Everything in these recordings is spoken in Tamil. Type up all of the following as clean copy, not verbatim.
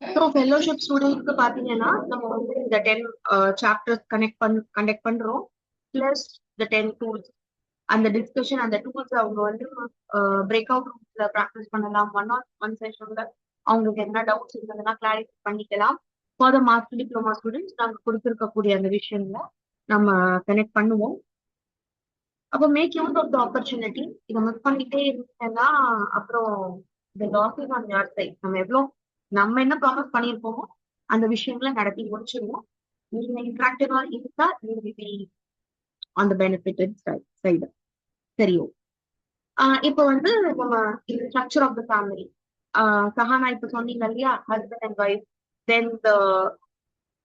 ஸோ ஃபெல்லோஷிப் ஸ்டூடெண்ட்ஸ்க்கு பாத்தீங்கன்னா நம்ம வந்து இந்த 10 சாப்டர்ஸ் கண்டக்ட் பண்றோம். பிளஸ் இந்த 10 டூல்ஸ், அந்த டிஸ்கஷன், அந்த டூல்ஸ் அவங்க வந்து பிரேக் அவுட் ரூம்ஸ்ல ப்ராக்டிஸ் பண்ணலாம். ஒன் செஷன்ல அவங்களுக்கு என்ன டவுட்ஸ் இருந்ததுன்னா கிளாரிஃபை பண்ணிக்கலாம். For the master diploma students நாங்க கொடுத்துருக்கக்கூடிய அந்த விஷயங்களை நம்ம கனெக்ட் பண்ணுவோம். அப்போ make use of the opportunity. இதை மிஸ் பண்ணிட்டே இருந்தேன்னா அப்புறம் இந்த லாஸஸ் ஆன் யார் சைட். நம்ம என்ன ப்ராமிஸ் பண்ணியிருப்போமோ அந்த விஷயங்களை நடத்தி முடிச்சிருவோம். நீங்க இன்ட்ராக்டிவா இருந்தா ஆன் த பெனிஃபிட்டட் சைடு. சரியோ, இப்போ வந்து நம்ம இந்த structure of the family, Sahana இப்ப சொன்னீங்க இல்லையா, husband and wife, then the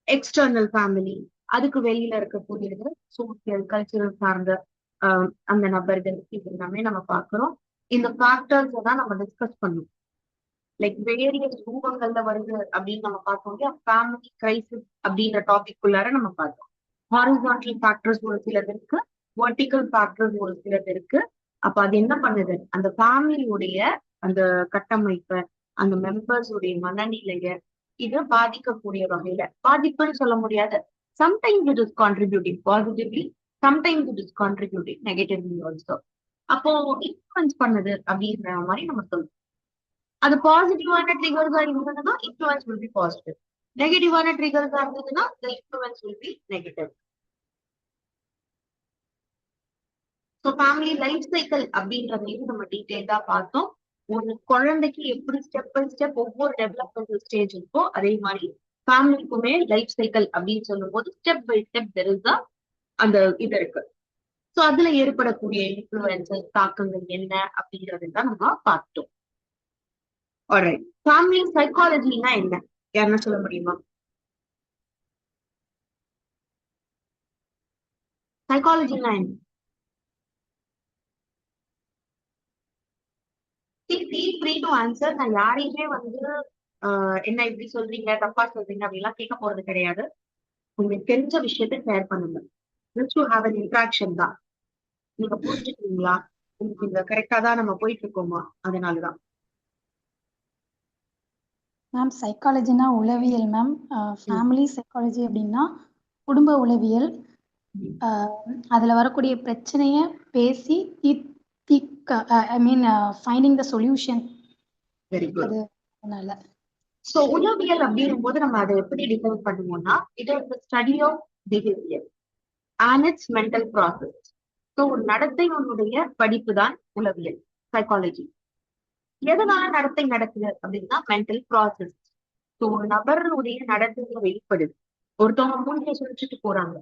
external family, அதுக்கு வெளியில இருக்கக்கூடியது சோசியல் கல்ச்சரல் சார்ந்த அந்த நபர்கள், இது எல்லாமே நம்ம பார்க்கிறோம். இந்த ஃபேக்டர்ஸ் தான் நம்ம டிஸ்கஸ் பண்ணுவோம். லைக் வேரியஸ் ரூபங்கள்ல வருது அப்படின்னு நம்ம பார்த்தோம் இல்லையா, ஃபேமிலி கிரைசிஸ் அப்படின்ற டாபிக் உள்ளார நம்ம பார்த்தோம். ஹாரிசான்டல் ஃபேக்டர்ஸ் ஒரு சிலது இருக்கு, வெர்டிகல் ஃபேக்டர்ஸ் ஒரு சிலது இருக்கு. அப்ப அது என்ன பண்ணுது, அந்த ஃபேமிலியுடைய அந்த கட்டமைப்பை, அந்த மெம்பர்ஸ் உடைய மனநிலைய இது பாதிக்கக்கூடிய வகையில, பாதிப்புன்னு சொல்ல முடியாது, sometimes it is contributing positively, sometimes it is contributing negatively also. அப்போ இன்ஃபுளுன்ஸ் பண்ணுது அப்படின்ற மாதிரி நம்ம சொல்றோம். அது பாசிட்டிவான ட்ரிகர்ஸா இருந்ததுன்னா இன்ஃபுளுன்ஸ் வில் பி பாசிட்டிவ். நெகட்டிவான ட்ரிகர்ஸா இருந்ததுன்னா the influence will be negative. So family life cycle அப்படின்றதையும் நம்ம டீட்டெயிலா பார்த்தோம். ஒரு குழந்தைக்கு எப்படி ஸ்டெப் பை ஸ்டெப் ஒவ்வொரு டெவலப்மெண்டல் ஸ்டேஜ் இருக்கோ அதே மாதிரி ஃபேமிலிக்குமே லைஃப் சைக்கிள் அப்படின்னு சொல்லும் போது ஸ்டெப் பை ஸ்டெப் தெரிஞ்சா அந்த இது இருக்கு. ஸோ அதுல ஏற்படக்கூடிய இன்ஃபுளுன்சஸ், தாக்கங்கள் என்ன அப்படிங்கறது தான் நம்ம பார்த்தோம். ஆல்ரைட், ஃபேமிலி சைக்காலஜினா என்ன, யாருன்னா சொல்ல முடியுமா? சைக்காலஜினா என்ன? Feel free to answer. நான் யாரையுமே வந்து என்ன இப்படி சொல்றீங்க, தப்பா சொல்றீங்க அப்படின்லாம் கேட்க போறது கிடையாது. உங்களுக்கு தெரிஞ்ச விஷயத்த ஷேர் பண்ணுங்க. Just to have and interaction தான். நீங்க புரிஞ்சுக்கிறீங்களா, உங்களுக்கு இந்த கரெக்டா தான் நம்ம போயிட்டு இருக்கோமா, அதனாலதான். மேம் சைக்காலஜினா உளவியல் மேம். ஃபேமிலி சைக்காலஜி அப்படின்னா குடும்ப உளவியல். அதுல வரக்கூடிய பிரச்சனைய பேசி I mean finding the solution. Very good. அதனால சோ உளவியல் அப்படின்னும் போது நம்ம அதை எப்படி டிஃபைன் பண்ணுவோம்னா, it is the study of behaviour and its mental process. So ஒரு நடத்தையினுடைய படிப்பு தான் உளவியல், சைக்காலஜி. எதனால நடத்தை நடக்குது அப்படின்னா மென்டல் ப்ராசஸ். ஸோ ஒரு நபருடைய நடத்தையை வெளிப்படுது. ஒருத்தவங்க மூஞ்சியை சுழிச்சுட்டு போறாங்க,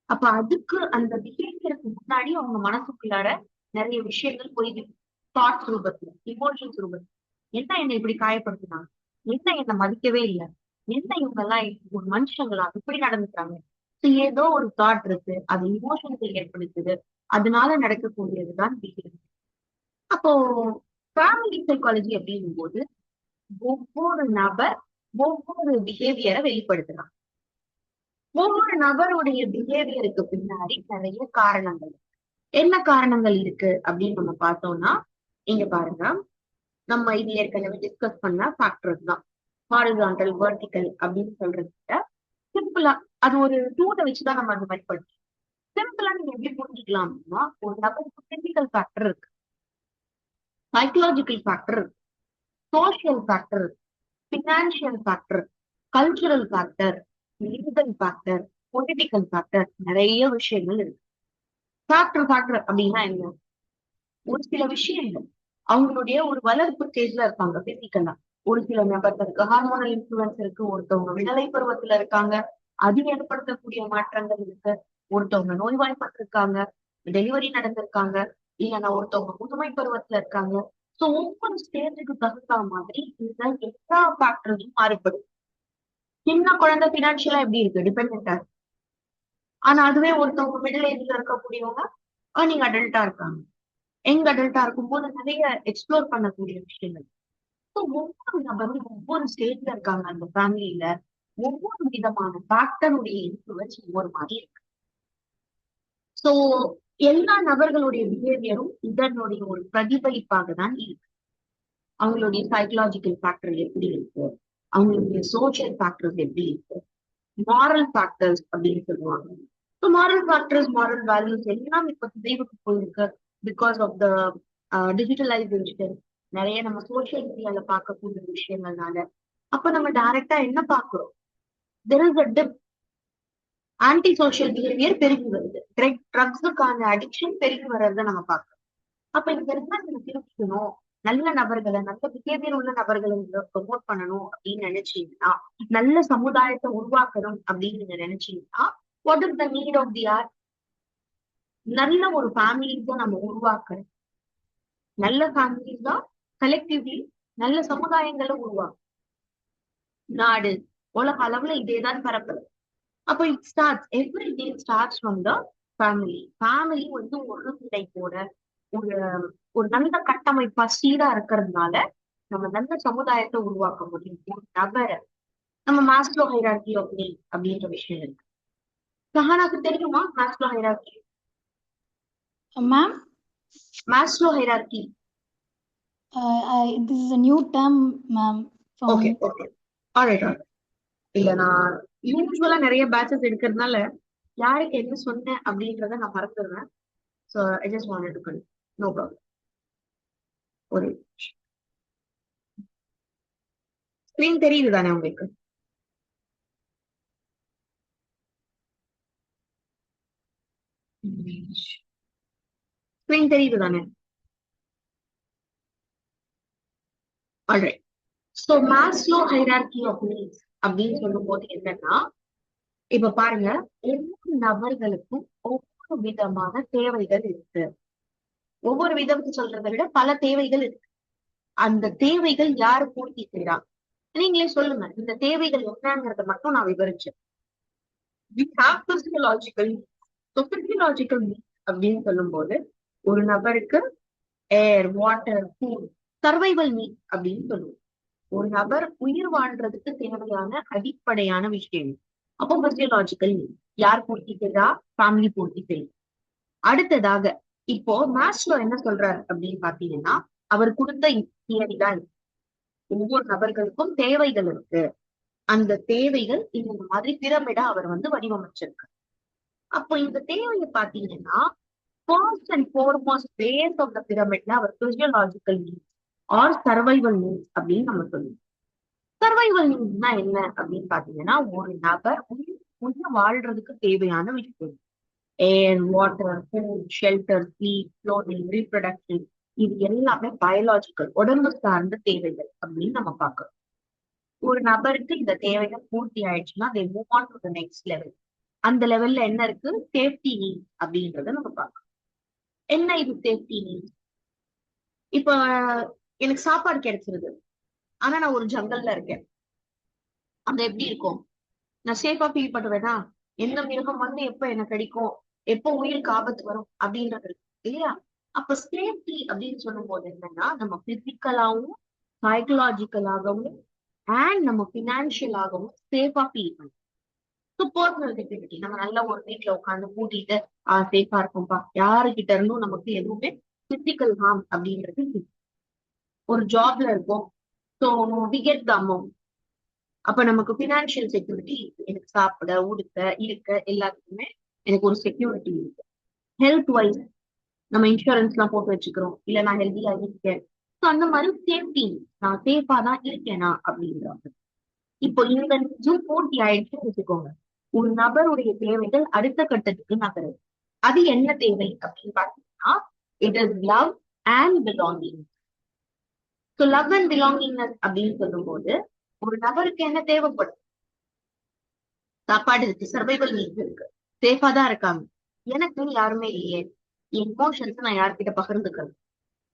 அப்ப அதுக்கு அந்த பிஹேவியருக்கு முன்னாடி அவங்க மனசுக்குள்ளார நிறைய விஷயங்கள் போயிருக்கு. தாட்ஸ் ரூபத்துல, இமோஷன்ஸ் ரூபத்துல. என்ன இப்படி காயப்படுத்தினாங்க, என்ன மதிக்கவே இல்லை, என்ன இவங்க எல்லாம் ஒரு மனுஷங்களா இப்படி நடந்துக்கிறாங்க. ஏதோ ஒரு தாட் இருக்கு, அது இமோஷன்ஸை ஏற்படுத்துது, அதனால நடக்கக்கூடியதுதான் பிஹேவியர். அப்போ ஃபேமிலி சைக்காலஜி அப்படிங்கும் போது ஒவ்வொரு நபர் ஒவ்வொரு பிஹேவியரை வெளிப்படுத்தலாம். ஒவ்வொரு நபருடைய பிஹேவியருக்கு பின்னாடி நிறைய காரணங்கள், என்ன காரணங்கள் இருக்கு அப்படின்னு நம்ம பார்த்தோம்னா, இங்க பாருங்க, நம்ம இது ஏற்கனவே டிஸ்கஸ் பண்ண ஃபேக்டர்ஸ் தான். ஹாரிசான்டல், வெர்டிகல் அப்படின்னு சொல்றதுல சிம்பிளா அது ஒரு டூலை வச்சுதான் நம்ம அந்த மாதிரி படிச்சோம். சிம்பிளா நீங்க எப்படி புரிஞ்சுக்கலாம் அப்படின்னா, ஒரு நபருக்கு பிசிக்கல் ஃபேக்டர் இருக்கு, சைக்கலாஜிக்கல் ஃபேக்டர் இருக்கு, சோசியல் ஃபேக்டர் இருக்கு, financial factor, cultural factor, legal factor, political factor, நிறைய விஷயங்கள் இருக்கு. ஃபேக்டர் அப்படின்னா என்ன, ஒரு சில விஷயங்கள் அவங்களுடைய ஒரு வளர்ப்பு ஸ்டேஜ்ல இருப்பாங்க பிசிக்கலா. ஒரு சில நபர்களுக்கு ஹார்மோனல் இன்ஃபுளுன்ஸ் இருக்கு, ஒருத்தவங்க விடலை பருவத்துல இருக்காங்க, அது ஏற்படுத்தக்கூடிய மாற்றங்கள் இருக்கு. ஒருத்தவங்க நோய்வாய்ப்பட்டிருக்காங்க, டெலிவரி நடந்திருக்காங்க, இல்லைன்னா ஒருத்தவங்க முதுமை பருவத்துல இருக்காங்க. சோ ஒவ்வொரு ஸ்டேஜுக்கு தகுந்த மாதிரி இந்த எல்லா ஃபேக்டரும் மாறுபடும். சின்ன குழந்தை பினான்சியலா எப்படி இருக்கு, டிபெண்டா. ஆனா அதுவே ஒருத்தவங்க மிடில் ஏஜ்ல இருக்கக்கூடியவங்க நீங்க அடல்ட்டா இருக்காங்க. யங் அடல்ட்டா இருக்கும்போது நிறைய எக்ஸ்ப்ளோர் பண்ணக்கூடிய விஷயங்கள். ஒவ்வொரு நபரும் ஒவ்வொரு ஸ்டேஜ்ல இருக்காங்க அந்த ஃபேமிலியில. ஒவ்வொரு விதமான ஃபேக்டருடைய இன்ஃபுளுன்ஸ் ஒவ்வொரு மாதிரி இருக்கு. சோ எல்லா நபர்களுடைய பிஹேவியரும் இதனுடைய ஒரு பிரதிபலிப்பாக தான் இருக்கு. அவங்களுடைய சைக்கலாஜிக்கல் ஃபேக்டர் எப்படி இருக்கு, அவங்களுடைய சோஷியல் ஃபேக்டர்ஸ் எப்படி இருக்கு, மாரல் ஃபேக்டர்ஸ் அப்படின்னு சொல்லுவாங்க. So moral factors, moral values எல்லாம் இப்ப சிதைவுக்கு போயிருக்கு பிகாஸ் ஆஃப் த டிஜிட்டலைசேஷன். நிறைய நம்ம சோஷியல் மீடியால பார்க்கக்கூடிய விஷயங்கள்னால அப்ப நம்ம டைரக்டா என்ன பாக்குறோம், there is a dip. Anti social behaviour பெருகி வருது, ட்ரக்ஸுக்கான அடிக்ஷன் பெருகி வர்றதை நம்ம பார்க்கிறோம். அப்ப இந்த இடத்துல நம்ம திருப்பிக்கணும், நல்ல நபர்களை, நல்ல பிஹேவியர் உள்ள நபர்களை ப்ரொமோட் பண்ணணும் அப்படின்னு நினைச்சீங்கன்னா, நல்ல சமுதாயத்தை உருவாக்கணும் அப்படின்னு நீங்க நினைச்சீங்கன்னா, what is the need of the hour? நல்ல ஒரு ஃபேமிலிஸ் தான் நம்ம உருவாக்கணும். நல்ல ஃபேமிலிஸ் தான் கலெக்டிவ்லி நல்ல சமுதாயங்களை உருவாக்கும். நாடு உலக அளவுல இதேதான் பரப்புது. அப்போ it starts, every day starts from the family. Family வந்து ஒரு நிலை போட ஒரு ஒரு நல்ல கட்டமைப்பா சீரா இருக்கிறதுனால நம்ம நல்ல சமுதாயத்தை உருவாக்க முடியும். ஒரு நபரை நம்ம மாஸ்லோ ஹைரார்கி ஆஃப் நீட் அப்படின்ற விஷயம் இருக்கு. சஹானாக்கு தெரியுமா Maslow hierarchy? Ma'am, Maslow hierarchy. this is a new term, ma'am, for okay me. Okay, alright alright. இல்ல, நான் யூஸ்வலா நிறைய பேட்சஸ் எடுக்கிறதுனால யாருக்கு என்ன சொன்னேன் அப்படின்றத நான் மறந்துடுறேன். So I just wanted to confirm. No problem. ஒரு ஸ்கிரீன் தெரியுது தானே உங்களுக்கு? ஸ்கிரீன் தெரியுது தானே? Alright. So Maslow hierarchy of needs அப்படின்னு சொல்லும் போது என்னன்னா, இப்ப பாருங்க, ஒவ்வொரு நபர்களுக்கும் ஒவ்வொரு விதமான தேவைகள் இருக்கு. ஒவ்வொரு விதம்னு சொல்றதை விட பல தேவைகள் இருக்கு. அந்த தேவைகள் யாரு பூர்த்தி செய்யறாங்க? நீங்களே சொல்லுங்க, இந்த தேவைகள் என்னங்கிறத மட்டும் நான் விவரிச்சேன். We have physiological needs. So physiological needs அப்படின்னு சொல்லும் போது ஒரு நபருக்கு ஏர், வாட்டர், ஃபுட், சர்வைவல் நீட் அப்படின்னு சொல்லுவோம். ஒரு நபர் உயிர் வாழ்றதுக்கு தேவையான அடிப்படையான விஷயம். அப்போ பிசியலாஜிக்கல் நீட் யார் பூர்த்தி செய்யறா? ஃபேமிலி பூர்த்தி செய்யும். அடுத்ததாக இப்போ மாஸ்லோ என்ன சொல்றாரு அப்படின்னு பாத்தீங்கன்னா, அவர் கொடுத்த தியரி தான் இது. ஒவ்வொரு நபர்களுக்கும் தேவைகள் இருக்கு, அந்த தேவைகள் இந்த மாதிரி பிரமிடா அவர் வந்து வடிவமைச்சிருக்கு. அப்போ இந்த தேவையை பாத்தீங்கன்னா, first and foremost base of the பிரமிட்ல அவர் physiological needs or survival needs அப்படின்னு நம்ம சொல்லுவோம். சர்வைவல் நீட்ஸ்னா என்ன அப்படின்னு பாத்தீங்கன்னா, ஒரு நபர் உயிர் வாழ்றதுக்கு தேவையான விஷயம். Air, water, food, shelter, sleep, clothing, reproduction, இது எல்லாமே பயாலஜிக்கல், உடம்பு சார்ந்த தேவைகள் அப்படின்னு நம்ம பார்க்கிறோம். ஒரு நபருக்கு இந்த தேவைகள் பூர்த்தி ஆயிடுச்சுன்னா they move on to the next level. அந்த லெவல்ல என்ன இருக்கு? சேஃப்டி நீட் அப்படின்றத நம்ம பார்க்கணும். என்ன இது சேஃப்டி நீட்? இப்ப எனக்கு சாப்பாடு கிடைச்சிருது, ஆனா நான் ஒரு ஜங்கல்ல இருக்கேன். அந்த எப்படி இருக்கும்? நான் சேஃபா ஃபீல் பண்ணுவேனா? எந்த மிருகம் வந்து எப்ப எனக்கு கிடைக்கும், எப்போ உயிருக்கு ஆபத்து வரும் அப்படின்றது இருக்கு இல்லையா? அப்ப சேஃப்டி அப்படின்னு சொல்லும் போது என்னன்னா, நம்ம பிசிக்கலாவும் சைக்கலாஜிக்கலாகவும் அண்ட் நம்ம பினான்சியலாகவும் சேஃபா ஃபீல் பண்ணும். ஸோ பர்சனல் செக்யூரிட்டி, நம்ம நல்ல ஒரு வீட்டுல உட்காந்து பூட்டிட்டு சேஃபா இருக்கும்பா, யாருகிட்ட இருந்தும் நமக்கு எதுவுமே பிசிக்கல் ஹார்ம் அப்படின்றது இல்லை. ஒரு ஜாப்ல இருக்கும், so we get the amount. அப்ப நமக்கு பினான்சியல் செக்யூரிட்டி இருக்கு, எனக்கு சாப்பிட, உடுக்க, இருக்க எல்லாத்துக்குமே எனக்கு ஒரு செக்யூரிட்டி இருக்கு. ஹெல்த் வைஸ் நம்ம இன்சூரன்ஸ் எல்லாம் போட்டு வச்சுக்கிறோம், இல்ல நான் ஹெல்த்தியா இருக்கேன். ஸோ அந்த மாதிரி சேஃப்டி, நான் சேஃபா தான் இருக்கேனா அப்படின்றாங்க. இப்போ இந்த நிஜம் பூர்த்தி ஆயிடுச்சுன்னு வச்சுக்கோங்க, ஒரு நபருடைய தேவைகள் அடுத்த கட்டத்துக்கு நகருது. அது என்ன தேவை அப்படின்னு பாத்தீங்கன்னா, it is love and belonging. So love and belongingness அப்படின்னு சொல்லும் போது ஒரு நபருக்கு என்ன தேவைப்படும்? சாப்பாடு இருக்கு, சர்வைவல் நீட்ஸ் இருக்கு, சேஃபா தான் இருக்காங்க, எனக்கு யாருமே இல்லையே, எமோஷன்ஸ் நான் யார்கிட்ட பகிர்ந்துக்கிறேன்?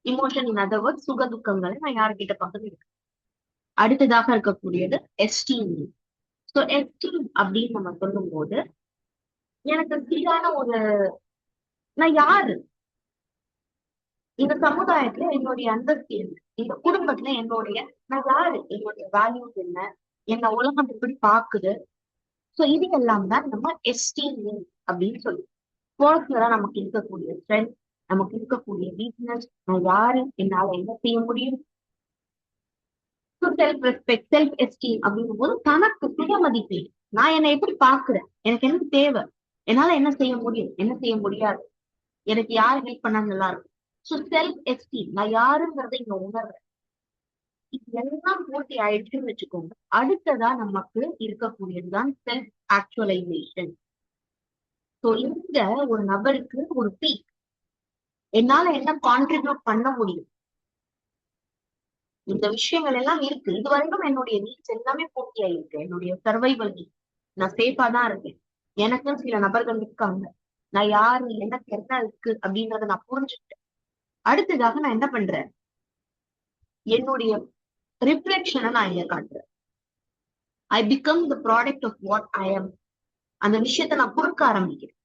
இமோஷன் இன் அதர் வேர்ட்ஸ், சுக துக்கங்களை நான் யார்கிட்ட பகிர்ந்துக்கிறேன்? அடுத்ததாக இருக்கக்கூடியது எஸ்டீம். ஸோ எஸ்டீம் அப்படின்னு நம்ம சொல்லும் போது எனக்கு சீரான ஒரு, நான் யாரு, இந்த சமுதாயத்துல என்னுடைய அந்தஸ்து என்ன, இந்த குடும்பத்துல என்னுடைய நான் யாரு, என்னுடைய வேல்யூஸ் என்ன, என்ன உலகம் எப்படி பாக்குது. சோ இது எல்லாம் தான் நம்ம எஸ்டீம் அப்படின்னு சொல்லுவோம். பர்சனலா நமக்கு இருக்கக்கூடிய ஸ்ட்ரென்த், நமக்கு இருக்கக்கூடிய வீக்னஸ், நான் யாரு, என்னால என்ன செய்ய முடியும், செல்ஃப் ரெஸ்பெக்ட், செல்ஃப் எஸ்டீம் அப்படிங்கும் போது தனக்கு சுய மதிப்பீடு. நான் என்னை எப்படி பாக்குறேன், எனக்கு என்ன தேவை, என்னால என்ன செய்ய முடியும், என்ன செய்ய முடியாது, எனக்கு யார் ஹெல்ப் பண்ணா நல்லா இருக்கும். ஸோ செல்ஃப் எஸ்டீம், நான் யாருங்கிறத இங்க உணர்றேன். இது எல்லாம் பூர்த்தி ஆயிடுச்சுன்னு வச்சுக்கோங்க. அடுத்ததா நமக்கு இருக்கக்கூடியதுதான் செல்ஃப் ஆக்சுவலைசேஷன். ஸோ இங்க ஒரு நபருக்கு ஒரு பீக், என்னால என்ன கான்ட்ரிபியூட் பண்ண முடியும், இந்த விஷயங்கள் எல்லாம் இருக்கு. இது வரைக்கும் என்னுடைய நீட்ஸ் எல்லாமே பூர்த்தி ஆயிருக்கு. என்னுடைய சர்வைவல் நீட், நான் சேஃபா தான் இருக்கேன். எனக்கும் சில நபர்கள் இருக்காங்க, நான் யாரு, எனக்கு என்ன இருக்கு அப்படின்றத நான் புரிஞ்சுக்கிட்டேன். அடுத்ததாக நான் என்ன பண்றேன், என்னுடைய ரிஃப்ளெக்ஷனை நான் இங்க காட்டுறேன். I become the product of what I am. அந்த விஷயத்த நான் கொடுக்க ஆரம்பிக்கிறேன்.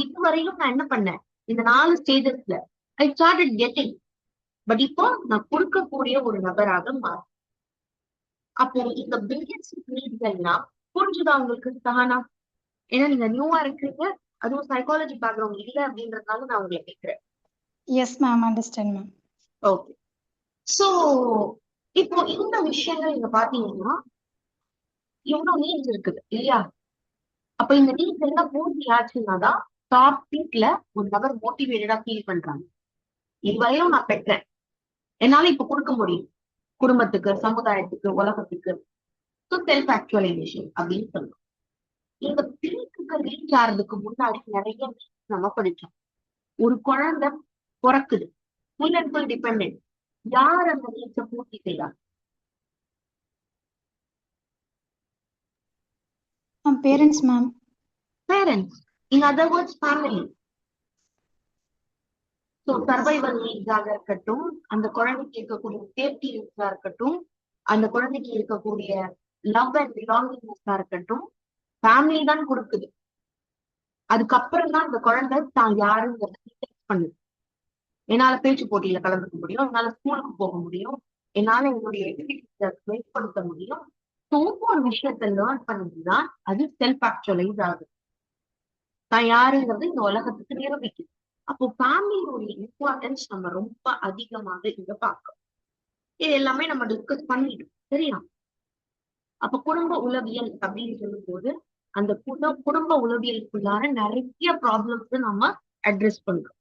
இதுவரையும் நான் என்ன பண்ணேன், இந்த 4 ஸ்டேஜஸ்ல ஐ ஸ்டார்டட் கெட்டிங். பட் இப்போ நான் கொடுக்கக்கூடிய ஒரு நபராக மாறும். அப்போ இந்த பேசிக் நீட்ஸ்லாம் புரிஞ்சுதா உங்களுக்கு சஹானா? ஏன்னா நீங்க நியூவா இருக்கீங்க, அதுவும் சைக்காலஜி பேக்ரவுண்ட் இல்ல அப்படின்றதுனால நான் உங்களை கேட்கிறேன். Yes, ma'am. Understand, ma'am. Okay. So இப்போ இந்த விஷயங்கள் நீங்க பாத்தீங்கன்னா இவ்வளவு நீட்ஸ் இருக்குது இல்லையா? அப்ப இந்த நீட்ஸ் எல்லாம் பூர்த்தி ஆச்சுன்னாதான் டாப் பீக்ல ஒரு நபர் மோட்டிவேட்டடா ஃபீல் பண்றாங்க. இதுவரையும் நான் பெற்றேன், என்னால இப்ப கொடுக்க முடியும் குடும்பத்துக்கு, சமுதாயத்துக்கு, உலகத்துக்கு. ஸோ செல்ஃப் ஆக்சுவலைசேஷன் அப்படின்னு சொல்லுவோம். இந்த பீக்குக்கு ரீச் ஆறதுக்கு முன்னாடி நிறைய நம்ம படிச்சோம். ஒரு குழந்தை பிறக்குது, ஃபுல் அண்ட் ஃபுல் டிபெண்டன்ட். யார் அந்த நீட்ஸை பூர்த்தி செய்யலாம்? Parents, ma'am. Parents, in other words family. So survival நீட்ஸாக இருக்கட்டும், அந்த குழந்தைக்கு இருக்கக்கூடிய சேஃப்டி நீட்ஸா இருக்கட்டும், அந்த குழந்தைக்கு இருக்கக்கூடிய லவ் அண்ட் பிலாங்கிங்ஸா இருக்கட்டும், ஃபேமிலி தான் கொடுக்குது. அதுக்கப்புறம் தான் அந்த குழந்தை தான் யாருங்கிறத டிசைட் பண்ணுது. என்னால பேச்சு போட்டியில கலந்துக்க முடியும், என்னால ஸ்கூலுக்கு போக முடியும், என்னால என்னுடைய எஜுகேஷனை வெளிப்படுத்த முடியும். ஒவ்வொரு விஷயத்த லேர்ன் பண்ணிட்டுதான் அது செல்ஃப் ஆக்சுவலைஸ் ஆகுது. தான் யாருங்கிறது இந்த உலகத்துக்கு நிரூபிக்குது. அப்போ ஃபேமிலியோட இம்பார்ட்டன்ஸ் நம்ம ரொம்ப அதிகமாக இங்க பார்க்கணும். இது எல்லாமே நம்ம டிஸ்கஸ் பண்ணிட்டோம், சரியா? அப்ப குடும்ப உளவியல் அப்படின்னு சொல்லும் போது அந்த குடும்ப உளவியலுக்குள்ளார நிறைய ப்ராப்ளம்ஸ் நம்ம அட்ரஸ் பண்றோம்.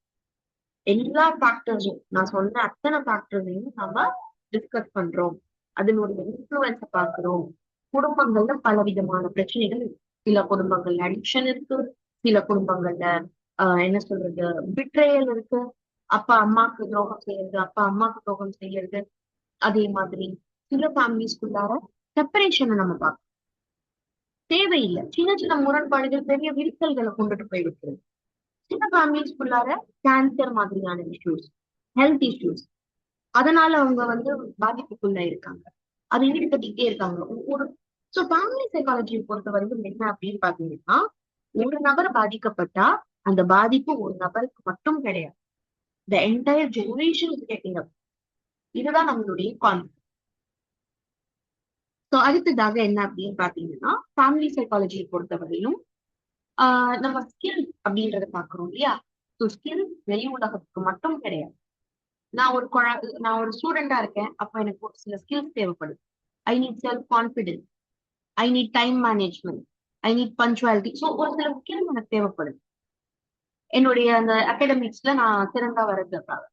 எல்லா ஃபேக்டர்ஸும், நான் சொன்ன அத்தனை ஃபேக்டர்ஸையும் நம்ம டிஸ்கஸ் பண்றோம். அதனுடைய இன்ஃப்ளூயன்ஸை பார்க்கிறோம். குடும்பங்கள்ல பல விதமான பிரச்சனைகள் இருக்கு. சில குடும்பங்கள்ல அடிக்ஷன் இருக்கு, சில குடும்பங்கள்ல என்ன சொல்றது, பிட்ரேயல் இருக்கு. அப்பா அம்மாக்கு துரோகம் செய்யறது, அப்பா அம்மாக்கு துரோகம் செய்யறது. அதே மாதிரி சில ஃபேமிலிஸ்குள்ளார செப்பரேஷனை நம்ம பார்க்கணும். தேவையில்லை சின்ன சின்ன முரண்பாடுகள் பெரிய விரிசல்களை கொண்டுட்டு போய் விட்டுருது. சில ஃபேமிலிஸ்குள்ளார கேன்சர் மாதிரியான இஷ்யூஸ், ஹெல்த் இஷ்யூஸ், அதனால அவங்க பாதிப்புக்குள்ள இருக்காங்க, அதை ஈடுபட்டுக்கிட்டே இருக்காங்க ஒரு. சோ ஃபேமிலி சைக்காலஜியை பொறுத்த வரைக்கும் என்ன அப்படின்னு பாத்தீங்கன்னா, ஒரு நபர் பாதிக்கப்பட்டா அந்த பாதிப்பு ஒரு நபருக்கு மட்டும் கிடையாது, the entire generation is getting up. இதுதான் நம்மளுடைய கான்செப்ட். ஸோ அடுத்ததாக என்ன அப்படின்னு பாத்தீங்கன்னா, ஃபேமிலி சைக்காலஜியை பொறுத்தவரையும் நம்ம ஸ்கில் அப்படின்றத பாக்குறோம் இல்லையா? ஸோ ஸ்கில் வெளி உலகத்துக்கு மட்டும் கிடையாது. நான் ஒரு ஸ்டூடெண்டா இருக்கேன், அப்ப எனக்கு ஒரு சில ஸ்கில்ஸ் தேவைப்படுது. I need self confidence, I need time management, I need punctuality. So ஒரு சில ஸ்கில் எனக்கு தேவைப்படுது என்னுடைய அந்த அகாடமிக்ஸ்ல நான் சிறந்தா வர்றதுக்காக.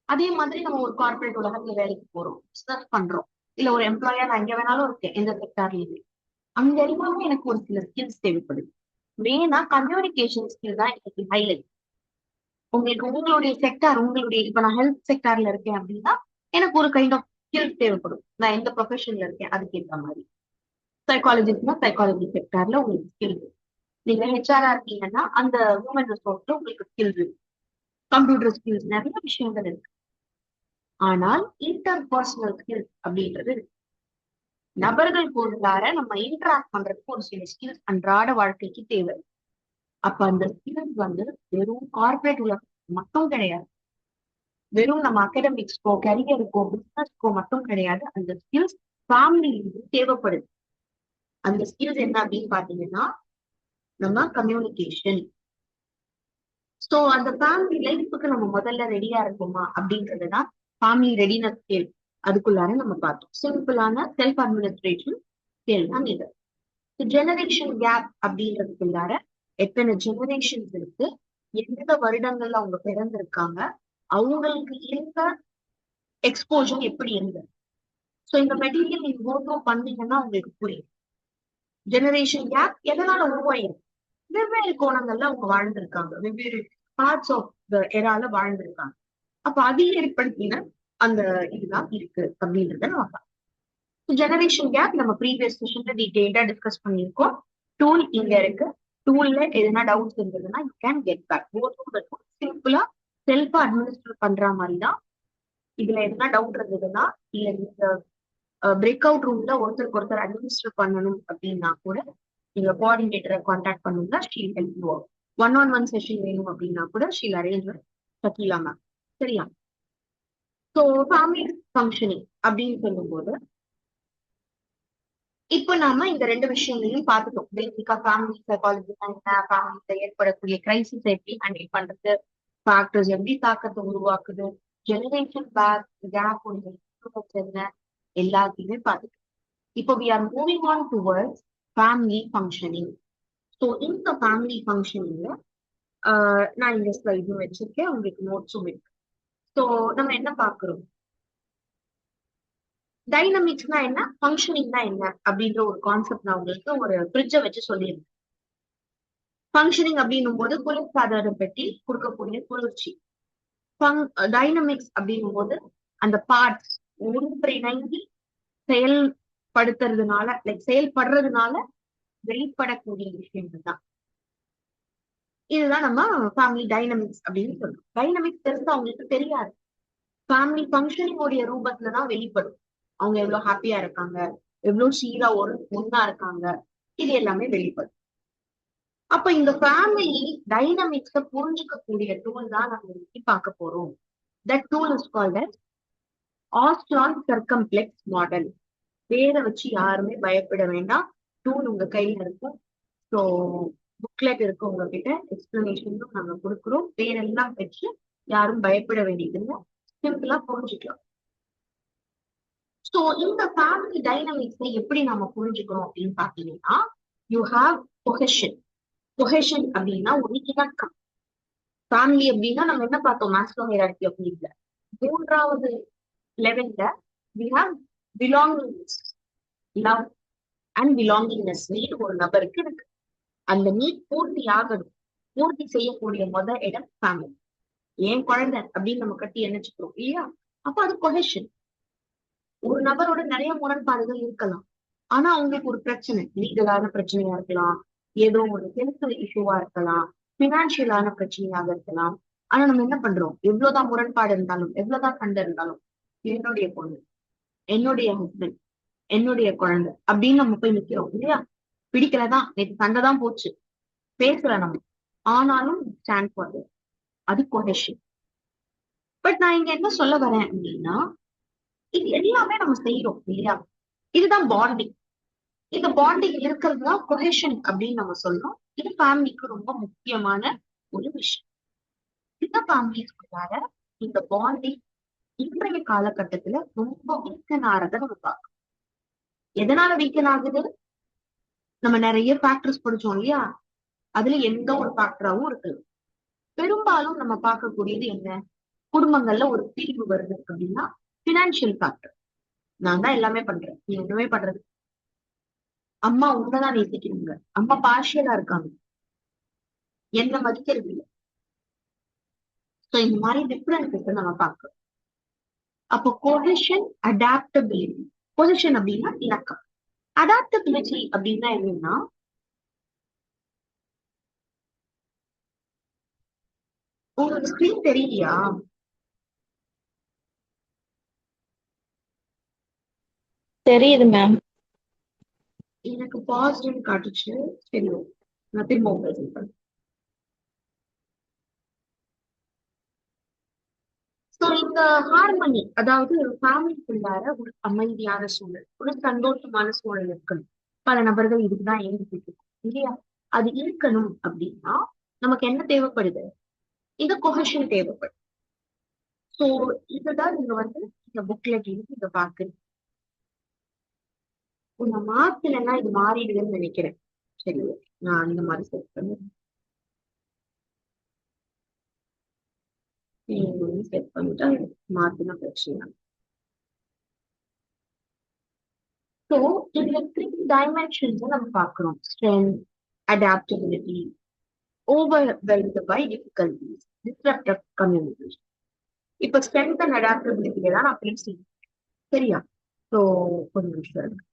அதே மாதிரி நம்ம ஒரு கார்பரேட் உலகத்துல வேலைக்கு போறோம், பிசினஸ் பண்றோம், இல்ல ஒரு எம்ப்ளாயா நான் எங்க வேணாலும் இருக்கேன், எந்த செக்டார்லயுமே. அங்க எல்லாமே எனக்கு ஒரு சில ஸ்கில்ஸ் தேவைப்படுது. மெயினா கம்யூனிகேஷன் ஸ்கில் தான் எனக்கு ஹைலைட். உங்களுக்கு உங்களுடைய செக்டார், இப்ப நான் ஹெல்த் செக்டார்ல இருக்கேன் அப்படின்னா எனக்கு ஒரு கைண்ட் ஆஃப் ஸ்கில்ஸ் தேவைப்படும். நான் எந்த ப்ரொஃபஷன்ல இருக்கேன் அதுக்கு ஏற்ற மாதிரி. சைக்காலஜிஸ்ட்னா சைக்காலஜி செக்டார்ல உங்களுக்கு ஸ்கில். நீங்க ஹெச்ஆரா இருக்கீங்கன்னா அந்த ஹியூமன் ரிசோர்ஸ்ல உங்களுக்கு ஸ்கில்ஸ் இருக்கு, கம்ப்யூட்டர் ஸ்கில்ஸ், நிறைய விஷயங்கள் இருக்கு. ஆனால் இன்டர்பர்சனல் ஸ்கில்ஸ் அப்படின்றது இருக்கு. நபர்கள் பொருளார நம்ம இன்டராக்ட் பண்றதுக்கு ஒரு சில ஸ்கில்ஸ் அன்றாட வாழ்க்கைக்கு தேவை. அப்ப அந்த ஸ்கில்ஸ் வெறும் கார்பரேட் உலகம் மட்டும் கிடையாது, வெறும் நம்ம அகாடமிக்ஸ்க்கோ கரியருக்கோ பிசினஸ்க்கோ மட்டும் கிடையாது. அந்த ஸ்கில்ஸ் ஃபேமிலியிலிருந்து தேவைப்படுது. அந்த ஸ்கில்ஸ் என்ன அப்படின்னு பாத்தீங்கன்னா நம்ம கம்யூனிகேஷன். சோ அந்த ஃபேமிலி லைஃபுக்கு நம்ம முதல்ல ரெடியா இருக்கோமா அப்படின்றதுதான் ஃபேமிலி ரெடினஸ் ஸ்கில் அதுக்குள்ளார நம்ம பார்த்தோம். சிம்பிளான செல்ஃப் அட்மினிஸ்ட்ரேஷன் ஸ்கில் தான் இது. ஜெனரேஷன் கேப் அப்படின்றதுக்குள்ளார எத்தனை ஜெனரேஷன்ஸ் இருக்கு, எந்த வருடங்கள்ல அவங்க பிறந்திருக்காங்க, அவங்களுக்கு இருந்த எக்ஸ்போஜர் எப்படி இருந்தது. ஸோ இந்த மெட்டீரியல் நீங்க கோ பண்ணீங்கன்னா உங்களுக்கு புரியும். ஜெனரேஷன் கேப் எதனால உருவாயிருக்கு, வெவ்வேறு கோணங்கள்ல அவங்க வாழ்ந்திருக்காங்க, வெவ்வேறு பார்ட்ஸ் ஆஃப் த எரால வாழ்ந்திருக்காங்க. அப்ப அது ஏற்படுத்தின அந்த இதுதான் இருக்கு அப்படின்றத நம்ம பார்க்கலாம். ஜெனரேஷன் கேப் நம்ம ப்ரீவியஸ் செஷன்ல டீடைல்டா டிஸ்கஸ் பண்ணியிருக்கோம். டூல் இங்க இருக்கு. டூல்ல எதுனா டவுட்ஸ் இருந்ததுன்னா யூ கேன் கெட் பேக். சிம்பிளா செல்ஃபா அட்மினிஸ்டர் பண்ற மாதிரி தான். இதுல எதுனா டவுட் இருந்ததுன்னா இல்ல இந்த பிரேக் அவுட் ரூம்ல ஒருத்தருக்கு ஒருத்தர் அட்மினிஸ்டர் பண்ணணும் அப்படின்னா கூட நீங்க கோஆர்டினேட்டரை கான்டாக்ட் பண்ணுங்க. Sheel help you. 1-on-1 session வேணும் அப்படின்னா கூட ஷீல் அரேஞ்ச் சகிலா மேம். சரியா? ஸோ ஃபேமிலி ஃபங்க்ஷனிங் அப்படின்னு சொல்லும்போது இப்போ நாம இந்த ரெண்டு விஷயங்களையும் பார்த்துட்டோம். பேசிக்கா ஃபேமிலி சைக்காலஜி என்ன, ஃபேமிலில ஏற்படக்கூடிய கிரைசிஸ் எப்படி ஹேண்டில் பண்றது, ஃபேக்டர்ஸ் எப்படி தாக்கத்தை உருவாக்குது, ஜெனரேஷன் கேப் என்ன, எல்லாத்தையுமே பார்த்துட்டோம். இப்போ we are moving on towards family functioning. So இந்த ஃபேமிலி ஃபங்க்ஷனிங்ல நான் இந்த ஸ்லைடும் வச்சிருக்கேன், உங்களுக்கு நோட்ஸும் இருக்கு. ஸோ நம்ம என்ன பார்க்கிறோம், டைனமிக்ஸ்னா என்ன, ஃபங்க்ஷனிங்னா என்ன அப்படின்ற ஒரு கான்செப்ட் நான் உங்களுக்கு ஒரு பிரிட்ஜை வச்சு சொல்லியிருந்தேன். ஃபங்க்ஷனிங் அப்படின்னும் போது குளிர்சாதனம் பெட்டி கொடுக்கக்கூடிய குளிர்ச்சி. டைனமிக்ஸ் அப்படின்னும் போது அந்த பார்ட்ஸ் ஒன்றிணைந்து செயல்படுத்துறதுனால செயல்படுறதுனால வெளிப்படக்கூடிய விஷயங்கள் தான். இதுதான் நம்ம ஃபேமிலி டைனமிக்ஸ் அப்படின்னு சொல்றோம். டைனமிக்ஸ் தெரிஞ்சு அவங்களுக்கு தெரியாது, ஃபேமிலி ஃபங்க்ஷனிங்கோடைய ரூபத்துலதான் வெளிப்படும். அவங்க எவ்வளவு ஹாப்பியா இருக்காங்க, எவ்வளவு சீரா ஒன்னா இருக்காங்க, இது எல்லாமே வெளிப்படும். அப்ப இந்த ஃபேமிலி டைனமிக்ஸ புரிஞ்சுக்கக்கூடிய டூல் தான் நம்ம இன்னைக்கு பார்க்க போறோம். That tool is called as ஆஸ்ட்ரான் சர்க்கம்ப்ளெக்ஸ் மாடல். பேரை வச்சு யாருமே பயப்பட வேண்டாம், டூல் உங்க கையில இருக்கும். ஸோ புக்லெட் இருக்கு உங்ககிட்ட, எக்ஸ்பிளனேஷனும் நாங்க கொடுக்குறோம். பேரெல்லாம் வச்சு யாரும் பயப்பட வேண்டியதில்லை, சிம்பிளா புரிஞ்சுக்கலாம். ஸோ இந்த ஃபேமிலி டைனமிக்ஸை எப்படி நம்ம புரிஞ்சுக்கிறோம் அப்படின்னு பாத்தீங்கன்னா, யூ ஹாவ் கொஹெஷன். கொஹெஷன் அப்படின்னா ஒரு இணக்கம். ஃபேமிலி அப்படின்னா நம்ம என்ன பார்த்தோம், மாஸ்லோ ஹைரார்கி ஆஃப் நீட்ல மூன்றாவது லெவல்ல we have belongingness, love and belongingness need ஒரு நபருக்கு இருக்கு. அந்த நீட் பூர்த்தி ஆகணும். பூர்த்தி செய்யக்கூடிய இடம் ஃபேமிலி. ஏன் குழந்தை அப்படின்னு நம்ம கட்டி என்னச்சுக்கிறோம் இல்லையா? அப்ப அது கொஹெஷன். ஒரு நபரோட நிறைய முரண்பாடுகள் இருக்கலாம், ஆனா அவங்களுக்கு ஒரு பிரச்சனை, லீகலான பிரச்சனையா இருக்கலாம், ஏதோ ஒரு ஹெல்த் இஷ்யூவா இருக்கலாம், பினான்சியலான பிரச்சனையாக இருக்கலாம். ஆனா நம்ம என்ன பண்றோம், எவ்வளவுதான் முரண்பாடு இருந்தாலும், எவ்வளவுதான் சண்டை இருந்தாலும், என்னுடைய பொண்ணு, என்னுடைய ஹஸ்பண்ட், என்னுடைய குழந்தை அப்படின்னு நம்ம போய் நிக்கிறோம் இல்லையா? பிடிக்கலதான், நேற்று சண்டை தான் போச்சு, பேசல நம்ம, ஆனாலும் ஸ்டாண்ட் ஃபார் அது கொஹெஷன். பட் நான் இங்க என்ன சொல்ல வரேன் அப்படின்னா, இது எல்லாமே நம்ம செய்யறோம் இல்லையா? இதுதான் பாண்டிங். இந்த பாண்டிங் இருக்கிறது தான் கொஹெஷன் அப்படின்னு நம்ம சொல்றோம். இது ஃபேமிலிக்கு ரொம்ப முக்கியமான ஒரு விஷயம். இந்த ஃபேமிலிக்குள்ளார இந்த பாண்டிங் இன்றைய காலகட்டத்துல ரொம்ப வீக்கன் ஆறத நம்ம பார்க்கணும். எதனால வீக்கன் ஆகுது? நம்ம நிறைய ஃபேக்டர்ஸ் படிச்சோம் இல்லையா? அதுல எந்த ஒரு ஃபேக்டராவும் இருக்கு. பெரும்பாலும் நம்ம பார்க்கக்கூடியது என்ன, குடும்பங்கள்ல ஒரு பிரிவு வருது அப்படின்னா பினான்சியல் ஃபேக்டர். நான் தான் எல்லாமே பண்றேன், நீ ஒண்ணுமே பண்றது. அம்மா உண்மைதான் நேசிக்கிறாங்க, அம்மா பார்ஷியலா இருக்காங்க, என்ன மதிக்கிறது இல்லை. சோ இந்த மாதிரி டிஃபரன்சஸ் நம்ம பார்க்கிறோம். அப்போ கொஹெஷன், அடாப்டபிலிட்டி. கொஹெஷன் அப்படின்னா இணக்கம், அடாப்டபிலிட்டி அப்படின்னா என்னன்னா, உங்களுக்கு ஸ்கிரீன் தெரியலையா? தெரியுது மேம். எனக்கு பாசிட்டிவ் காட்டுச்சு. சரி, நான் திரும்ப உங்களுக்கு பண்றேன். சோ இந்த ஹார்மனி, அதாவது ஒரு ஃபேமிலிக்குள்ளார ஒரு அமைதியான சூழல், ஒரு சந்தோஷமான சூழல் இருக்கணும். பல நபர்கள் இதுக்குதான் ஏங்கிட்டு இல்லையா? அது இருக்கணும் அப்படின்னா நமக்கு என்ன தேவைப்படுது, இந்த கொஹெஷன் தேவைப்படுது. சோ இதுதான் நீங்க வந்து இந்த புக்லெட் இங்க பாக்குறீங்க. உங்க மார்க்லன்னா இது மாறிடுதுன்னு நினைக்கிறேன். சரி, நான் அந்த மாதிரி செட் பண்ணுவேன். செட் பண்ணிட்டா மாத்தின பிரச்சனை. ஸோ இதுல 3 டைமென்ஷன்ஸ் நம்ம பார்க்கிறோம். Strength, adaptability, overwhelmed by difficulties, disruptive communication. இப்ப ஸ்ட்ரென்த் அண்ட் அடாப்டபிலிட்டியில தான் நான் பேசுறேன். சரியா? ஸோ ஒரு நிமிஷம் இருக்கு.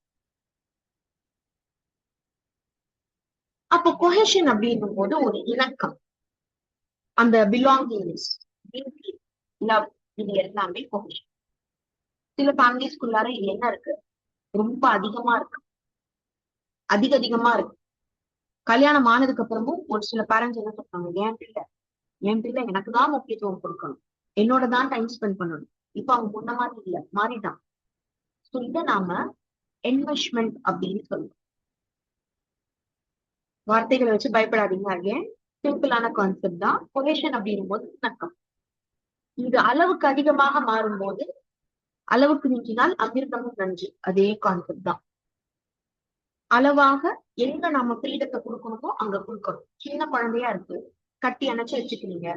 அப்போ கொஹெஷன் அப்படின்னும் போது ஒரு இணக்கம், அந்த பிலாங்கிங்னஸ், லவ், இது எல்லாமே கொஹெஷன். சில ஃபேமிலிஸ்குள்ளார இது என்ன இருக்கு, ரொம்ப அதிகமா இருக்கு, அதிகமா இருக்கு. கல்யாணம் ஆனதுக்கு அப்புறமும் ஒரு சில பேரண்ட்ஸ் என்ன சொல்றாங்க, என் பிள்ளை எனக்கு தான் முக்கியத்துவம் கொடுக்கணும், என்னோட தான் டைம் ஸ்பெண்ட் பண்ணணும். இப்ப அவங்க முன்ன மாதிரி இல்ல, மாறிட்டான். ஸோ இதை நாம என்மெஷ்மெண்ட் அப்படின்னு சொல்லுவோம். வார்த்தைகளை வச்சு பயப்படாதீங்க. அகேன் சிம்பிளான கான்செப்ட் தான். கொஹெஷன் அப்படின்னும் போது இணக்கம். இது அளவுக்கு அதிகமாக மாறும்போது அளவுக்கு நீக்கினால் அமிர்தமும் நஞ்சு, அதே கான்செப்ட் தான். அளவாக எங்க நம்ம ஃப்ரீடத்தை கொடுக்கணுமோ அங்க கொடுக்கணும். சின்ன குழந்தையா இருக்கு, கட்டி அணைச்சு வச்சுக்கிறீங்க.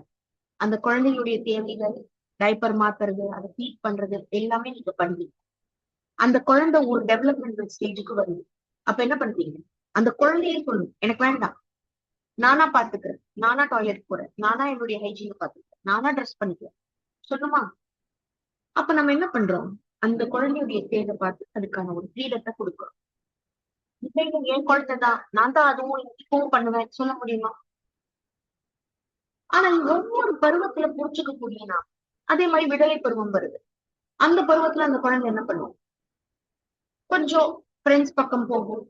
அந்த குழந்தையுடைய தேவைகள், டைப்பர் மாத்துறது, அதை ஃபீட் பண்றது எல்லாமே நீங்க பண்ணுவீங்க. அந்த குழந்தை ஒரு டெவலப்மெண்ட் ஸ்டேஜுக்கு வருது. அப்ப என்ன பண்றீங்க, அந்த குழந்தையே சொல்லும் எனக்கு வேண்டாம், நானா பாத்துக்கிறேன், நானா டாய்லெட் போறேன், நானா என்னுடைய ஹைஜீனை பாத்துக்கிறேன், நானா ட்ரெஸ் பண்ணிக்கிறேன் சொல்லுமா. அப்ப நம்ம என்ன பண்றோம், அந்த குழந்தையுடைய தேவை பார்த்து அதுக்கான ஒரு ஃப்ரீடத்தை கொடுக்கிறோம். என் குழந்தைதான், நான் தான் அதுவும் இப்பவும் பண்ணுவேன் சொல்ல முடியுமா? ஆனா ஒவ்வொரு பருவத்துல புரிச்சுக்கக்கூடியனா, அதே மாதிரி விடலை பருவம் வருது. அந்த பருவத்துல அந்த குழந்தை என்ன பண்ணுவோம், கொஞ்சம் ஃப்ரெண்ட்ஸ் பக்கம் போகும்,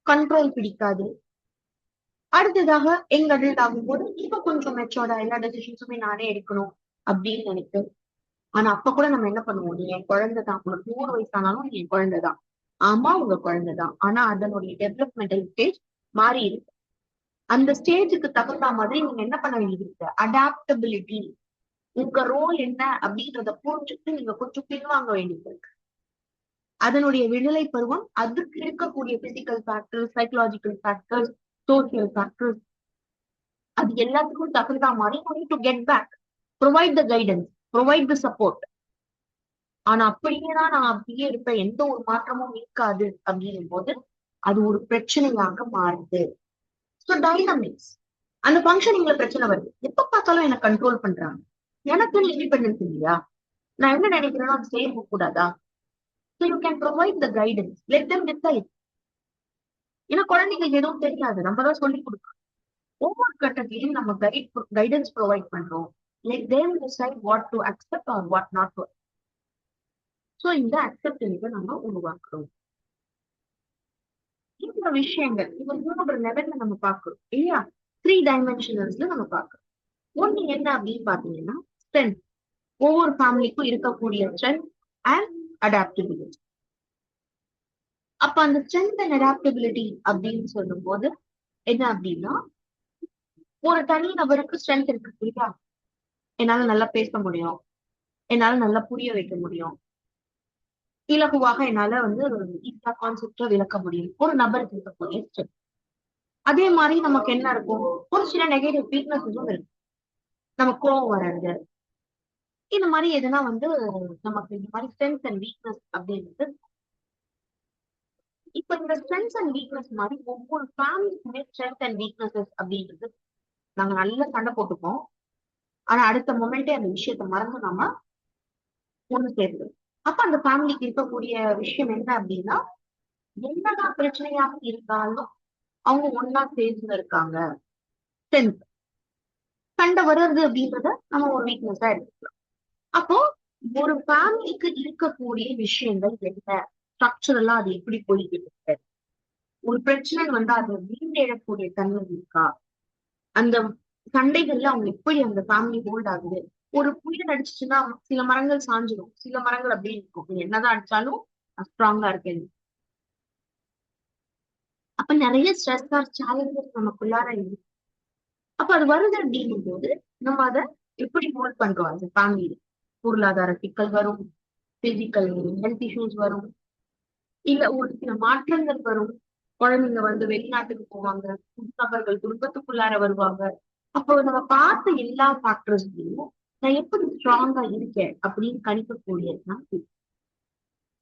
கண்ட்ரோல் பிடிக்காது. அடுத்ததாக எங்க அடல்ட் ஆகும்போது இப்ப கொஞ்சம் மெச்சோர்டா எல்லா டெசிஷன்ஸுமே நானே எடுக்கணும் அப்படின்னு நினைப்பேன். ஆனா அப்ப கூட நம்ம என்ன பண்ணுவோம், நீ என் குழந்தைதான், உனக்கு 100 வயசானாலும் நீ என் குழந்தைதான். ஆமா உங்க குழந்தைதான், ஆனா அதனுடைய டெவலப்மெண்டல் ஸ்டேஜ் மாறி இருக்கு. அந்த ஸ்டேஜுக்கு தகுந்த மாதிரி நீங்க என்ன பண்ண வேண்டியது இருக்கு, அடாப்டபிலிட்டி. உங்க ரோல் என்ன அப்படின்றத புரிஞ்சுட்டு நீங்க கொஞ்சம் பின்வாங்க வேண்டியது இருக்கு. அதனுடைய விடுதலை பருவம், அதுக்கு இருக்கக்கூடிய physical factors, psychological factors, social factors, அது எல்லாத்துக்கும் தகுந்த மாதிரி to get back, provide the guidance, provide the support. ஆனா அப்படியே தான் நான் அப்படியே இருப்பேன், எந்த ஒரு மாற்றமும் இருக்காது அப்படின்னும் போது அது ஒரு பிரச்சனையாக மாறுது. ஸோ டைனமிக்ஸ், அந்த ஃபங்க்ஷனிங்ல பிரச்சனை வருது. எப்ப பார்த்தாலும் என்ன கண்ட்ரோல் பண்றாங்க, எனக்கு இண்டிபெண்டன்ஸ் இல்லையா, நான் என்ன நினைக்கிறேனோ அது செய்ய கூடாதா? So you can provide the guidance, let them decide. ஏன்னா குழந்தைங்களுக்கு எதுவும் தெரியாது, நம்ம தான் சொல்லி கொடுக்கணும். ஒவ்வொரு கட்டத்திலையும் நம்ம கைடன்ஸ் ப்ரொவைட் பண்றோம். let them decide what to accept or what not to. So இந்த அக்செப்டன்ஸை நம்ம உருவாக்குறோம். இந்த விஷயங்கள் இந்த 3 லெவல்ல நம்ம பார்க்கிறோம் இல்லையா, 3 டைமென்ஷனல்ஸ்ல நம்ம பார்க்கிறோம். ஒண்ணு என்ன அப்படின்னு பாத்தீங்கன்னா ஸ்ட்ரென்த், ஒவ்வொரு ஃபேமிலிக்கும் இருக்கக்கூடிய ஸ்ட்ரென்த் அண்ட் அடாப்டபிலிட்டி. அப்ப அந்த ஸ்ட்ரென்த் அண்ட் அடாப்டபிலிட்டி அப்படின்னு சொல்லும் போது என்ன அப்படின்னா, ஒரு தனி நபருக்கு ஸ்ட்ரென்த் இருக்கு இல்லையா, என்னால நல்லா பேச முடியும், என்னால நல்லா புரிய வைக்க முடியும், இலகுவாக என்னால வந்து இந்த கான்செப்டை விளக்க முடியும், ஒரு நபருக்கு இருக்கக்கூடிய ஸ்ட்ரென்த். அதே மாதிரி நமக்கு என்ன இருக்கும், ஒரு சில நெகட்டிவ் வீக்னஸஸும் இருக்கு. நம்ம கோவம் வர்றது, இந்த மாதிரி எதுனா வந்து நமக்கு இந்த மாதிரி ஸ்ட்ரென்த் அண்ட் வீக்னஸ் அப்படின்றது. இப்ப இந்த ஸ்ட்ரென்த் அண்ட் வீக்னஸ் மாதிரி ஒவ்வொரு ஃபேமிலிக்குமே ஸ்ட்ரென்த் அண்ட் வீக்னஸஸ் அப்படின்றது, நாங்க நல்ல சண்டை போட்டுப்போம், ஆனா அடுத்த மொமெண்டே அந்த விஷயத்த மறந்து நம்ம ஒண்ணு சேர்ந்து. அப்ப அந்த ஃபேமிலிக்கு இருக்கக்கூடிய விஷயம் என்ன அப்படின்னா, என்னதான் பிரச்சனையாக இருந்தாலும் அவங்க ஒன்னா சேர்ந்து இருக்காங்க. ஸ்ட்ரென்த், சண்டை வருது அப்படின்றத நம்ம ஒரு வீக்னஸா எடுத்துக்கலாம். அப்போ ஒரு ஃபேமிலிக்கு இருக்கக்கூடிய விஷயங்கள் என்ன, ஸ்ட்ரக்சரலா அது எப்படி போய்கிட்டு இருக்கு, ஒரு பிரச்சனை வந்தா அதை வீண்டெழக்கூடிய தன்மை இருக்கா, அந்த சண்டைகள்ல அவங்க எப்படி அந்த ஃபேமிலி ஹோல்ட் ஆகுது. ஒரு புயல் அடிச்சுச்சுன்னா சில மரங்கள் சாஞ்சிடும், சில மரங்கள் அப்படி இருக்கும், நீ என்னதான் அடிச்சாலும் ஸ்ட்ராங்கா இருக்கேன். அப்ப நிறைய ஸ்ட்ரெஸ் ஆர் சேலஞ்சஸ் நமக்குள்ளார இருக்கு. அப்ப அது வருது அப்படிங்கும் போது நம்ம அதை எப்படி ஹோல்ட் பண்றோம் அந்த ஃபேமிலி. பொருளாதார சிக்கல் வரும், பிசிக்கல் ஹெல்த் இஷ்யூஸ் வரும், இல்ல ஒரு சில மாற்றங்கள் வரும். குழந்தைங்க வந்து வெளிநாட்டுக்கு போவாங்க, நபர்கள் குடும்பத்துக்குள்ளார வருவாங்க. அப்போ நம்ம பார்த்த எல்லா ஃபேக்டர்ஸ்லயும் நான் எப்படி ஸ்ட்ராங்கா இருக்கேன் அப்படின்னு கணிக்கக்கூடியதுதான்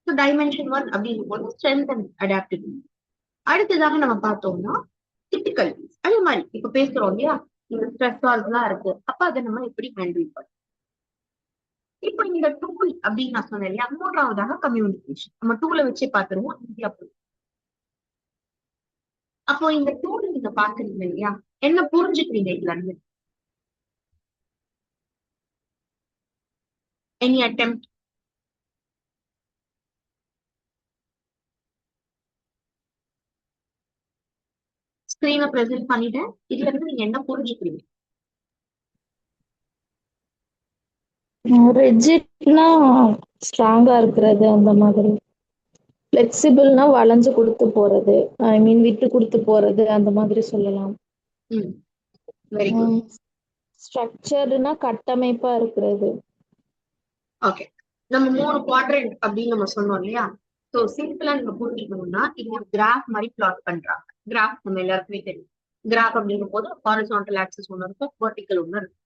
டைமென்ஷன் 1 அப்படின்னு போது ஸ்ட்ரென்த் அண்ட் அடாப்டிபிலிட்டி. அடுத்ததாக நம்ம பார்த்தோம்னா டிபிக்கல். அதே மாதிரி இப்ப பேசுறோம் இல்லையா, இந்த ஸ்ட்ரெஸ் எல்லாம் இருக்கு, அப்ப அதை நம்ம எப்படி ஹேண்டில் பண்ணணும். இப்போ இந்த டூல் அப்படின்னு நான் சொன்னேன் இல்லையா, மூன்றாவதாக கம்யூனிகேஷன். நம்ம டூலை வச்சே பார்த்துருவோம் இந்தியா. அப்போ இந்த டூல் நீங்க பாக்குறீங்க இல்லையா, என்ன புரிஞ்சுக்கிறீங்க இதுல இருந்து? Any attempt? ஸ்கிரீனை பிரசன்ட் பண்ணிட்டேன். இதுல இருந்து நீங்க என்ன புரிஞ்சுக்கிறீங்க? ரிஜிட்னா ஸ்ட்ராங்கா இருக்கிறது, அந்த மாதிரி. ஃபிளெக்சிபிள்னா வளைஞ்சு கொடுத்து போறது, ஐ மீன் விட்டு கொடுத்து போறது, அந்த மாதிரி சொல்லலாம். Very good. ஸ்ட்ரக்சர்னா கட்டமைப்பா இருக்கிறது. ஓகே, நம்ம 3 குவாட்ரண்ட் அப்படின்னு நம்ம சொன்னோம் இல்லையா. சோ சிம்பிளா நீங்க புரிஞ்சுக்கணும்னா, இது ஒரு கிராஃப் மாதிரி பிளாட் பண்றாங்க. கிராஃப் நம்ம எல்லாருக்குமே தெரியும். கிராஃப் அப்படிங்கும் போது ஹாரிசான்டல் ஆக்சிஸ் ஒண்ணு இருக்கும், வெர்டிகல் ஒண்ணு இருக்கும்.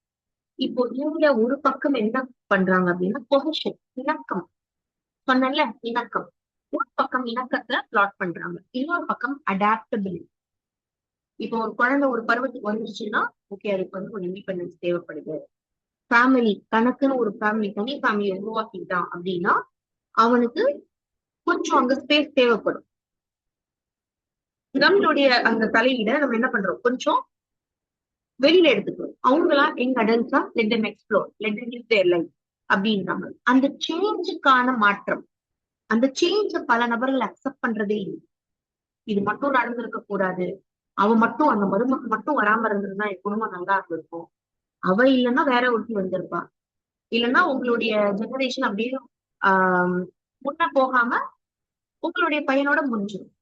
இப்போ இங்க ஒரு பக்கம் என்ன பண்றாங்க அப்படின்னா கொஹெஷன், இணக்கம். சொன்னேன்ல இணக்கம். ஒரு பக்கம் இணக்கத்தை பிளாட் பண்றாங்க, இன்னொரு பக்கம் அடாப்டபிலிட்டி. இப்போ ஒரு குழந்தை ஒரு பருவத்துக்கு வந்துருச்சுன்னா, ஓகே அதுக்கு வந்து ஒரு இண்டிபெண்டன்ஸ் தேவைப்படுது. ஃபேமிலி தனக்குன்னு ஒரு ஃபேமிலி, தனி ஃபேமிலியை உருவாக்கிட்டான் அப்படின்னா அவனுக்கு கொஞ்சம் அங்க ஸ்பேஸ் தேவைப்படும். நம்மளுடைய அந்த தலையீட நம்ம என்ன பண்றோம், கொஞ்சம் வெளியில எடுத்துக்கிறோம். அவங்களா எங்க அடல்ட்ஸா let them explore, let them live their life அப்படின்றாங்க. அந்த சேஞ்சுக்கான மாற்றம், அந்த சேஞ்ச பல நபர்கள் அக்செப்ட் பண்றதே இல்லை. இது மட்டும் நடந்திருக்க கூடாது, அவ மட்டும் அந்த மருமக்கு மட்டும் வராம இருந்திருந்தா என் குடும்பம் நல்லா இருந்திருக்கும், அவ இல்லைன்னா வேற ஒருத்தி வந்திருப்பா, இல்லைன்னா உங்களுடைய ஜெனரேஷன் அப்படியே முன்ன போகாம உங்களுடைய பையனோட முடிஞ்சிடும்.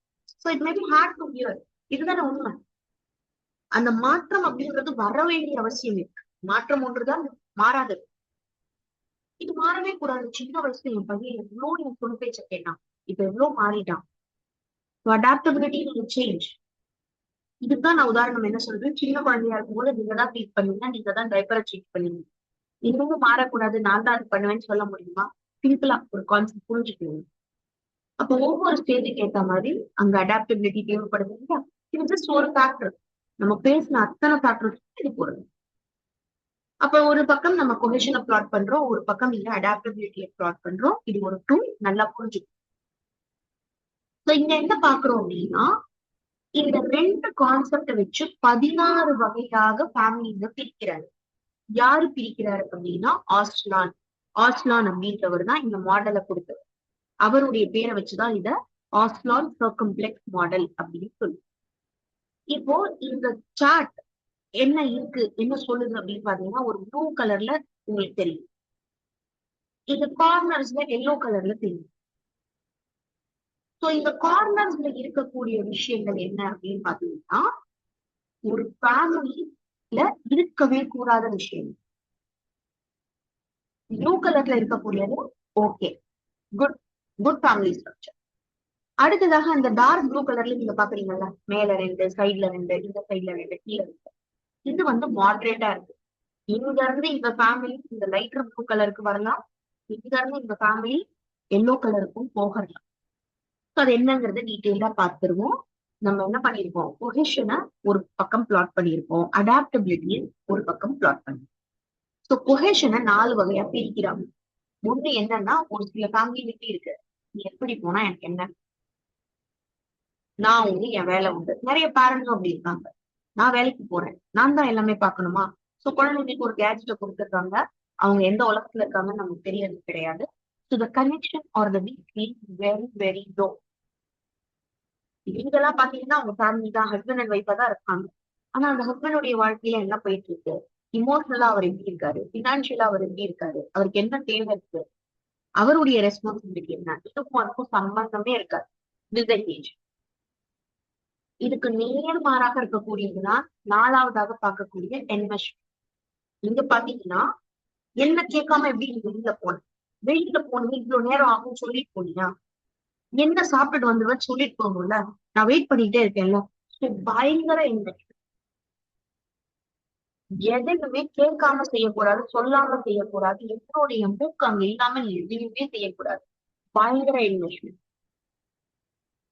So it may be hard to hear. இதுதானே உண்மை. அந்த மாற்றம் அப்படின்றது வர வேண்டிய அவசியம் இருக்கு. மாற்றம் ஒன்றுதான் மாறாதது. இது மாறவே கூடாது. சின்ன வயசுல என் பையன் எவ்வளவு என் சொல் பேச்ச கேட்டான், இப்ப எவ்வளவு மாறிட்டான். Adaptability change. இதுதான் நான் உதாரணம் என்ன சொல்றேன், சின்ன குழந்தையா இருக்கும் போது நீங்க தான் ட்ரீட் பண்ணீங்க, நீங்க தான் டைப்பரை சேஞ்ச் பண்ணீங்க, இன்னமும் மாறக்கூடாது, நான் தான் அது பண்ணுவேன்னு சொல்ல முடியுமா? சிம்பிளா ஒரு கான்செப்ட் புரிஞ்சுக்கணும். அப்போ ஒவ்வொரு ஸ்டேஜுக்கு ஏத்த மாதிரி அங்க அடாப்டபிலிட்டி தேவைப்படுது இல்லையா. இது ஜஸ்ட் ஒரு ஃபேக்டர். நம்ம பேசின அத்தனை ஃபேக்டர்ஸ் இது போடுறது. அப்ப ஒரு பக்கம் நம்ம கொஹெஷனை பிளாட் பண்றோம், ஒரு பக்கம் இங்க அடாப்டபிலிட்டியை பிளாட் பண்றோம். இது ஒரு டூல், நல்லா புரிஞ்சுக்கும். சோ இங்க என்ன பாக்குறோம் அப்படின்னா, இந்த 2 கான்செப்ட வச்சு 16 வகையாக ஃபேமிலிங்க பிரிக்கிறாரு. யாரு பிரிக்கிறாரு அப்படின்னா ஆஸ்லான். ஆஸ்லான் அப்படின்றவர் தான் இந்த மாடலை கொடுத்தவர். அவருடைய பேரை வச்சுதான் இத ஆஸ்லான் சர்க்கம்ப்ளெக்ஸ் மாடல் அப்படின்னு சொல்லு. இப்போ இந்த சார்ட் என்ன இருக்கு, என்ன சொல்லுது அப்படின்னு பாத்தீங்கன்னா, ஒரு ப்ளூ கலர்ல உங்களுக்கு தெரியும், இந்த கார்னர்ஸ்ல எல்லோ கலர்ல தெரியும். சோ இந்த கார்னர்ஸ்ல இருக்கக்கூடிய விஷயங்கள் என்ன அப்படின்னு பாத்தீங்கன்னா, ஒரு ஃபேமிலில இருக்கவே கூடாத விஷயம். ப்ளூ கலர்ல இருக்கக்கூடியது okay, good, good family structure. அடுத்ததாக அந்த டார்க் ப்ளூ கலர்ல நீங்க பாக்குறீங்கல்ல, மேல 2, சைட்ல 2, இந்த சைட்ல 2, கீழே 2, இது வந்து மாடரேட்டா இருக்கு. இங்க இருந்து இந்த ஃபேமிலி இந்த லைட்டர் ப்ளூ கலருக்கு வரலாம், இங்க இருந்து இந்த ஃபேமிலி எல்லோ கலருக்கும் போகலாம். அது என்னங்கறத டீட்டெயிலா பார்த்துருவோம். நம்ம என்ன பண்ணிருக்கோம், கொஹெஷனை ஒரு பக்கம் பிளாட் பண்ணிருக்கோம், அடாப்டபிலிட்டி ஒரு பக்கம் பிளாட் பண்ணிருக்கோம். ஸோ கொஹெஷனை 4 வகையா பிரிக்கிறாங்க. ஒண்ணு என்னன்னா, ஒரு சில ஃபேமிலி விட்டு இருக்கு, நீ எப்படி போனா எனக்கு என்ன, நான் உண்டு என் வேலை உண்டு. நிறைய பேரண்ட்ஸும் அப்படி இருக்காங்க, நான் வேலைக்கு போறேன், நான் தான் எல்லாமே பார்க்கணுமா. சோ குழந்தைங்களுக்கு ஒரு கேட்ஜெட்டை கொடுத்துருக்காங்க, அவங்க எந்த உலகத்துல இருக்காங்கன்னு நமக்கு தெரியறது கிடையாது. So the connection R the week very very low. இதெல்லாம் பாத்தீங்கன்னா அவங்க ஃபேமிலி தான், ஹஸ்பண்ட் அண்ட் ஒய்ஃபா தான் இருக்காங்க. ஆனா அந்த ஹஸ்பண்டுடைய வாழ்க்கையில என்ன போயிட்டு இருக்கு, இமோஷனலா அவர் எப்படி இருக்காரு, பினான்சியலா அவர் எப்படி இருக்காரு, அவருக்கு என்ன தேவை இருக்கு, அவருடைய ரெஸ்பான்சிபிலிட்டி என்ன, இதுக்கும் அதுக்கும் சம்பந்தமே இருக்காது. டிஸ்எங்கேஜ். இதுக்கு நேர்மாறாக இருக்கக்கூடியதுதான் 4வதாக பார்க்கக்கூடிய என்மெஷ். இங்க பாத்தீங்கன்னா என்ன கேட்காம எப்படி நீ வெளியில போனீங்க இவ்வளவு நேரம் ஆகும்னு சொல்லிட்டு போனியா? என்ன சாப்பிட்டுட்டு வந்துருவேன்னு சொல்லிட்டு போகணும்ல. நான் வெயிட் பண்ணிட்டே இருக்கேன்ல. பயங்கர எதையுமே கேட்காம செய்யக்கூடாது, சொல்லாம செய்யக்கூடாது, எங்களுடைய மூக்கு அங்க இல்லாம நீ எதையுமே செய்யக்கூடாது. பயங்கர இன்வெஸ்ட்மெண்ட்.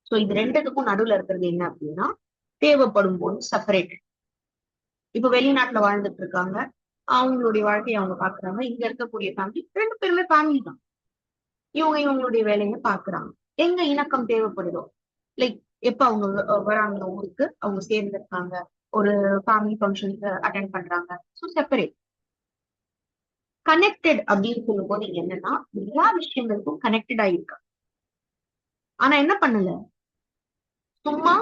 சோ இது ரெண்டுத்துக்கும் நடுவுல இருக்கிறது என்ன அப்படின்னா, தேவைப்படும் போது செப்பரேட். இப்ப வெளிநாட்டுல வாழ்ந்துட்டு இருக்காங்க, அவங்களுடைய வாழ்க்கையை அவங்க பாக்குறாங்க. இங்க இருக்கக்கூடிய ஃபேமிலி 2 பேருமே ஃபேமிலி தான். இவங்க இவங்களுடைய வேலையை பாக்குறாங்க. எங்க இணக்கம் தேவைப்படுதோ, லைக் எப்ப அவங்க வராங்க ஊருக்கு, அவங்க சேர்ந்திருக்காங்க, ஒரு ஃபேமிலி ஃபங்க்ஷனுக்கு அட்டென்ட் பண்றாங்க, ஸோ செப்பரேட். கனெக்டட் அப்படின்னு சொல்லும் போது என்னன்னா, எல்லா விஷயங்களுக்கும் கனெக்டட் ஆயிருக்கா. ஆனா என்ன பண்ணல, சும்மா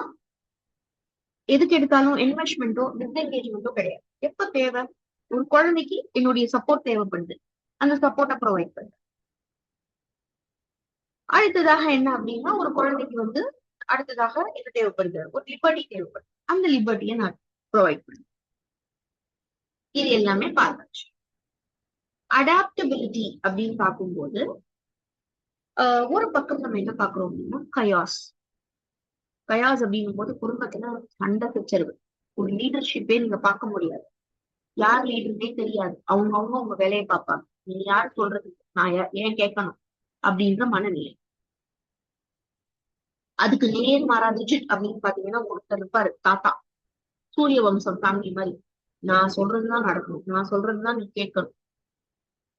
எதுக்கு எடுத்தாலும் இன்வெஸ்ட்மெண்ட்டோ டிஸ்என்கேஜ்மெண்ட்டோ கிடையாது. எப்ப தேவை, ஒரு குழந்தைக்கு என்னுடைய சப்போர்ட் தேவைப்படுது, அந்த சப்போர்ட்டை ப்ரொவைட் பண்றேன். அடுத்ததாக என்ன அப்படின்னா, ஒரு குழந்தைக்கு அடுத்ததாக என்ன தேவைப்படுது, ஒரு லிபர்ட்டி தேவைப்படுது, அந்த லிபர்ட்டியை நான் ப்ரொவைட் பண்றேன். இது எல்லாமே பார்த்தாச்சு. அடாப்டபிலிட்டி அப்படின்னு பார்க்கும்போது ஒரு பக்கம் நம்ம என்ன பாக்குறோம் அப்படின்னா, கயாஸ் அப்படிங்கும் போது குடும்பத்துல சண்டை சச்சரவு, ஒரு லீடர்ஷிப்பே நீங்க பார்க்க முடியாது. யார் லீடர்னே தெரியாது. அவங்க வேலையை பார்ப்பாங்க. நீ யார் சொல்றது, நான் ஏன் கேட்கணும் அப்படின்ற மனநிலை. அதுக்கு நேர் மாறா ரிஜிட் அப்படின்னு பாத்தீங்கன்னா ஒருத்தர் இருப்பாரு, தாத்தா, சூரிய வம்சம் ஃபேமிலி மாதிரி. நான் சொல்றதுதான் நடக்கணும், நான் சொல்றதுதான் நீ கேட்கணும்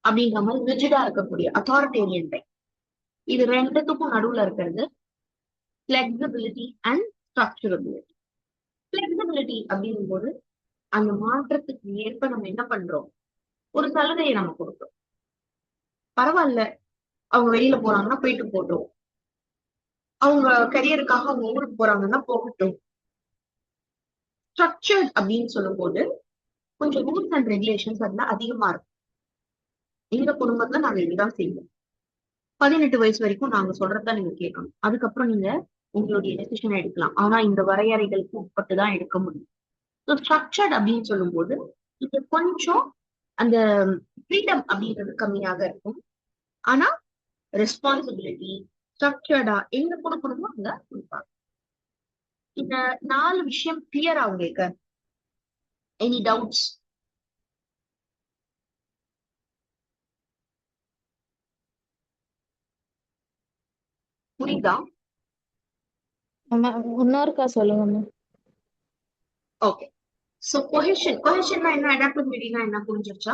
அப்படின்ற மாதிரி ரிஜிடா இருக்கக்கூடிய அத்தாரிட்டேரியன் டைப். இது ரெண்டுத்துக்கும் நடுவுல இருக்கிறது பிளெக்சிபிலிட்டி அண்ட் ஸ்ட்ரக்சரபிலிட்டி. பிளெக்சிபிலிட்டி அப்படிங்கும் போது அந்த மாற்றத்துக்கு ஏற்ப நம்ம என்ன பண்றோம், ஒரு சலுகையை நம்ம கொடுக்கிறோம். பரவாயில்ல, அவங்க வெளியில போறாங்கன்னா போயிட்டு போட்டோம், அவங்க கரியருக்காக அவங்க ஊருக்கு போறாங்கன்னா போகட்டும். ஸ்ட்ரக்சர்ட் அப்படின்னு சொல்லும் போது கொஞ்சம் ரூல்ஸ் அண்ட் ரெகுலேஷன்ஸ் அதுல அதிகமா இருக்கும். எங்க குடும்பத்துல நாங்க இதுதான் செய்வோம், 18 வயசு வரைக்கும் நாங்க சொல்றதுதான் நீங்க கேட்கணும், அதுக்கப்புறம் நீங்க உங்களுடைய டெசிஷன் எடுக்கலாம், ஆனா இந்த வரையறைகளுக்கு உட்பட்டுதான் எடுக்க முடியும். ஸ்ட்ரக்சர்ட் அப்படின்னு சொல்லும் போது இது கொஞ்சம் அந்த ஃப்ரீடம் அப்படின்றது கம்மியாக இருக்கும். ஆனா ரெஸ்பான்சிபிலிட்டி ஸ்ட்ரக்சர்டா எங்க கொடுக்கணுமோ அங்க கொடுப்பாங்க. இந்த 4 விஷயம் கிளியரா உங்களுக்கு? Any doubts? புரியுதா? இன்னொருக்கா சொல்லுங்க. ஓகே. சோ கொஹெஷன்னா என்ன, அடாப்டபிலிட்டினா என்ன, புரிஞ்சிருச்சா?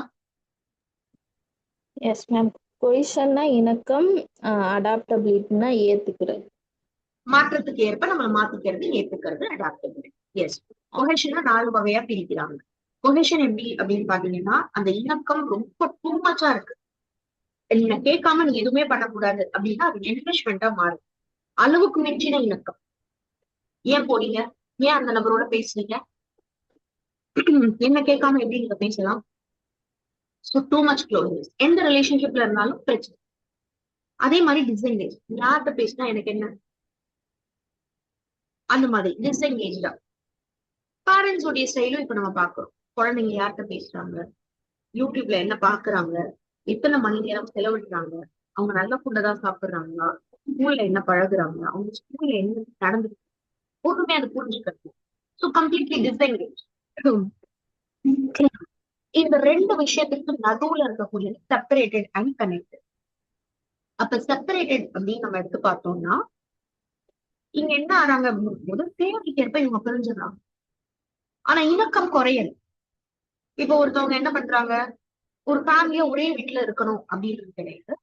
Yes ma'am. கொஹெஷன்னா இணக்கம், அடாப்டபிலிட்டினா ஏத்துக்கிறது. மாற்றத்துக்கு ஏற்ப நம்ம மாத்திக்கிறது, ஏத்துக்கிறது அடாப்டபிலிட்டி. எஸ். கொஹெஷனை 4 வகையா பிரிக்கிறாங்க. கொஹெஷன் எப்படி அப்படின்னு பாத்தீங்கன்னா, அந்த இணக்கம் ரொம்ப டூ மச்சா இருக்கு, நீங்க கேட்காம நீங்க எதுவுமே பண்ணக்கூடாது அப்படின்னா அது இன்வெஸ்ட்மெண்டா மாறும். அளவுக்கு மிஞ்சின இணக்கம். ஏன் போறீங்க, ஏன் அந்த நபரோட பேசுறீங்க, என்ன கேட்காம எப்படி நீங்க பேசலாம்? So too much closeness. எந்த ரிலேஷன்ஷிப்ல இருந்தாலும் பிரச்சனை. அதே மாதிரி டிஸ்எங்கேஜ், யார்கிட்ட பேசினா எனக்கு என்ன, அந்த மாதிரி டிஸ்எங்கேஜா. பேரண்ட்ஸ் உடைய ஸ்டைலும் இப்ப நம்ம பாக்குறோம். குழந்தைங்க யார்கிட்ட பேசுறாங்க, யூடியூப்ல என்ன பாக்குறாங்க, எத்தனை மணி நேரம் செலவிடுறாங்க, அவங்க நல்ல ஃபுட்டை தான் சாப்பிடுறாங்களா, ஸ்கூல்ல என்ன பழகுறாங்க, அவங்க ஸ்கூல்ல என்ன நடந்து, ஒண்ணுமே அது புரிஞ்சுக்கிறது. So completely disengage. இந்த 2 விஷயத்துக்கு நடுவுல இருக்கக்கூடிய செப்பரேட்டட் அண்ட் கனெக்டட். அப்ப செப்பரேட்டட் அப்படின்னு நம்ம எடுத்து பார்த்தோம்னா, இங்க என்ன ஆறாங்க அப்படிங்கும்போது தேவைக்கேற்ப இவங்க பிரிஞ்சிடறாங்க, ஆனா இணக்கம் குறையல. இப்ப ஒருத்தவங்க என்ன பண்றாங்க, ஒரு ஃபேமிலியா ஒரே வீட்டுல இருக்கணும் அப்படின்றது கிடையாது,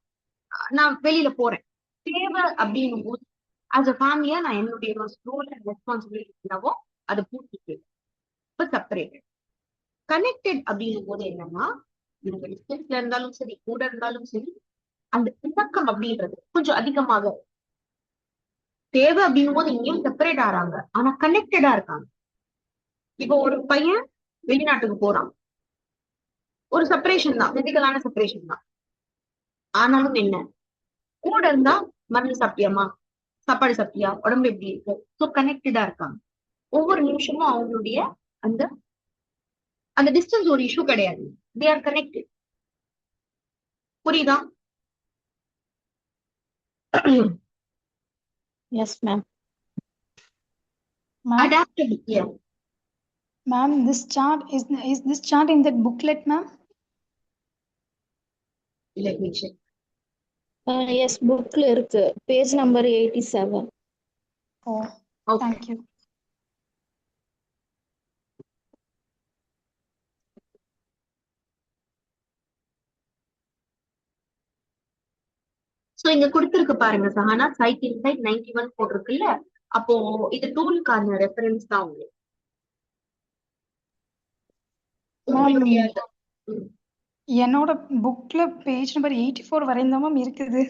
நான் வெளியில போறேன், தேவை அப்படிங்கும் போது ஆஸ் அ ஃபேமிலியா நான் என்னுடைய ரோல் அண்ட் ரெஸ்பான்சிபிலிட்டி என்னவோ அதை பூர்த்தி. இப்ப செப்பரேட்டட். கனெக்டட் அப்படிங்கும் போது என்னன்னா, இவங்க டிஸ்டன்ஸ்ல இருந்தாலும் சரி, கூட இருந்தாலும் சரி, அந்த இணக்கம் அப்படின்றது கொஞ்சம் அதிகமாக. தேவை அப்படிங்கும் போது இங்கேயும் செப்பரேட் ஆறாங்க, ஆனா கனெக்டடா இருக்காங்க. இப்போ ஒரு பையன் வெளிநாட்டுக்கு போறான், ஒரு செப்பரேஷன் தான், பிசிக்கலான செப்பரேஷன் தான். ஆனாலும் என்ன, கூட இருந்தா மருந்து சாப்பிட்டியாமா, சாப்பாடு சாப்பிட்டியா, உடம்பு எப்படி இருக்கு, சோ கனெக்டடா இருக்காங்க. ஒவ்வொரு நிமிஷமும் அவங்களுடைய அந்த அந்த டிஸ்டன்ஸ் ஒரு இஷ்யூ கிடையாது, தே ஆர் கனெக்டட். புரியுதா? Yes ma'am. Ma'am, Adaptability. Yeah. ma'am, this chart is this chart in that booklet, ma'am? Let me check. Yes புக்ல இருக்கு. Page number 87. Oh, Okay. thank you. So இங்க கொடுத்திருக்கு பாருங்க சஹானா, சைட் இன்சைட் 91 போட்டிருக்குல்ல, அப்போ இது டூலுக்கான ரெஃபரன்ஸ் தான் உங்களுக்கு. உங்களுடைய ம். என்னோட புக்ல பேஜ் நம்பர் 84 வரையும் தான் மேம் இருக்குது.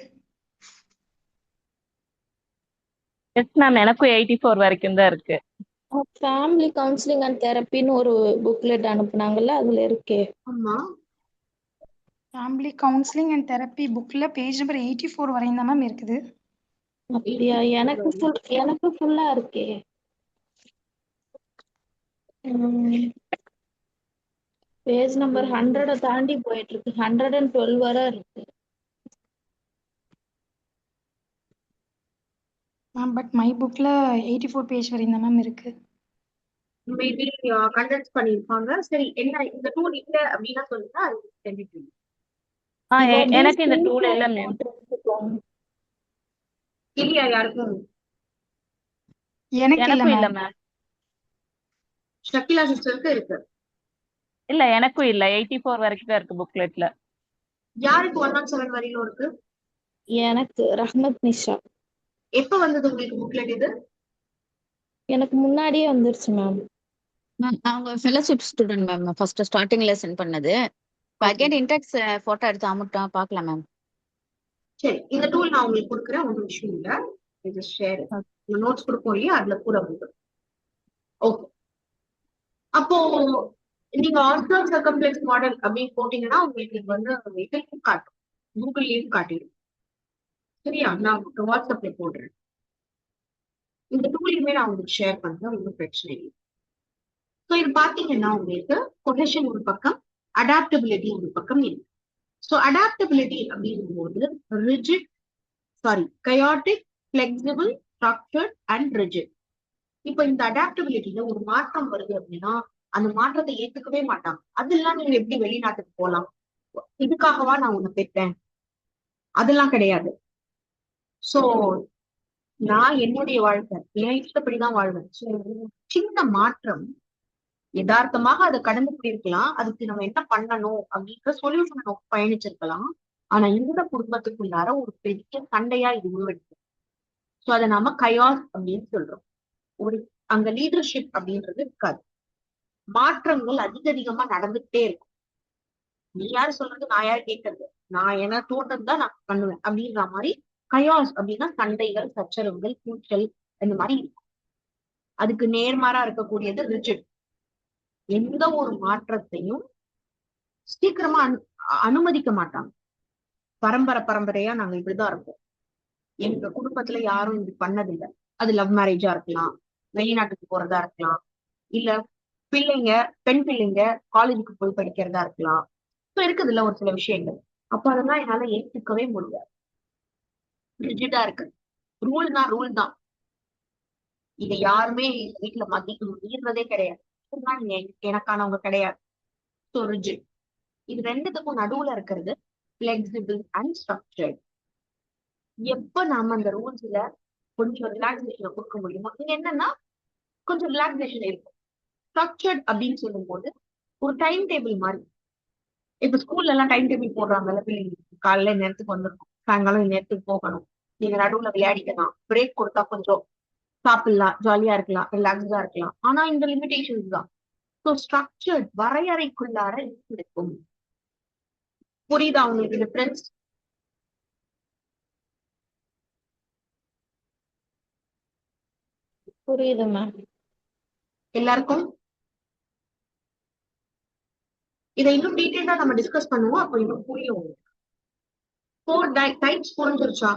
எஸ் மேம், எனக்கும் 84 வரைக்கும் தான் இருக்கு. ஃபேமிலி கவுன்சிலிங் அண்ட் தெரப்பின்னு ஒரு புக்லெட் அனுப்புனாங்கல்ல, அதுல இருக்கே. ஆமா. ஃபேமிலி கவுன்சிலிங் அண்ட் தெரப்பி புக்ல பேஜ் நம்பர் 84 வரையும் தான் மேம் இருக்குது. அப்படியா? எனக்கு ஃபுல்லா இருக்கே. பேஜ் நம்பர் 100 தாண்டி போயிட்டு இருக்கு. 112 வரை இருக்கு. மேம் பட் மை புக்ல 84 பேஜ் வரையும் தான் மேம் இருக்கு. மேபி கண்டென்ஸ் பண்ணிருப்பாங்க. சரி, என்ன இந்த டூல் இல்ல அப்படின்னா சொல்லுங்க, அது தெரிவிக்கும். இது அப்படியே எனக்கு இந்த டூல் screenshot இல்ல மேம். போட்டு வச்சுக்கோங்க. இல்லையா யாருக்கும்? எனக்கு இல்ல எனக்கும் இல்ல மேம். மேம். ஷக்கிலா சிஸ்டருக்கு இருக்கு. இல்ல எனக்கும் இல்ல. 84 வரைக்கும் தான் இருக்கு புக்லெட்ல. யாருக்கு 117 வரையிலும் இருக்கு? எனக்கு ரஹ்மத் நிஷா. எப்ப வந்தது உங்களுக்கு புக்லெட் இது? எனக்கு முன்னாடியே வந்துருச்சு மேம். மேம் அவங்க ஃபெலோஷிப் ஸ்டூடெண்ட் மேம், ஃபர்ஸ்ட் ஸ்டார்டிங்ல சென்ட் பண்ணது. அகைன் இன்டெக்ஸ் போட்டோ எடுத்து அமுட்டா பார்க்கலாம் மேம். சரி, இந்த டூல் நான் உங்களுக்கு கொடுக்குறேன், ஒன்றும் இஷ்யூ இல்ல. இது ஷேர் நோட்ஸ் கொடுப்போம் இல்லையா, அதுல கூட கொடுக்குறேன். ஓகே. அப்போ நீங்க ஆர்த்தோ சர்க்கம்ப்ளெக்ஸ் மாடல் அப்படின்னு போட்டீங்கன்னா உங்களுக்கு இது வந்து இதுக்கும் காட்டும், கூகுள்லயும் காட்டிடும். சரியா? நான் உங்களுக்கு வாட்ஸ்அப்ல போடுறேன். இந்த டூலையுமே நான் உங்களுக்கு ஷேர் பண்றேன், ஒன்றும் பிரச்சனை இல்லை. ஸோ இது பாத்தீங்கன்னா உங்களுக்கு கொஹெஷன் ஒரு பக்கம், அடாப்டபிலிட்டி ஒரு பக்கம் இருக்கு. ஸோ அடாப்டபிலிட்டி அப்படிங்கும்போது rigid, chaotic, flexible, structured and rigid. இப்போ இந்த அடாப்டபிலிட்டியில ஒரு மாற்றம் வருது அப்படின்னா அந்த மாற்றத்தை ஏத்துக்கவே மாட்டாங்க. அதெல்லாம் நீங்க எப்படி வெளிநாட்டுக்கு போலாம், இதுக்காகவா நான் உன்னை பெற்றேன், அதெல்லாம் கிடையாது. சோ நான் என்னுடைய வாழ்க்கை என் இஷ்டப்படிதான் வாழ்வேன். சோ சின்ன மாற்றம் யதார்த்தமாக அதை கடந்து போயிருக்கலாம், அதுக்கு நம்ம என்ன பண்ணணும் அப்படின்ற சொல்யூஷனை நோக்கி பயணிச்சிருக்கலாம். ஆனா இந்த குடும்பத்துக்குள்ளார ஒரு பெரிய சண்டையா இது உருவெடுக்கும். சோ அதை நாம கயாஸ் அப்படின்னு சொல்றோம். ஒரு அங்க லீடர்ஷிப் அப்படின்றது இருக்காது. மாற்றங்கள் அதிகமா நடந்துகிட்டே இருக்கும். நீ யாரு சொல்றது, நான் யாரு கேட்கறது, நான் என்ன தோன்றது தான் நான் பண்ணுவேன் அப்படின்ற மாதிரி. கயாஸ் அப்படின்னா சண்டைகள், சச்சரவுகள், கூச்சல், இந்த மாதிரி இருக்கும். அதுக்கு நேர்மாறா இருக்கக்கூடியது ரிஜிட். எந்த ஒரு மாற்றத்தையும் சீக்கிரமா அனுமதிக்க மாட்டாங்க. பரம்பரையா நாங்க இப்படிதான் இருப்போம். எங்க குடும்பத்துல யாரும் இது பண்ணதில்லை. அது லவ் மேரேஜா இருக்கலாம், வெளிநாட்டுக்கு போறதா இருக்கலாம், இல்ல பிள்ளைங்க, பெண் பிள்ளைங்க காலேஜுக்கு போய் படிக்கிறதா இருக்கலாம். இப்ப இருக்குது இல்ல ஒரு சில விஷயங்கள். அப்ப அதெல்லாம் என்னால ஏற்றுக்கவே முடியாது. ரிஜிடா இருக்கு. ரூல்னா ரூல் தான். இதை யாருமே வீட்டுல மீறதே கிடையாது. எனக்கானவங்க கிடையாது. So rigid. இது ரெண்டுத்துக்கும் நடுவுல இருக்கிறது பிளெக்சிபிள் அண்ட் ஸ்ட்ரக்சர்ட். எப்ப நாம அந்த ரூல்ஸ்ல கொஞ்சம் ரிலாக்ஸேஷனை கொடுக்க முடியுமோ, இங்க என்னன்னா கொஞ்சம் ரிலாக்ஸேஷன் இருக்கும். ஸ்ட்ரக்சர்ட் அப்படின்னு சொல்லும் போது ஒரு டைம் டேபிள் மாதிரி. இப்ப ஸ்கூல்ல எல்லாம் டைம் டேபிள் போடுறாங்கல்ல பிள்ளைங்களுக்கு, காலையில நேரத்துக்கு வந்துருக்கும், சாயங்காலம் நேரத்துக்கு போகணும், நீங்க நடுவுல விளையாடிக்கலாம், பிரேக் கொடுத்தா கொஞ்சம் சாப்பிடலாம், ஜாலியா இருக்கலாம், ரிலாக்ஸ்டா இருக்கலாம். ஆனா இந்த லிமிடேஷன்ஸ் தான். ஸோ ஸ்ட்ரக்சர்ட் வரையறைக்குள்ளார இருக்கும். புரியுதா உங்களுக்கு டிஃபரன்ஸ்? புரியுது மேம். எல்லாருக்கும் இதை இன்னும் டீட்டெயிலா நம்ம டிஸ்கஸ் பண்ணுவோம், அப்போ இன்னும் புரியும் உங்களுக்கு. 4 டைப்ஸ் புரிஞ்சிருச்சா?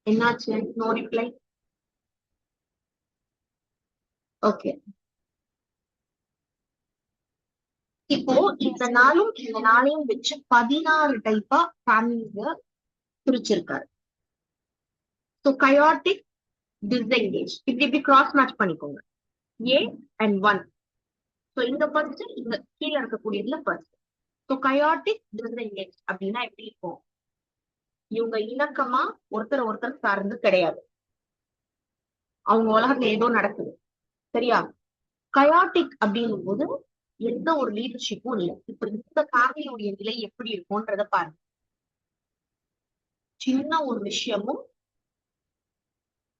என்னாச்சு? No reply. ஓகே. இப்போ இந்த நாளையும் வச்சு 16 டைப்பா ஃபேமிலிஸ் பிரிச்சிருக்காரு. ஸோ கயாட்டிக், டிஸ்எங்கேஜ், இப்படி கிராஸ் மேட்ச் பண்ணிக்கோங்க. A and 1. ஸோ இந்த ஃபர்ஸ்ட், இந்த கீழே இருக்கக்கூடியதுல ஃபர்ஸ்ட். ஸோ கயாட்டிக், டிஸ்எங்கேஜ் அப்படின்னா எப்படி இருக்கும்? இவங்க இணக்கமா ஒருத்தர் சார்ந்து கிடையாது. அவங்க உலகத்துல ஏதோ நடக்குது, சரியா? கயாட்டிக் அப்படின்னும் போது எந்த ஒரு லீடர்ஷிப்பும் இல்லை. இப்ப இந்த ஃபேமிலியுடைய நிலை எப்படி இருக்கும்ன்றத பாருங்க. சின்ன ஒரு விஷயமும்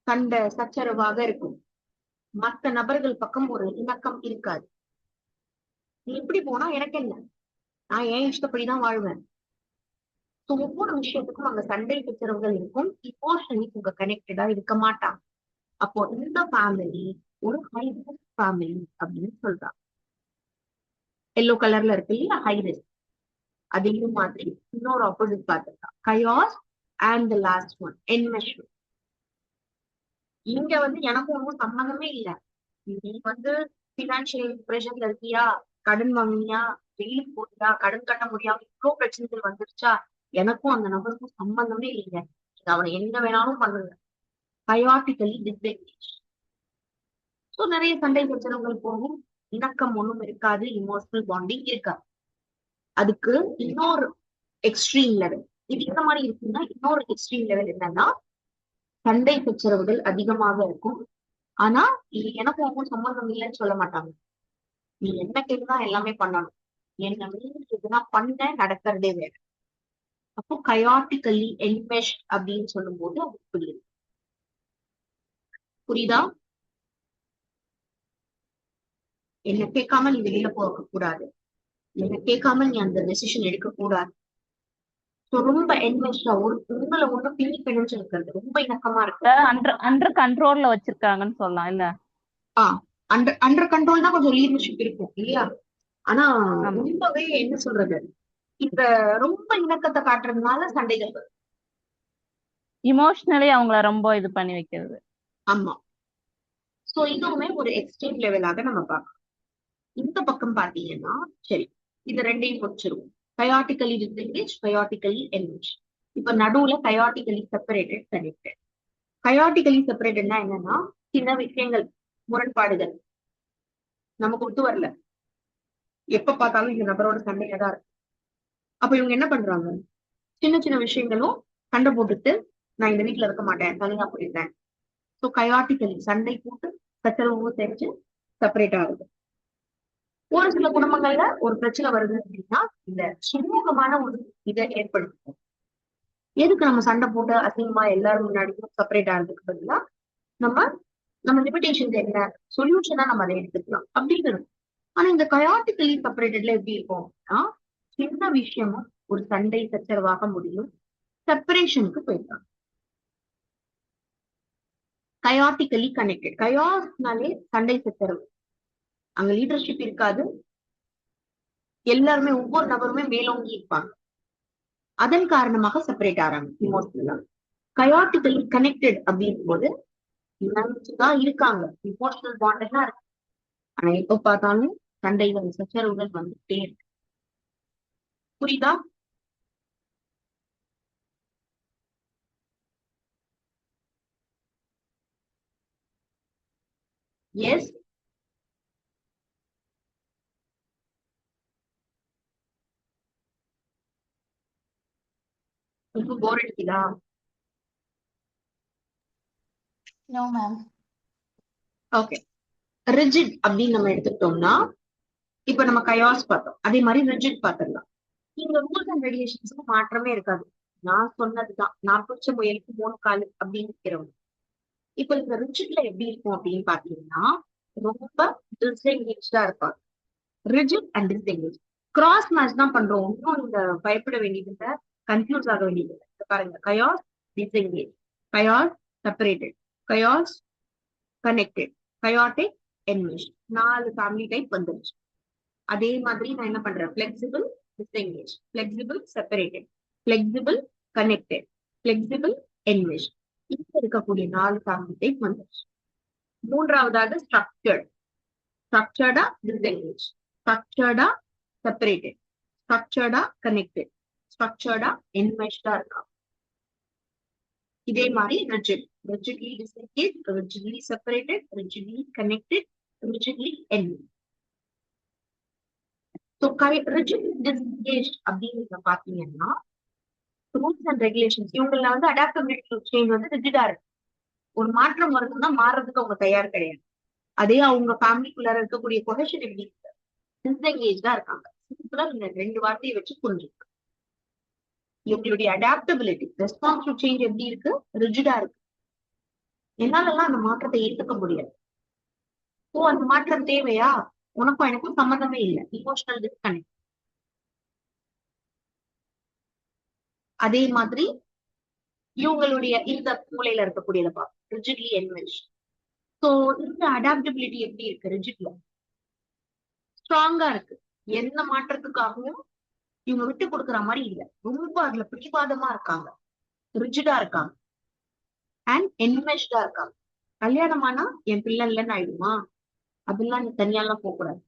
சண்டை சச்சரவாக இருக்கும். மற்ற நபர்கள் பக்கம் ஒரு இணக்கம் இருக்காது. நீ எப்படி போனா எனக்கு என்ன, நான் ஏன் இஷ்டப்படிதான் வாழ்வேன். ஒவ்வொரு விஷயத்துக்கும் அங்க சண்டை சச்சரவுகள் இருக்கும். இமோஷனலி உங்க கனெக்டடா இருக்க மாட்டாங்க. அப்போ இந்த ஃபேமிலி ஒரு ஹை ரிஸ்க் ஃபேமிலி அப்படின்னு சொல்றாங்க. எல்லோ கலர்ல இருக்கு இல்லையா, ஹை ரிஸ்க். அதே மாதிரி இன்னொரு ஆப்போசிட் பார்த்துருக்கா, chaos and the last one enmeshment. இங்க எனக்கு ஒன்றும் சம்மந்தமே இல்லை. நீ பினான்சியல் ப்ரெஷர்ல இருக்கியா, கடன் வாங்கினியா, ஜெயிலுக்கு போறியா, கடன் கட்ட முடியாம இவ்வளவு பிரச்சனைகள் வந்துருச்சா, எனக்கும் அந்த நபருக்கும் சம்பந்தமே இல்லைங்க. அவனை என்ன வேணாலும் பண்ணுங்க. கயாட்டிக்கலி டிஸ்எங்கேஜ். ஸோ நிறைய சண்டை பிரச்சனைகள் போகும், இணக்கம் ஒண்ணும் இருக்காது, இமோஷனல் பாண்டிங் இருக்காது. அதுக்கு இன்னொரு எக்ஸ்ட்ரீம் லெவல், இது இந்த மாதிரி இருக்குன்னா இன்னொரு எக்ஸ்ட்ரீம் லெவல் என்னன்னா, சண்டை சச்சரவுகள் அதிகமாக இருக்கும். ஆனா இது எனக்கு ஒன்றும் சம்பந்தம் இல்லைன்னு சொல்ல மாட்டாங்க. நீ என்ன கேட்டுதான் எல்லாமே பண்ணணும், என்ன மீறி எதுனா பண்ண நடக்கிறதே வேற. அப்போ கயாட்டிக்கலி என்மெஷ் அப்படின்னு சொல்லும் போது அது புரியுது. புரியுதா? என்ன கேட்காம நீ வெளியில போக கூடாது, என்ன கேட்காம நீ அந்த டெசிஷன் எடுக்க கூடாது. ரொம்ப என்மெஷ்டா உங்களை ஒண்ணு பின்னி பிணைஞ்சு இருக்கிறது, ரொம்ப இணக்கமா இருக்கு. அண்டர் கண்ட்ரோல்ல வச்சிருக்காங்கன்னு சொல்லலாம் இல்ல? அண்டர் கண்ட்ரோல் தான் கொஞ்சம் லீடர்ஷிப் இருக்கும் இல்லையா? ஆனா ரொம்பவே என்ன சொல்றது, இப்ப ரொம்ப இணக்கத்தை காட்டுறதுனால சண்டைகள் வரும். இமோஷனலி அவங்கள ரொம்ப இது பண்ணி வைக்கிறது. ஆமா. சோ இதுவுமே ஒரு எக்ஸ்ட்ரீம் லெவலாக நம்ம பார்க்கலாம். இந்த பக்கம் பாத்தீங்கன்னா சரி, இது ரெண்டையும் முடிச்சிருவோம். கயாட்டிக்கலி டிஸ்எங்கேஜ், கயாட்டிக்கலி என்கேஜ். இப்ப நடுவுல கயாட்டிக்கலி செப்பரேட்டட், கனெக்டட். கயாட்டிக்கலி செப்பரேட்டட்னா என்னன்னா, சின்ன விஷயங்கள், முரண்பாடுகள் நமக்கு ஒத்து வரல, எப்ப பார்த்தாலும் இந்த நபரோட சண்டையா தான் இருக்கு. அப்ப இவங்க என்ன பண்றாங்க, சின்ன சின்ன விஷயங்களும் சண்டை போட்டுட்டு நான் இந்த வீட்டுல இருக்க மாட்டேன், தனியா போயிட்டேன். ஸோ கயாட்டிக்கலி சண்டை போட்டு சச்சரவு தெரிஞ்சு செப்பரேட் ஆகுது. ஒரு சில குடும்பங்கள்ல ஒரு பிரச்சனை வருது அப்படின்னா இந்த சுமூகமான ஒரு இதை ஏற்படுத்தும். எதுக்கு நம்ம சண்டை போட்டு அசிங்கமா எல்லாரும் முன்னாடியும் செப்பரேட் ஆகிறதுக்கு பதிலா நம்ம லிமிடேஷன் என்ன சொல்யூஷனா நம்ம அதை எடுத்துக்கலாம் அப்படிங்கிறது. ஆனா இந்த கயாட்டிக்கலி செப்பரேட்டட்ல எப்படி இருக்கும்னா, சின்ன விஷயமும் ஒரு சண்டை சச்சரவாக முடியும், செப்பரேஷனுக்கு போயிருக்காங்க. கயாட்டிக்கலி கனெக்டட், கயாஸ்னாலே சண்டை சச்சரவு, அங்க லீடர்ஷிப் இருக்காது, எல்லாருமே ஒவ்வொரு நபருமே மேலோங்கி இருப்பாங்க, அதன் காரணமாக செப்பரேட் ஆறாங்க இமோஷனலா. கயாட்டிக்கலி கனெக்டட் அப்படிங்கும் போது தான் இருக்காங்க, இமோஷனல் பாண்ட் எல்லாம் இருக்கு, ஆனா எப்ப பார்த்தாலும் சண்டைகள் சச்சரவுகள் வந்துட்டே இருக்கு. புரியுதா? எஸ். உங்களுக்கு போர் அடிக்குதா? No ma'am. ஓகே. ரிஜிட் அப்படின்னு நம்ம எடுத்துக்கிட்டோம்னா, இப்ப நம்ம கயாஸ் பார்த்தோம், அதே மாதிரி ரிஜிட் பார்த்துடலாம். இங்க ரூல்ஸ் அண்ட் ரெகுலேஷன்ஸ்க்கு மாற்றமே இருக்காது. நான் சொன்னதுதான், நான் பிடிச்ச முயலுக்கு 3 கால் அப்படின்னு இருக்கிறவங்க. இப்ப இந்த ரிஜிட்ல எப்படி இருக்கும் அப்படின்னு பாத்தீங்கன்னா, ரொம்ப டிஸ்எங்கேஜா இருப்பாங்க. Rigid and disengage cross match தான் பண்றோம். இன்னும் இந்த பயப்பட வேண்டியது இல்லை, கன்ஃபியூஸ் ஆக வேண்டியது இல்லை. பாருங்க, chaos disengage, chaos separated, chaos connected, chaotic enmesh, 4 family type வந்துருச்சு. அதே மாதிரி நான் என்ன பண்றேன், flexible disengage, flexible separated, flexible connected, flexible enmesh, இங்க இருக்கக்கூடிய 4 ஃபேமிலி டைப் வந்துருச்சு. மூன்றாவதாக ஸ்ட்ரக்சர்ட், ஸ்ட்ரக்சர்டா டிஸ்எங்கேஜ், ஸ்ட்ரக்சர்டா செப்பரேட்டட், ஸ்ட்ரக்சர்டா கனெக்டட், ஸ்ட்ரக்சர்டா என்மெஷ்டா இருக்கா. இதே மாதிரி rigid, rigidly disengaged, rigidly separated, rigidly connected, rigidly enmeshed. So rigidly disengaged அப்படிங்கிறத பாத்தீங்கன்னா ரூல்ஸ் அண்ட் ரெகுலேஷன்ஸ் இவங்கள வந்து அடாப்டபிலிட்டி டு சேஞ்ச் வந்து ரிஜிடா இருக்கு. ஒரு மாற்றம் வருதுன்னா மாறுறதுக்கு அவங்க தயார் கிடையாது. அதே அவங்க ஃபேமிலிக்குள்ள இருக்கக்கூடிய கொஹெஷன் எப்படி இருக்கு, டிஸ்எங்கேஜ்டா இருக்காங்க. சிம்பிளா நீங்க 2 வார்த்தையை வச்சு புரிஞ்சுக்க. இவங்களுடைய அடாப்டபிலிட்டி, ரெஸ்பான்ஸ் டு சேஞ்ச் எப்படி இருக்கு, ரிஜிடா இருக்கு. என்னாலலாம் அந்த மாற்றத்தை ஏத்துக்க முடியாது. ஓ அந்த மாற்றம் தேவையா, உனக்கும் எனக்கும் சம்மந்தமே இல்லை, இமோஷனல் டிஸ்கனெக்ட். அதே மாதிரி இவங்களுடைய இந்த மூலையில இருக்கக்கூடியத பார்ப்போம், ரிஜிட்லி என்மெஷ்ட். சோ இந்த அடாப்டபிலிட்டி எப்படி இருக்கு, ரிஜிட்ல ஸ்ட்ராங்கா இருக்கு. எந்த மாற்றத்துக்காகவும் இவங்க விட்டு கொடுக்குற மாதிரி இல்ல, ரொம்ப அதுல பிடிவாதமா இருக்காங்க, ரிஜிடா இருக்காங்க அண்ட் என்மெஷ்டா இருக்காங்க. கல்யாணமானா என் பிள்ளை இல்லைன்னு ஆயிடுமா, அதெல்லாம் நீ தனியாலாம் போக கூடாது,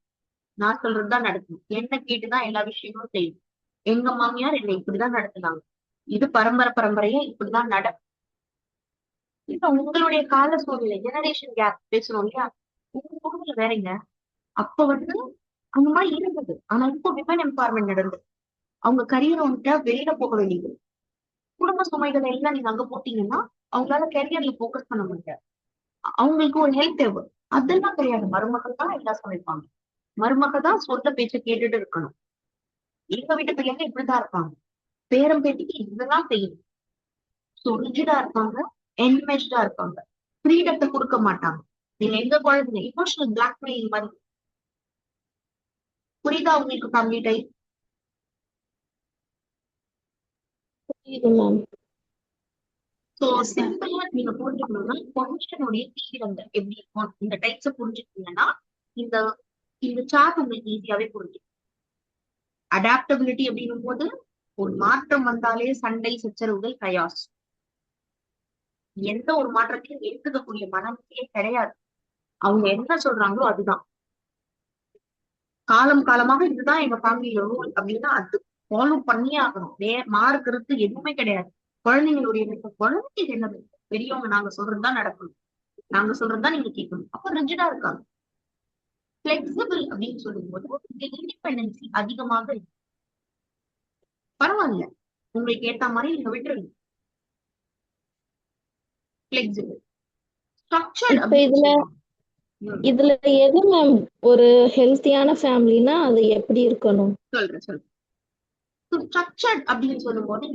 நான் சொல்றதுதான் நடக்கணும், என்ன கேட்டுதான் எல்லா விஷயங்களும் செய்யணும். எங்க மாமியார் என்னை இப்படிதான் நடத்துனாங்க, இது பரம்பரை பரம்பரையா இப்படிதான் நடக்கும். இப்ப உங்களுடைய கால சூழ்நிலை, ஜெனரேஷன் கேப் பேசுறோம் இல்லையா, உங்க குடும்பத்துல வேறங்க. அப்ப வந்து அந்த மாதிரி இருந்தது. ஆனா இப்போ விமன் எம்பவர்மெண்ட் நடந்தது. அவங்க கரியர் வந்துட்டா வெளியில போக வேண்டியது, குடும்ப சுமைகளை எல்லாம் நீங்க அங்க போட்டீங்கன்னா அவங்களால கரியர்ல போக்கஸ் பண்ண முடியாது. அவங்களுக்கு ஒரு ஹெல்த் தேவை, அதெல்லாம் கிடையாது. மருமகள் தான் எல்லாம் சமைப்பாங்க, மருமக தான் சொந்த பேச்ச கேட்டுட்டு இருக்கணும். எங்க வீட்டு பிள்ளைங்க இப்படிதான் இருப்பாங்க, பேரம் பேட்டிக்கு இதெல்லாம் செய்யணும். சோ ரிஜிடா இருப்பாங்க, என்மெஷ்டா இருப்பாங்க, ஃப்ரீடத்தை கொடுக்க மாட்டாங்க. நீங்க எங்க குழந்தைங்க இமோஷனல் பிளாக்மெயில் மாதிரி. புரியுதா உங்களுக்கு ஃபேமிலி டைப்? புரியுது மேம். சோ சிம்பிளா நீங்க புரிஞ்சுக்கணும்னா பொசிஷனுடைய தீவிரங்கள் எப்படி இருக்கும், இந்த டைப்ஸ புரிஞ்சுக்கிட்டீங்கன்னா இந்த இந்த சார்ட் உங்களுக்கு ஈஸியாவே புரிஞ்சுக்கும். அடாப்டபிலிட்டி அப்படின்னும் போது ஒரு மாற்றம் வந்தாலே சண்டை, சச்சரவுகள், கயாஸ். எந்த ஒரு மாற்றத்தையும் எடுத்துக்கக்கூடிய மனநிலையே கிடையாது. அவங்க என்ன சொல்றாங்களோ அதுதான். காலம் காலமாக இதுதான் எங்க ஃபேமிலியில ரூல் அப்படின்னா அது ஃபாலோ பண்ணியே ஆகணும். மாறுக்கிறது எதுவுமே கிடையாது. குழந்தைங்களுடைய குழந்தைங்களுக்கு என்னது, பெரியவங்க நாங்க சொல்றதுதான் நடக்கணும், நாங்க சொல்றதுதான் நீங்க கேட்கணும். அப்ப ரிஜிடா இருக்காங்க. பிளெக்சிபிள் அப்படின்னு சொல்லும் போது இண்டிபெண்டன்சி அதிகமாக இருக்கு. பரவாயில்ல, உங்களுக்கு ஏத்த மாதிரி நீங்க விட்டுருங்க. பிளெக்சிபிள். ஸ்ட்ரக்சர்ட் இப்ப இதுல எது மேம் ஒரு ஹெல்த்தியான ஃபேமிலினா அது எப்படி இருக்கணும்? சொல்றேன். ஸ்ட்ரக்சர்ட் அப்படின்னு சொல்லும் போது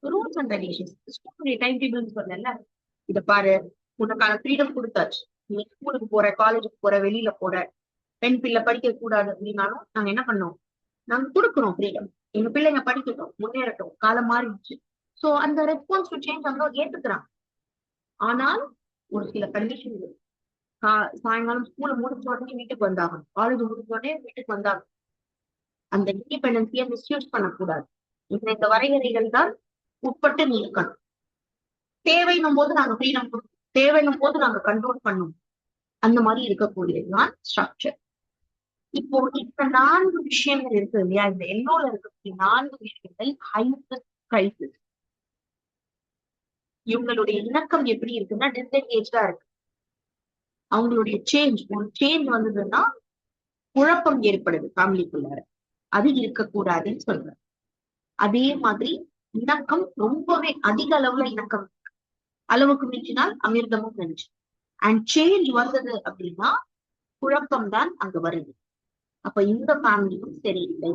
ரூல்ஸ் அண்ட் ரெகுலேஷன்ஸ், ஸ்கூலுடைய டைம் டேபிள் சொன்னேன்ல, இத பாரு, உனக்கான ஃப்ரீடம் கொடுத்தாச்சு. நீ ஸ்கூலுக்கு போற, காலேஜுக்கு போற, வெளியில போற, பெண் பிள்ளை படிக்க கூடாது அப்படின்னாலும் நாங்க என்ன பண்ணோம், நாங்க கொடுக்குறோம் ஃப்ரீடம். எங்க பிள்ளைங்க படிக்கட்டும், முன்னேறட்டும், காலம் மாறிடுச்சு. சோ அந்த ரெஸ்பான்ஸ் டு சேஞ்ச் அவங்க ஏத்துக்கிறாங்க. ஆனால் ஒரு சில கண்டிஷன் இருக்கு. சாயங்காலம் ஸ்கூலை முடிச்ச உடனே வீட்டுக்கு வந்தாகணும், காலேஜ் முடிச்ச உடனே வீட்டுக்கு வந்தாகணும். அந்த இண்டிபெண்டன்ஸியை மிஸ்யூஸ் பண்ணக்கூடாது. இந்த வரையறைகள் தான் உட்பட்டு நீ இருக்கணும். தேவைன்னும் போது நாங்க ஃப்ரீடம் கொடுக்கணும், தேவைன்னும் போது நாங்க கண்ட்ரோல் பண்ணணும். அந்த மாதிரி இருக்கக்கூடியதுதான் ஸ்ட்ரக்சர். இப்போ இந்த 4 விஷயங்கள் இருக்கு இல்லையா, இந்த எல்லோல இருக்கக்கூடிய 4 விஷயங்கள் ஹை கிரைசிஸ். இவங்களுடைய இணக்கம் எப்படி இருக்குன்னா டிஸ்எங்கேஜ்டா இருக்கு. அவங்களுடைய ஒரு சேஞ்ச் வந்ததுன்னா குழப்பம் ஏற்படுது ஃபேமிலிக்குள்ளார, அது இருக்கக்கூடாதுன்னு சொல்றேன். அதே மாதிரி இணக்கம் ரொம்பவே அதிக அளவுல இணக்கம், அளவுக்கு மீறினால் அமிர்தமும் நஞ்சு. அண்ட் சேஞ்ச் வந்தது அப்படின்னா குழப்பம் தான் அங்க வருது. அப்ப இந்த ஃபேமிலியும் சரியில்லை,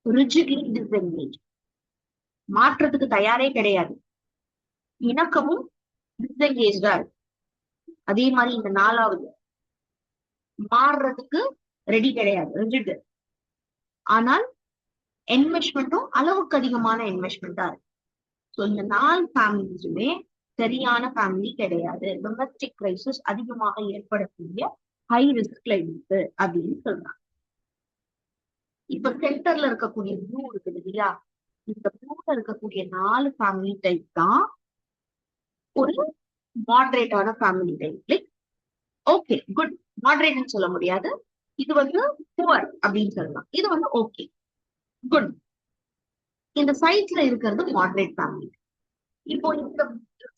ரிஜிட்லி டிஸ்எங்கேஜ், மாற்றத்துக்கு தயாரே கிடையாது, இணக்கமும் டிஸ்எங்கேஜ்டா இருக்கு. அதே மாதிரி இந்த 4வது மாறுறதுக்கு ரெடி கிடையாது, ரிஜிட். ஆனால் இன்வெஸ்ட்மெண்ட்டும் அளவுக்கு அதிகமான இன்வெஸ்ட்மெண்டா இருக்கு. சோ இந்த 4 ஃபேமிலிஸுமே சரியான ஃபேமிலி கிடையாது. டொமஸ்டிக் கிரைசிஸ் அதிகமாக ஏற்படக்கூடிய ஹை ரிஸ்க்ல இருக்கு அப்படின்னு சொல்றாங்க. இப்ப சென்டர்ல இருக்கக்கூடிய ப்ளூ இருக்குது இல்லையா, இந்த ப்ளூல இருக்கக்கூடிய 4 ஃபேமிலி டைப் தான் ஒரு மாடரேட்டான family type. Like okay good, மாடரேட்னு சொல்ல முடியாது, இது வந்து புவர் அப்படின்னு சொல்லலாம். இது வந்து ஓகே, குட். இந்த சைட்ல இருக்கிறது மாடரேட் ஃபேமிலி. இப்போ இந்த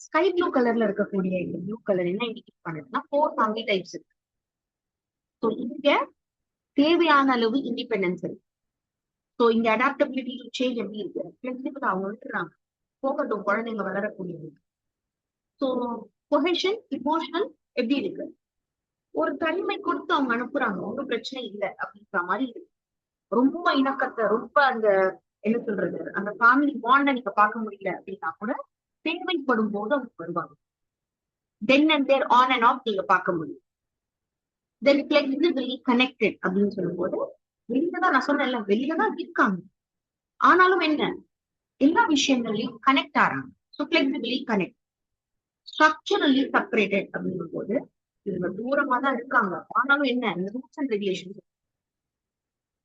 ஸ்கை ப்ளூ கலர்ல இருக்கக்கூடிய இந்த ப்ளூ கலர் என்ன இண்டிகேட் பண்ணுதுன்னா 4 ஃபேமிலி டைப்ஸ் இருக்கு. ஸோ இங்க தேவையான அளவு இண்டிபெண்டன்ஸ் இருக்கு. ஸோ இங்க அடாப்டபிலிட்டி டு சேஞ்ச் எப்படி இருக்கு, ஃபிளெக்சிபிள் அவங்க விட்டுறாங்க, போகட்டும் குழந்தைங்க வளரக்கூடியது. ஸோ கொஹெஷன் இமோஷனல் எப்படி இருக்கு, ஒரு தனிமை கொடுத்து அவங்க அனுப்புறாங்க, ஒன்றும் பிரச்சனை இல்லை அப்படின்ற மாதிரி இருக்கு. ரொம்ப இணக்கத்தை, ரொம்ப அந்த என்ன சொல்றது, அந்த ஃபேமிலி பாண்டை நீங்க பார்க்க முடியல அப்படின்னா கூட தேவைப்படும் போது அவங்க வருவாங்க. Then and there on and off நீங்க பார்க்க முடியும். தென் ஃபிளெக்சிபிளி கனெக்டட் அப்படின்னு சொல்லும்போது வெளியிலதான், நான் சொன்னேன்ல, வெளியிலதான் இருக்காங்க, ஆனாலும் என்ன எல்லா விஷயங்களையும் கனெக்ட் ஆறாங்க. So flexibly connect. Structurally separated அப்படிங்கும் போது இவங்க தூரமா தான் இருக்காங்க, ஆனாலும் என்ன ரூல்ஸ் அண்ட் ரெகுலேஷன்ஸ்,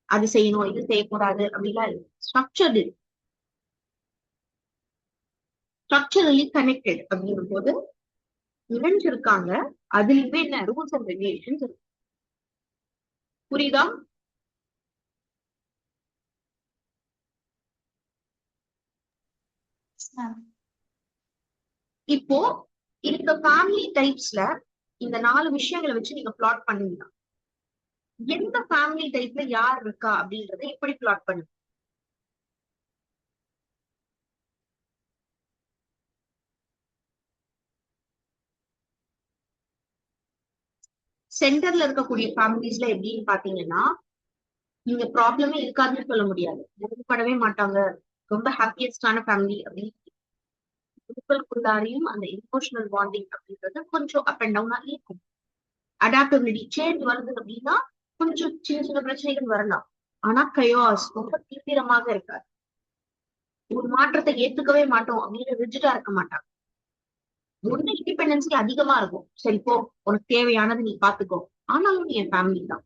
அது செய்யணும் இது செய்யக்கூடாது அப்படிலாம் இல்லை. ஸ்ட்ரக்சரலி கனெக்டட் அப்படிங்கும் போது இணைஞ்சிருக்காங்க, அதுலயுமே என்ன ரூல்ஸ் அண்ட் ரெகுலேஷன்ஸ் இருக்கு. புரியுதா? இப்போ இந்த ஃபேமிலி டைப்ஸ்ல இந்த 4 விஷயங்களை வச்சு நீங்க பிளாட் பண்ணீங்கன்னா எந்த ஃபேமிலி டைப்ல யார் இருக்கா அப்படின்றத எப்படி பிளாட் பண்ணுங்க? சென்டர்ல இருக்கக்கூடிய ஃபேமிலிஸ்ல எப்படின்னு பாத்தீங்கன்னா நீங்க ப்ராப்ளமே இருக்காதுன்னு சொல்ல முடியாது, முகப்படவே மாட்டாங்க, ரொம்ப ஹாப்பியஸ்டான ஃபேமிலி அப்படின்னு. குழுக்களுக்குள்ளாரையும் அந்த இமோஷனல் பாண்டிங் அப்படின்றது கொஞ்சம் அப் அண்ட் டவுனா இருக்கும். அடாப்டபிலிட்டி சேஞ்ச் வருது அப்படின்னா கொஞ்சம் சின்ன சின்ன பிரச்சனைகள் வரலாம், ஆனா கயோஸ் ரொம்ப தீவிரமாக இருக்காது. ஒரு மாற்றத்தை ஏத்துக்கவே மாட்டோம் அப்படின்னு ரிஜிடா இருக்க மாட்டாங்க. ஒண்ணு இண்டிபெண்டன்சி அதிகமா இருக்கும், சரி போ உனக்கு தேவையானது நீ பாத்துக்கோ, ஆனாலும் நீ என் ஃபேமிலி தான்.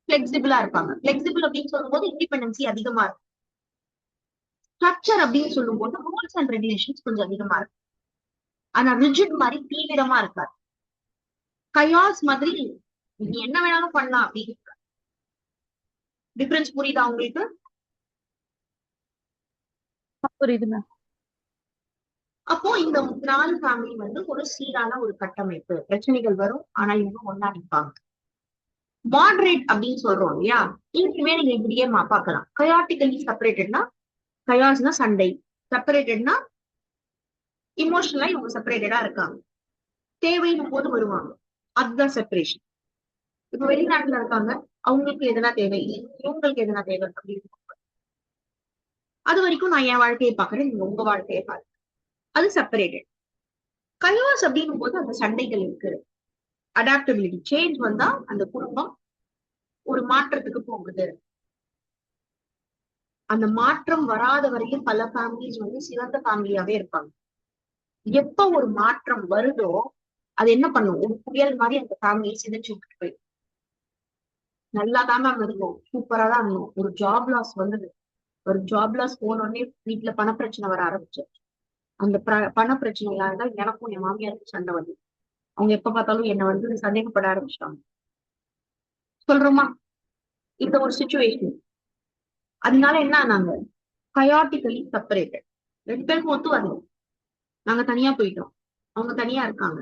பிளெக்சிபிளா இருப்பாங்க. பிளெக்சிபிள் அப்படின்னு சொல்லும் போது இண்டிபெண்டன்சி அதிகமா இருக்கும். ஸ்ட்ரக்சர் அப்படின்னு சொல்லும் போது ரூல்ஸ் அண்ட் ரெகுலேஷன்ஸ் கொஞ்சம் அதிகமா இருக்கும், ஆனா ரிஜிட் மாதிரி தீவிரமா இருக்காது. கயாஸ் மாதிரி நீ என்ன வேணாலும் பண்ணலாம் அப்படின்னு இருக்காது. டிஃபரன்ஸ் புரியுதா உங்களுக்கு? புரியுது மேம். அப்போ இந்த 4 ஃபேமிலி வந்து ஒரு சீரான ஒரு கட்டமைப்பு. பிரச்சனைகள் வரும், ஆனா இவங்க ஒன்னா நிற்பாங்க. மாடரேட் அப்படின்னு சொல்றோம் இல்லையா, இங்கேயுமே நீங்க இப்படியே பார்க்கலாம். கயாட்டிக்கலி செப்பரேட்டட்னா, கயாஸ்னா சண்டை, செப்பரேட்டட்னா இமோஷனலா இவங்க செப்பரேட்டடா இருக்காங்க, தேவையின் போது வருவாங்க, அதுதான் செப்பரேஷன். இப்ப வெளிநாட்டுல இருக்காங்க, அவங்களுக்கு எதனா தேவை, இவங்களுக்கு எதனா தேவை அப்படின்னு, அது வரைக்கும் நான் என் வாழ்க்கையை பாக்குறேன், நீங்க உங்க வாழ்க்கையை பாருங்க, அது செப்பரேட்டட். கயாஸ் அப்படிங்கும் போது அந்த சண்டைகள் இருக்கு, அடாப்டபிலிட்டி சேஞ்ச் வந்தா அந்த குடும்பம் ஒரு மாற்றத்துக்கு போகுது. அந்த மாற்றம் வராத வரைக்கும் பல ஃபேமிலிஸ் வந்து சிறந்த ஃபேமிலியாவே இருப்பாங்க. எப்ப ஒரு மாற்றம் வருதோ அது என்ன பண்ணும், ஒரு புயல் மாதிரி அந்த ஃபேமிலியை சிதைச்சு விட்டுட்டு போயிடும். நல்லா தான் மேம் இருக்கும், சூப்பரா தான் இருந்தோம், ஒரு ஜாப் லாஸ் வந்தது, ஒரு ஜாப் லாஸ் போனோடனே வீட்டுல பணப்பிரச்சனை வர ஆரம்பிச்சு. அந்த பண பிரச்சனையா இருந்தா எனக்கும் என் மாமியாருக்கு சண்டை வந்து, அவங்க எப்ப பார்த்தாலும் என்ன வந்து சந்தேகப்பட ஆரம்பிச்சிட்டாங்க. சொல்றோமா, இந்த ஒரு சுச்சுவேஷன். அதனால என்ன ஆனாங்க, கயாட்டிக்கலி செப்பரேட்டட். 2 பேருக்கும் ஒத்து வரணும், நாங்க தனியா போயிட்டோம், அவங்க தனியா இருக்காங்க.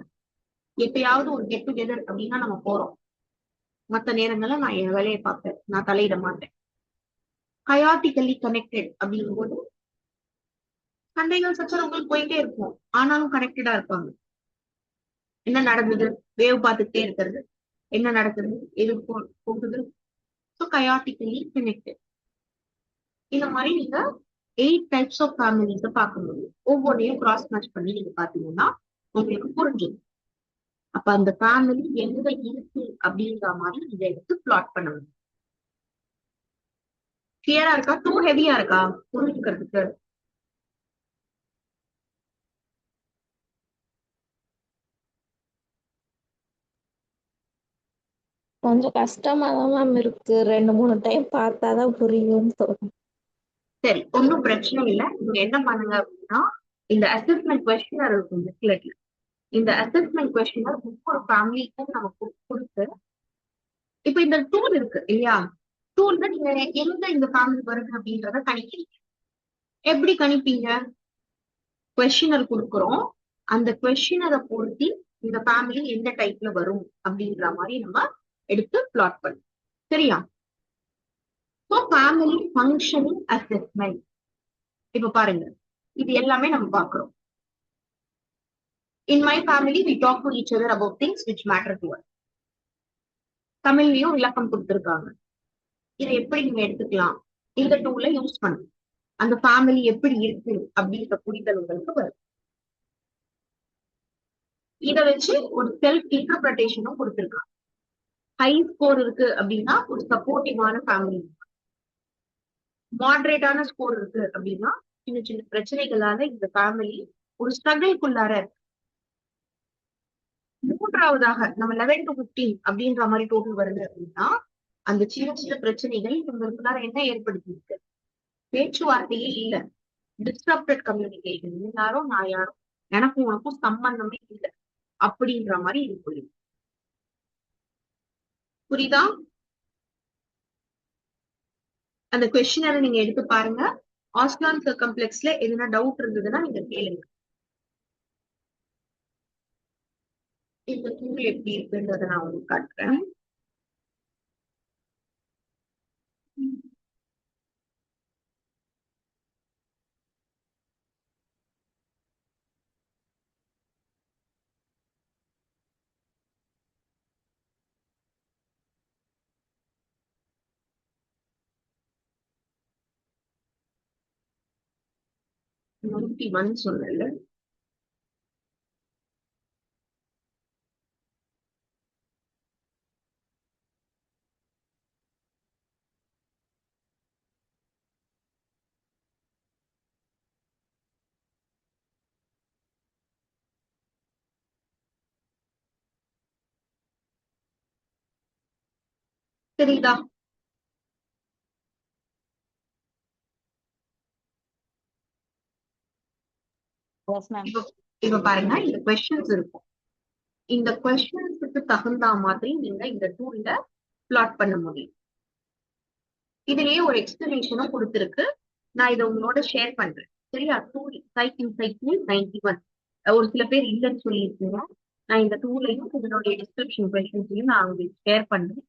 எப்பயாவது ஒரு கெட் டுகெதர் அப்படின்னா நம்ம போறோம், மத்த நேரங்கள்ல நான் என் வேலையை பார்ப்பேன், நான் தலையிட மாட்டேன். கயாட்டிக்கலி கனெக்டட் அப்படிங்கும் போது சண்டைகள் சச்சரவுகள் போயிட்டே இருக்கும், ஆனாலும் கனெக்டடா இருப்பாங்க. என்ன நடந்தது வேவ் பார்த்துக்கிட்டே இருக்கிறது, என்ன நடக்குது எது போகுது. So chaotically connected. இந்த மாதிரி நீங்க 8 டைப்ஸ் ஆஃப் ஃபேமிலிஸை பார்க்க முடியும். ஒவ்வொன்றையும் கிராஸ் மேட்ச் பண்ணி நீங்க பாத்தீங்கன்னா உங்களுக்கு புரிஞ்சுது. அப்ப அந்த ஃபேமிலி எங்க இருக்கு அப்படின்ற மாதிரி இதை எடுத்து பிளாட் பண்ண முடியும். கிளியரா இருக்கா? டூ ஹெவியா இருக்கா புரிஞ்சுக்கிறதுக்கு? கொஞ்சம் கஷ்டமா தான் மேம் இருக்கு, 2-3 டைம் பார்த்தாதான் புரியும்னு தோணும். சரி, ஒன்றும் பிரச்சனை இல்லை. நீங்க என்ன பண்ணுங்க அப்படின்னா, இந்த அசஸ்மெண்ட் கொஸ்டினர் இருக்கும் புக்லெட்ல, இந்த அசஸ்மெண்ட் கொஸ்டினர் ஒவ்வொரு ஃபேமிலிக்கும் நம்ம கொடுத்து இப்ப இந்த டூல் இருக்கு இல்லையா, டூல்ல நீங்க எங்க இந்த ஃபேமிலி வருது அப்படின்றத கணிக்கிறீங்க. எப்படி கணிப்பீங்க? கொஸ்டினர் கொடுக்குறோம், அந்த கொஸ்டினரை பொருத்தி இந்த ஃபேமிலி எந்த டைப்ல வரும் அப்படின்ற மாதிரி நம்ம எடுத்து பிளாட் பண்ணும். சரியா? So family functioning assessment. இப்ப பாருங்க, இது எல்லாமே நம்ம பாக்குறோம். In my family, we talk to each other about things which matter to us. தமிழ்லயும் விளக்கம் கொடுத்திருக்காங்க. இதை எப்படி நீங்க எடுத்துக்கலாம்? இந்த டூலை யூஸ் பண்ணு, அந்த ஃபேமிலி எப்படி இருக்கு அப்படின்ற புரிதல் உங்களுக்கு வரும். இத வச்சு ஒரு செல்ஃப் இன்டர்பிரேஷனும் கொடுத்திருக்காங்க. ஹை ஸ்கோர் இருக்கு அப்படின்னா ஒரு சப்போர்ட்டிவான ஃபேமிலி, மாடரேட்டான ஸ்கோர் இருக்கு அப்படின்னா சின்ன சின்ன பிரச்சனைகளால இந்த ஃபேமிலி ஒரு ஸ்ட்ரகிள்குள்ளார இருக்கு. மூன்றாவதாக நம்ம 11 to 15 அப்படின்ற மாதிரி டோட்டல் வருது அப்படின்னா அந்த சின்ன சின்ன பிரச்சனைகள் இவங்களுக்குள்ளார என்ன ஏற்படுத்தி இருக்கு? பேச்சுவார்த்தையே இல்ல, டிஸ்டர்ப்டட் கம்யூனிகேஷன், நீ யாரோ நான் யாரோ, எனக்கும் உனக்கும் சம்பந்தமே இல்லை அப்படின்ற மாதிரி இது புரியுது. புரியுதா? அந்த கொஸ்டினரை நீங்க எடுத்து பாருங்க. ஆஸ்லான் சர்க்கம்ப்ளெக்ஸ்ல எதுனா டவுட் இருந்ததுன்னா நீங்க கேளுங்க. இந்த டூல் எப்படி இருக்குன்றத நான் உங்களுக்கு காட்டுறேன். சொன்னல தெரியுதா? Yes, ma'am. இப்ப பாருங்க, இந்த கொஸ்டின்ஸ் இருக்கும். இந்த கொஸ்டின்ஸுக்கு தகுந்த மாதிரி நீங்க இந்த டூல்ல பிளாட் பண்ண முடியும். இதுலயே ஒரு எக்ஸ்பிளனேஷனும் கொடுத்திருக்கு, நான் இதை உங்களோட ஷேர் பண்றேன். சரியா? Tool cycle 91. ஒரு சில பேர் இல்லைன்னு சொல்லியிருக்கீங்க. நான் இந்த டூலையும் இதனுடைய டிஸ்கிரிப்ஷன் கொஸ்டின்ஸையும் நான் உங்களுக்கு ஷேர் பண்றேன்.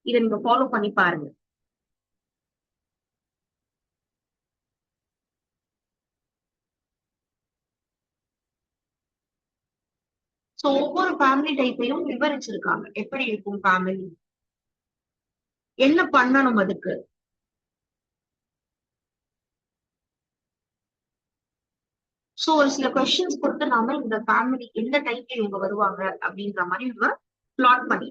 இதை நீங்க ஃபாலோ பண்ணி பாருங்க. சோ ஒவ்வொரு ஃபேமிலி டைப்பையும் விவரிச்சிருக்காங்க. எப்படி இருக்கும் ஃபேமிலி, என்ன பண்ணணும் அதுக்கு. சோ ஒரு சில கொஸ்டின்ஸ் கொடுத்து நாம இந்த ஃபேமிலி எந்த டைப்ல இவங்க வருவாங்க அப்படின்ற மாதிரி நம்ம பிளாட் பண்ணி.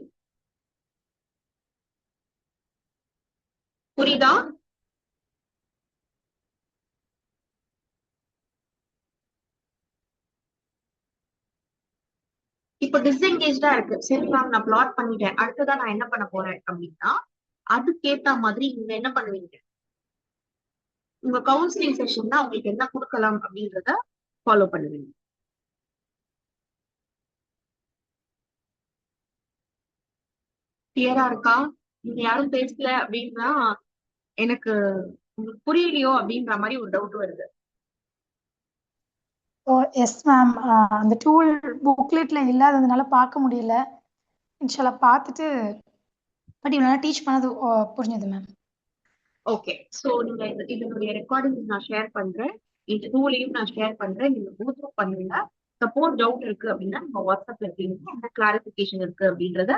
புரியுதா? இப்ப டிஸ்எங்கேஜ்டா இருக்கு. சரி மேம், நான் பிளாட் பண்ணிட்டேன், அடுத்ததான் நான் என்ன பண்ண போறேன் அப்படின்னா அதுக்கேத்த மாதிரி நீங்க என்ன பண்ணுவீங்க? உங்க கவுன்சிலிங் செஷன்ல உங்களுக்கு என்ன கொடுக்கலாம் அப்படின்றத ஃபாலோ பண்ணுவீங்க. கிளியரா இருக்கா? நீங்க யாரும் பேசல அப்படின்னா எனக்கு உங்களுக்கு புரியலையோ அப்படின்ற மாதிரி ஒரு டவுட் வருது. ஓ எஸ் மேம். அந்த டூல் புக்லெட்ல இல்லாததுனால பார்க்க முடியல. இன்ஷால்லா பார்த்துட்டு பட் இவ்வளோ டீச் பண்ணது புரிஞ்சது மேம். ஓகே, சோ நீங்க இதனுடைய ரெக்கார்டிங் நான் ஷேர் பண்றேன், இந்த டூலையும் நான் ஷேர் பண்றேன். நீங்க கோ த்ரூ பண்ணுங்க. சப்போஸ் டவுட் இருக்கு அப்படின்னா நம்ம வாட்ஸ்அப்ல கேளுங்க, என்ன கிளாரிபிகேஷன் இருக்கு அப்படின்றத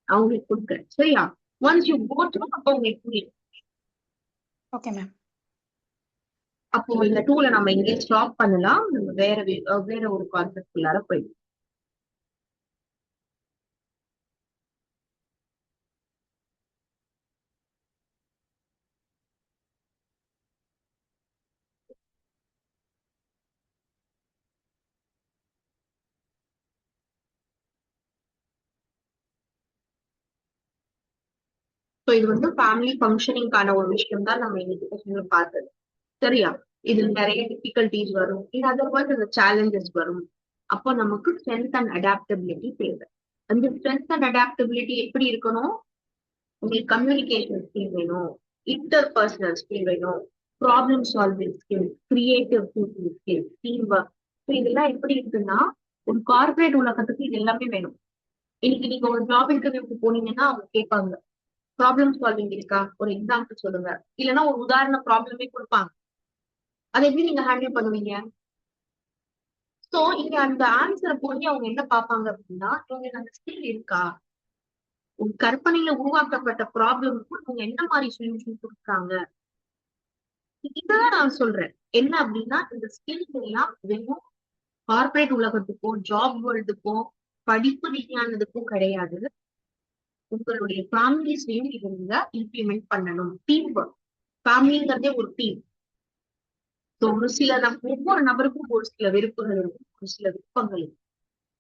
அவங்களுக்கு கொடுக்குறேன். சரியா? ஒன்ஸ் யூ கோ த்ரூ அப்போ உங்களுக்கு புரியும். Okay ma'am. அப்போ இந்த டூலை நம்ம இங்கே ஸ்டாப் பண்ணலாம். நம்ம வேற ஒரு கான்செப்ட் குள்ளார போயிடும். ஸோ இது வந்து ஃபேமிலி ஃபங்க்ஷனிங்கான ஒரு விஷயம் தான் நம்ம இன்னைக்கு பார்த்தது. சரியா? இதுல நிறைய டிஃபிகல்டிஸ் வரும், இது அதர்வைஸ் அந்த சேலஞ்சஸ் வரும். அப்போ நமக்கு ஸ்ட்ரென்த் அண்ட் அடாப்டபிலிட்டி தேவை. அந்த ஸ்ட்ரென்த் அண்ட் அடாப்டபிலிட்டி எப்படி இருக்கணும்? உங்களுக்கு கம்யூனிகேஷன் ஸ்கில் வேணும், இன்டர்பர்சனல் ஸ்கில் வேணும், problem solving skill, creative thinking skill, team work. இதெல்லாம் எப்படி இருக்குன்னா ஒரு கார்பரேட் உலகத்துக்கு இது எல்லாமே வேணும். இன்னைக்கு நீங்க ஒரு ஜாப் இன்டர்வியூக்கு போனீங்கன்னா அவங்க கேட்பாங்க ப்ராப்ளம் சால்விங் இருக்கா, ஒரு எக்ஸாம்பிள் சொல்லுங்க, இல்லைன்னா ஒரு உதாரண ப்ராப்ளமே கொடுப்பாங்க. அதை எப்படி நீங்க ஹேண்டில் பண்ணுவீங்க? சோ இங்க அந்த ஆன்சரை போய் அவங்க என்ன பார்ப்பாங்க அப்படின்னா உங்களுக்கு அந்த ஸ்கில் இருக்கா, உங்க கற்பனையில உருவாக்கப்பட்ட ப்ராப்ளம்க்கு அவங்க என்ன மாதிரி சொல்யூஷன் கொடுக்குறாங்க. இதான் நான் சொல்றேன் என்ன அப்படின்னா இந்த ஸ்கில்ஸ் எல்லாம் வெறும் கார்பரேட் உலகத்துக்கும் ஜாப் வேர்ல்டுக்கும் படிப்பு ரீதியானதுக்கும் கிடையாது. உங்களுடைய ஃபேமிலிஸ்லயும் இதை நீங்க இம்ப்ளிமெண்ட் பண்ணணும். டீம் ஒர்க், ஃபேமிலிங்கிறதே ஒரு டீம். ஒரு சில ஒவ்வொரு நபருக்கும் ஒரு சில வெறுப்புகள் இருக்கும், ஒரு சில விருப்பங்கள் இருக்கும்.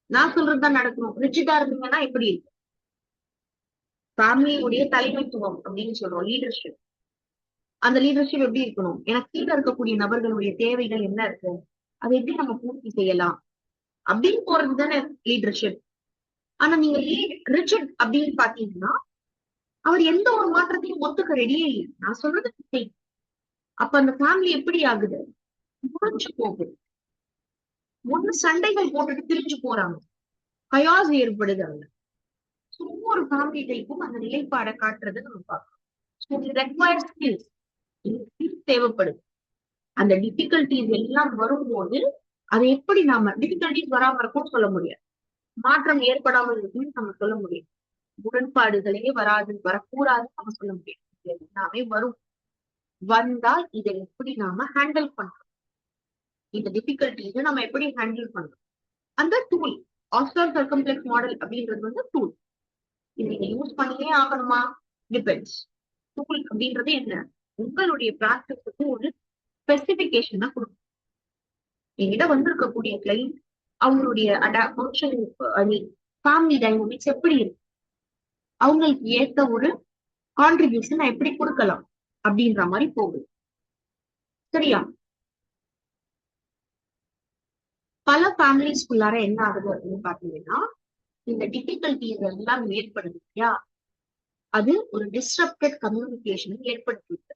நான் சொல்றதுதான் நடக்கணும். ரிஜிடா இருந்தீங்கன்னா எப்படி இருக்கு? ஃபேமிலியுடைய தலைமைத்துவம் அப்படின்னு சொல்றோம், லீடர்ஷிப். அந்த லீடர்ஷிப் எப்படி இருக்கணும்? எனக்கு கீழே இருக்கக்கூடிய நபர்களுடைய தேவைகள் என்ன இருக்கு, அதை எப்படி நம்ம பூர்த்தி செய்யலாம் அப்படின்னு போறது தானே லீடர்ஷிப். ஆனா நீங்க ரிஜிட் அப்படின்னு பாத்தீங்கன்னா அவர் எந்த ஒரு மாற்றத்தையும் ஒத்துக்க ரெடியே இல்லை. நான் சொல்றது சரி. அப்ப அந்த ஃபேமிலி எப்படி ஆகுது? முறிஞ்சு போகுது. ஒண்ணு சண்டைகள் போட்டுட்டு பிரிஞ்சு போறாங்க, கயாஸ் ஏற்படுது. அங்க ஒவ்வொரு ஃபேமிலி டைப்பும் அந்த நிலைப்பாடை காட்டுறதை நம்ம பார்க்கணும். தேவைப்படுது. அந்த டிஃபிகல்டிஸ் எல்லாம் வரும்போது அதை எப்படி நாம டிஃபிகல்டிஸ் வராம இருக்கும்னு சொல்ல முடியாது, மாற்றம் ஏற்படாமல் இருக்குன்னு நம்ம சொல்ல முடியும், முரண்பாடுகளே வராது வரக்கூடாதுன்னு நம்ம சொல்ல முடியாது. எல்லாமே வரும். வந்தால் இதை எப்படி நாம ஹேண்டில் பண்றோம், இந்த டிஃபிகல்டிஸை நம்ம எப்படி ஹேண்டில் பண்றோம், அந்த டூல் ஆஸ்டர் சர்க்கம்ப்ளெக்ஸ் மாடல் அப்படின்றது வந்து டூல். இதை நீங்க யூஸ் பண்ணியே ஆகணுமா? டிபெண்ட்ஸ். டூல் அப்படின்றது என்ன? உங்களுடைய பிராக்டிஸுக்கு ஒரு ஸ்பெசிபிகேஷன் தான் கொடுக்கும். என்கிட்ட வந்திருக்கக்கூடிய கிளைண்ட் அவங்களுடைய ஃபேமிலி டைனமிக்ஸ் எப்படி இருக்கு, அவங்களுக்கு ஏத்த ஒரு கான்ட்ரிபியூஷன் நான் எப்படி கொடுக்கலாம் அப்படின்ற மாதிரி போகுது. சரியா? பல ஃபேமிலிஸ்குள்ளார என்ன ஆகுது அப்படின்னு பாத்தீங்கன்னா இந்த டிஃபிகல்டிஸ் எல்லாம் ஏற்படுது இல்லையா, அது ஒரு டிஸ்ரப்டட் கம்யூனிகேஷன் ஏற்படுத்திருக்கு.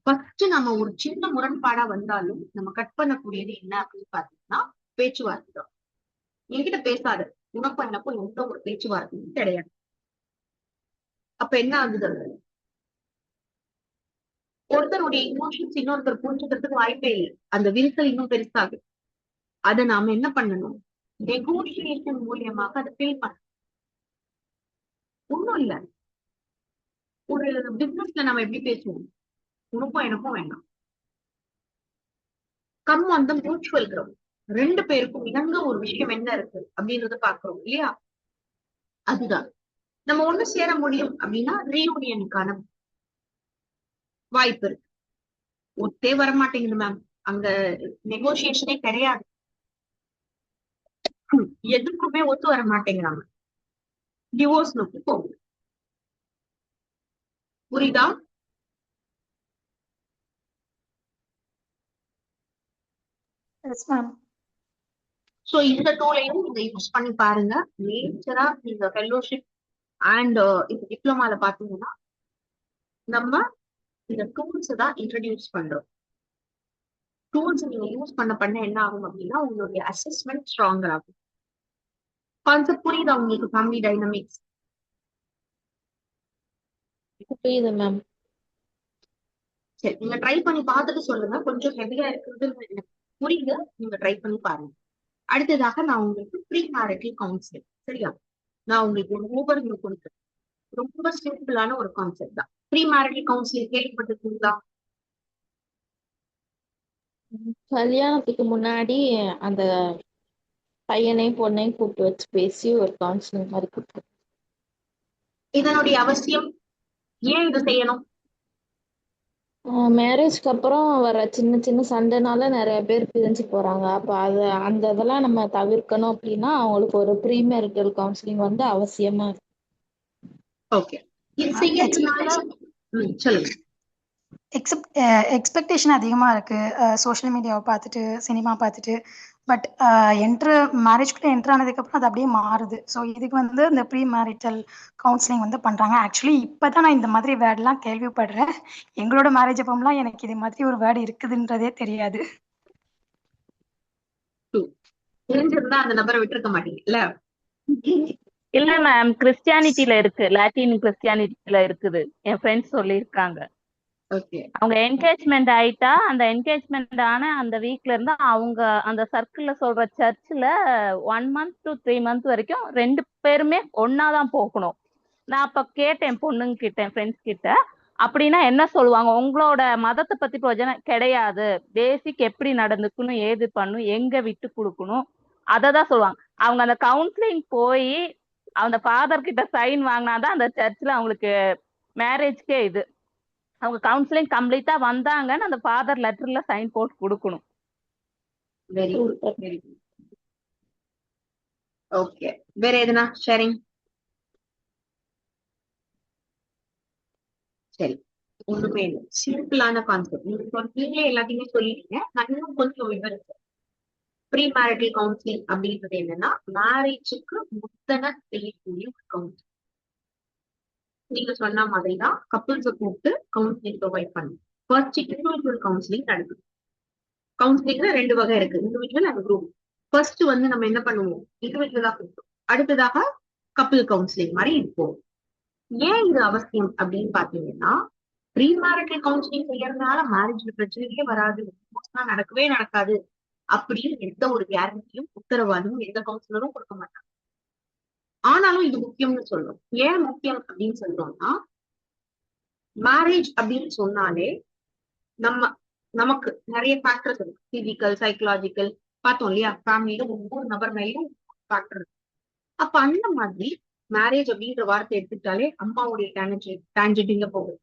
ஃபர்ஸ்ட் நம்ம ஒரு சின்ன முரண்பாடா வந்தாலும் நம்ம கட் பண்ணக்கூடியது என்ன அப்படின்னு பாத்தீங்கன்னா பேச்சுவார்த்தை தான். என்கிட்ட பேசாது, உனக்கும் எனக்கும் எந்த ஒரு பேச்சுவார்த்தையும் கிடையாது. அப்ப என்ன ஆகுது? ஒருத்தருடைய இமோஷன்ஸ் இன்னொருத்தர் புரிஞ்சுக்கிறதுக்கு வாய்ப்பே இல்லை. அந்த விரிசல் இன்னும் பெருசாகுது. அதை நாம என்ன பண்ணணும்? நெகோசியேஷன் மூலியமாக அதை ஃபில் பண்ணணும். ஒண்ணும் இல்ல, ஒரு பிசினஸ்ல நம்ம எப்படி பேசுவோம், உனக்கும் எனக்கும் வேண்டாம், கம் அந்த மியூச்சுவல் கிரவுண்ட், ரெண்டு பேருக்கும் இணங்க ஒரு விஷயம் என்ன இருக்கு அப்படின்றத பாக்குறோம் இல்லையா? அதுதான் நம்ம ஒண்ணு சேர முடியும் அப்படின்னா ரீயூனியனுக்கான வாய்ப்பு இருக்கு. ஒத்தே வரமாட்டேங்குது மேம், அங்க நெகோசியேஷனே கிடையாது, எதுக்குமே ஒத்து வர மாட்டேங்கிறாங்க, டிவோர்ஸ் நோக்கி போகுது. புரியுதா? Yes ma'am. சோ இந்த டூலையும் நீங்க யூஸ் பண்ணி பாருங்க. மேஜரா நீங்க ஃபெல்லோஷிப் அண்ட் இப்ப டிப்ளமால பாத்தீங்கன்னா நம்ம இந்த டூல்ஸ் தான் இன்ட்ரடியூஸ் பண்றோம். டூல்ஸ் நீங்க யூஸ் பண்ண என்ன ஆகும் அப்படின்னா உங்களுடைய அசஸ்மெண்ட் ஸ்ட்ராங்கர் ஆகும். கான்செப்ட் புரியுதா உங்களுக்கு? ஃபேமிலி டைனமிக்ஸ் புரியுது மேம். சரி, நீங்க ட்ரை பண்ணி பார்த்துட்டு சொல்லுங்க. கொஞ்சம் ஹெவியா இருக்கிறது எனக்கு புரியுது, நீங்க ட்ரை பண்ணி பாருங்க. அடுத்ததாக நான் உங்களுக்கு ப்ரீ மேரிட்டல் கவுன்சிலிங், சரியா? நான் உங்களுக்கு ஒரு ஓவர்வியூ கொடுத்தேன். ரொம்ப சிம்பிளான ஒரு கான்செப்ட் தான். ப்ரீ மேரிட்டல் கவுன்சிலிங் கேள்விப்பட்டிருக்கீங்களா? கல்யாணத்துக்கு முன்னாடி அந்த பையனையும் பொண்ணையும் கூப்பிட்டு வச்சு பேசி ஒரு கவுன்சிலிங் மாதிரி கொடுத்து. இதனுடைய அவசியம் ஏன் இது செய்யணும்? மேரேஜ்க்கு அப்புறம் வர சின்ன சின்ன சண்டைனால நிறைய பேர் பிரிஞ்சு போறாங்க. அப்ப அந்த இதெல்லாம் நம்ம தவிர்க்கணும் அப்படின்னா அவங்களுக்கு ஒரு ப்ரீ மேரிட்டல் கவுன்சிலிங் வந்து அவசியமா இருக்கு. ஓகே, இது செய்யறதுனால சொல்லுங்க. எக்ஸ்பெக்டேஷன் அதிகமாக இருக்குது. சோஷியல் மீடியாவை பார்த்துட்டு, சினிமா பார்த்துட்டு, பட் மேரேஜ்குள்ளே என்ட்ரு ஆனதுக்கப்புறம் அது அப்படியே மாறுது. ஸோ இதுக்கு வந்து இந்த ப்ரீ மேரிட்டல் கவுன்சிலிங் வந்து பண்ணுறாங்க. ஆக்சுவலி இப்போ தான் நான் இந்த மாதிரி வேர்ட்லாம் கேள்விப்படுறேன். எங்களோட மேரேஜ் அப்போம்லாம் எனக்கு இது மாதிரி ஒரு வேர்டு இருக்குதுன்றதே தெரியாது. தெரிஞ்சிருந்தா அந்த நபரை விட்டுருக்க மாட்டீங்கல்ல. இல்ல மேம், கிறிஸ்டியானிட்டில இருக்கு, லாட்டின் கிறிஸ்டியானிட்டில இருக்குது. என் ஃப்ரெண்ட்ஸ் சொல்லியிருக்காங்க. ஓகே. அவங்க என்கேஜ்மெண்ட் ஆயிட்டா அந்த என்கேஜ்மெண்ட் ஆன அந்த வீக்ல இருந்து அவங்க அந்த சர்க்கிள்ல சொல்ற சர்ச்சில் 1 month to 3 month வரைக்கும் 2 பேருமே ஒன்னாதான் போகணும். நான் அப்ப கேட்டேன் பொண்ணுங்க கிட்ட, ஃப்ரெண்ட்ஸ் கிட்ட, அப்படின்னா என்ன சொல்லுவாங்க, உங்களோட மதத்தை பத்தி பிரயோஜனம் கிடையாது, பேசிக் எப்படி நடந்துக்கணும், ஏது பண்ணும், எங்க விட்டு கொடுக்கணும், அதை தான் சொல்லுவாங்க. அவங்க அந்த கவுன்சிலிங் போய் அந்த ஃபாதர் கிட்ட சைன் வாங்கினாதான் அந்த சர்ச்சில் அவங்களுக்கு மேரேஜ்க்கே இது. அவங்க கவுன்சிலிங் கம்ப்ளீட்டா வந்தாங்கன்னு அந்த ஃபாதர் லெட்டர்ல சைன் போட்டு கொடுக்கணும். Very good, very good. Okay, வேற எதுனா ஷேரிங்? சரி, ஒண்ணுமே இல்லை, சிம்பிளான கான்செப்ட். நீங்களே எல்லாத்தையுமே சொல்லிட்டீங்க. நான் இன்னும் கொஞ்சம் விவரிச்சு, ப்ரீ மேரிட்டல் கவுன்சிலிங் அப்படின்றது என்னன்னா மேரேஜுக்கு முத்தன செய்யக்கூடிய ஒரு கவுன்சிலிங். நீங்க சொன்ன மாதிரிதான் கப்பிள்ஸை கூப்பிட்டு கவுன்சிலிங் ப்ரொவைட் பண்ணுங்க. ஃபர்ஸ்ட் இண்டிவிஜுவல் கவுன்சிலிங் நடக்குது. கவுன்சிலிங்ல 2 வகை இருக்கு, இண்டிவிஜுவல் அண்ட் குரூப். ஃபர்ஸ்ட் வந்து நம்ம என்ன பண்ணுவோம், இண்டிவிஜுவலா கூப்பிட்டோம். அடுத்ததாக கப்பிள் கவுன்சிலிங் மாதிரி இருக்கும். ஏன் இது அவசியம் அப்படின்னு பாத்தீங்கன்னா, ப்ரீ மேரிட்டல் கவுன்சிலிங் செய்யறதுனால மேரேஜ்ல பிரச்சனையே வராது, நடக்கவே நடக்காது அப்படின்னு எந்த ஒரு கேரண்டியும் உத்தரவாதமும் எந்த கவுன்சிலரும் கொடுக்க மாட்டாங்க. ஆனாலும் இது முக்கியம்னு சொல்றோம். ஏன் முக்கியம் அப்படின்னு சொல்றோம்னா, மேரேஜ் அப்படின்னு சொன்னாலே நமக்கு நிறைய ஃபேக்டர்ஸ் இருக்கு. பிசிக்கல், சைக்கலாஜிக்கல் பார்த்தோம் இல்லையா, ஃபேமிலியில ஒவ்வொரு நபர் மேலேயும் ஃபேக்டர் இருக்கு. அப்ப அந்த மாதிரி மேரேஜ் அப்படின்ற வார்த்தை எடுத்துக்கிட்டாலே அம்மாவுடைய டான்ஜெட் இங்க போகுது.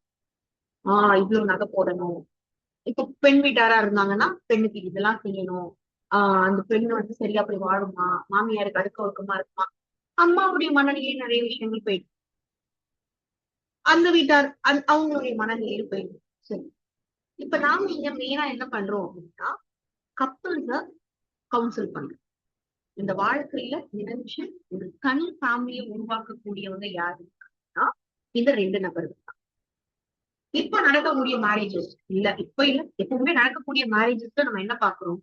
இவ்வளவு நகை போடணும். இப்ப பெண் வீட்டாரா இருந்தாங்கன்னா பெண்ணுக்கு இதெல்லாம் செய்யணும். அந்த பெண்ணு வந்து சரியா போய் வாழுமா, மாமியாருக்கு அடுக்க ஒழுக்கமா இருக்குமா, அம்மாவுடைய மனநிலையே நிறைய விஷயங்கள் போயிடும். அந்த வீட்டார் அவங்களுடைய மனநிலையில் போயிடும். சரி, இப்ப நாம இங்க மெயினா என்ன பண்றோம் அப்படின்னா, கப்பிள்ஸ கவுன்சில் பண்றோம். இந்த வாழ்க்கையில நினைச்சு ஒரு தனி ஃபேமிலியை உருவாக்கக்கூடியவங்க யாரு அப்படின்னா இந்த 2 நபர்கள் தான். இப்ப நடக்கக்கூடிய மேரேஜஸ் இல்ல, இப்ப இல்ல, எப்பவுமே நடக்கக்கூடிய மேரேஜஸ்ல நம்ம என்ன பாக்குறோம்,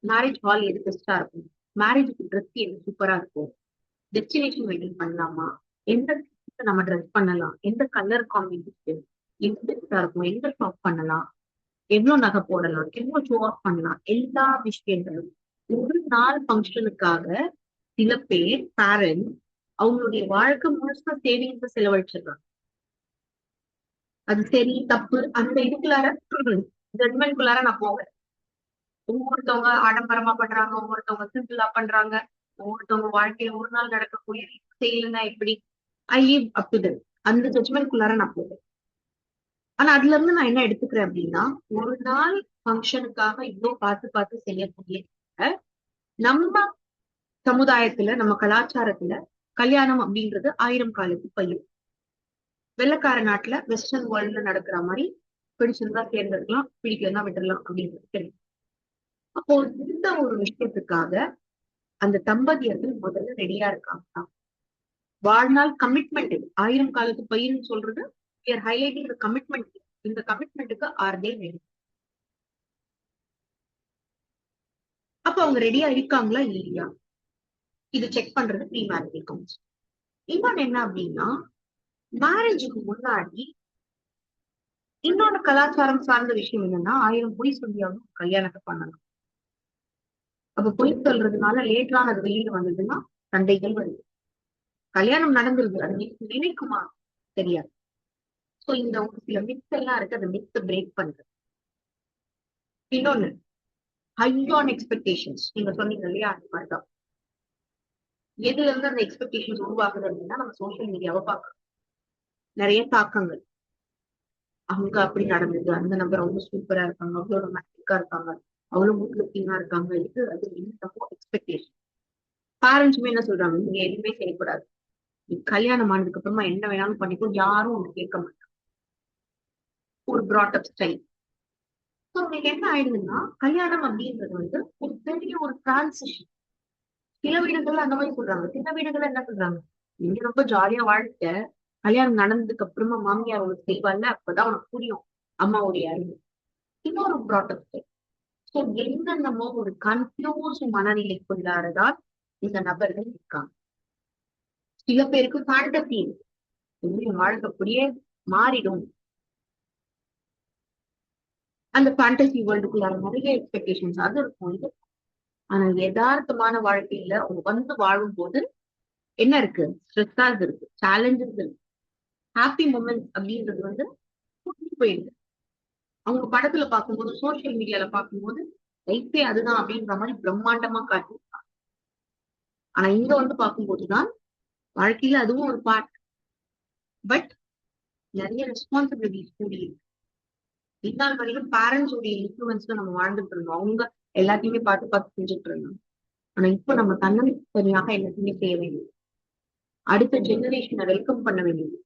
மேரேஜ் ஹால் எது பெஸ்டா இருக்கும், மேரேஜுக்கு ட்ரெஸ் எது சூப்பரா இருக்கும், டெஸ்டினேஷன் வெட்டிங் பண்ணலாமா, எந்த நம்ம ட்ரெஸ் பண்ணலாம், எந்த கலர் காம்பினேஷன் எது பெஸ்டா இருக்கும், எந்த ஷாப் பண்ணலாம், எவ்வளவு நகை போடலாம், எவ்வளவு ஷோ ஆஃப் பண்ணலாம், எல்லா விஷயங்களும் ஒரு நாள் ஃபங்க்ஷனுக்காக சில பேர் பேரண்ட் அவங்களுடைய வாழ்க்கை முழுசா சேவிங்ஸ் செலவழிச்சிருக்காங்க. அது சரி தப்பு அந்த இதுக்குள்ளார ஜட்மெண்ட்குள்ளார நான் போகிறேன். ஒவ்வொருத்தவங்க ஆடம்பரமா பண்றாங்க, ஒவ்வொருத்தவங்க சிம்பிளா பண்றாங்க, ஒவ்வொருத்தவங்க வாழ்க்கையில ஒரு நாள் நடக்கக்கூடிய செய்யலன்னா எப்படி, I leave up to that. அந்த ஜட்மெண்ட்குள்ளார நான் போகிறேன். ஆனா அதுல இருந்து நான் என்ன எடுத்துக்கிறேன் அப்படின்னா, ஒரு நாள் ஃபங்க்ஷனுக்காக இவ்வளவு பார்த்து செய்யக்கூடிய நம்ம சமுதாயத்துல, நம்ம கலாச்சாரத்துல கல்யாணம் அப்படின்றது 1000 காலுக்கு பையன். வெள்ளக்கார நாட்டுல வெஸ்டர்ன் வேர்ல்ட்ல நடக்கிற மாதிரி பிடிச்சிருந்தா தேர்ந்தெடுக்கலாம், பிடிக்கலாம் விட்டுடலாம் அப்படின்றது தெரியும். அப்போ இந்த ஒரு விஷயத்துக்காக அந்த தம்பதியர்கள் முதல்ல ரெடியா இருக்காங்க. வாழ்நாள் கமிட்மெண்ட், 1000 காலுக்கு பையன் சொல்றது ஹைலைட்டிங் கமிட்மெண்ட். இந்த கமிட்மெண்ட்டுக்கு ஆர் தே ரெடி? அப்ப அவங்க ரெடியா இருக்காங்களா இல்லையா, இது செக் பண்றது ப்ரீ மேரிட்டல் கவுன்சிலிங். இன்னொன்னு என்ன அப்படின்னா, மேரேஜுக்கு முன்னாடி இன்னொரு கலாச்சாரம் சார்ந்த விஷயம் என்னன்னா, 1000 பொய் சொல்லியாவது கல்யாணத்தை பண்ணலாம். அப்ப பொய் சொல்றதுனால லேட்டரான அது வெளியில வந்ததுன்னா சண்டைகள் வருது. கல்யாணம் நடந்துருது, அது நினைக்குமா தெரியாது. சோ இந்த ஒரு சில மித் எல்லாம் இருக்கு, அந்த மித்த பிரேக் பண்றது. இன்னொன்னு, ஹை ஆன் எக்ஸ்பெக்டேஷன்ஸ். நீங்க சொன்னீங்க இல்லையா, அந்த மாதிரிதான் எதுல இருந்து அந்த எக்ஸ்பெக்டேஷன்ஸ் உருவாகுது அப்படின்னா, நம்ம சோசியல் மீடியாவை பார்க்கறோம். நிறைய தாக்கங்கள், அவங்க அப்படி நடந்தது, அந்த நபர் அவங்க சூப்பரா இருக்காங்க, அவ்வளவு ரொமான்டிக்கா இருக்காங்க, அவ்வளவு குட் லுக்கிங்கா இருக்காங்க, இது அது என்னமோ எக்ஸ்பெக்டேஷன். பேரண்ட்ஸுமே என்ன சொல்றாங்க, நீங்க எதுவுமே செய்யக்கூடாது, நீ கல்யாணம் ஆனதுக்கு அப்புறமா என்ன வேணாலும் பண்ணிக்கோ, யாரும் உங்க கேட்க மாட்டாங்க. ஒரு பிராட் அப் ஸ்டைல். உங்களுக்கு என்ன ஆயிடுதுன்னா கல்யாணம் அப்படின்றது வந்து ஒரு பெரிய ஒரு டிரான்சிஷன். சில வீடுகள்ல அந்த மாதிரி சொல்றாங்க, சில வீடுகள்ல என்ன சொல்றாங்க, நீங்க ரொம்ப ஜாலியா வாழ்க்கை, கல்யாணம் நடந்ததுக்கு அப்புறமா மாமியார் உனக்கு செய்வாங்க, அப்பதான் உனக்கு புரியும் அம்மாவுடைய அறிவு. இன்னொரு ப்ராடக்ட். ஸோ என்னென்னமோ ஒரு கன்ஃபியூஸ் மனநிலைக்குள்ளாரதான் இந்த நபர்கள் இருக்காங்க. சில பேருக்கு ஃபேண்டசி இருக்கு, என் வாழ்க்கை அப்படியே மாறிடும். அந்த ஃபேண்டசி வேர்ல்டுக்குள்ளார நிறைய எக்ஸ்பெக்டேஷன்ஸ் அது இருக்கும் இது. ஆனா யதார்த்தமான வாழ்க்கையில அவங்க வந்து வாழும் போது என்ன இருக்கு, ஸ்ட்ரெஸ்ஸாஸ் இருக்கு, சேலஞ்சஸ் இருக்கு. ஹாப்பி மூமெண்ட்ஸ் அப்படின்றது வந்து கூட்டிட்டு போயிடுது. அவங்க படத்துல பார்க்கும்போது, சோசியல் மீடியால பார்க்கும்போது லைஃபே அதுதான் அப்படின்ற மாதிரி பிரம்மாண்டமா காட்டியிருக்காங்க. ஆனா இங்க வந்து பார்க்கும்போதுதான் வாழ்க்கையில அதுவும் ஒரு பார்ட், பட் நிறைய ரெஸ்பான்சிபிலிட்டிஸ் கூடி இருக்கு. இந்நாள் வரைக்கும் பேரண்ட்ஸ் உடைய இன்ஃபுளுன்ஸ்ல நம்ம வாழ்ந்துட்டு இருந்தோம். அவங்க எல்லாத்தையுமே பார்த்து பார்த்து செஞ்சுட்டு இருந்தோம். ஆனா இப்ப நம்ம தன்னந்தனியாக எல்லாத்தையுமே செய்ய வேண்டியது, அடுத்த ஜெனரேஷனை வெல்கம் பண்ண வேண்டியது,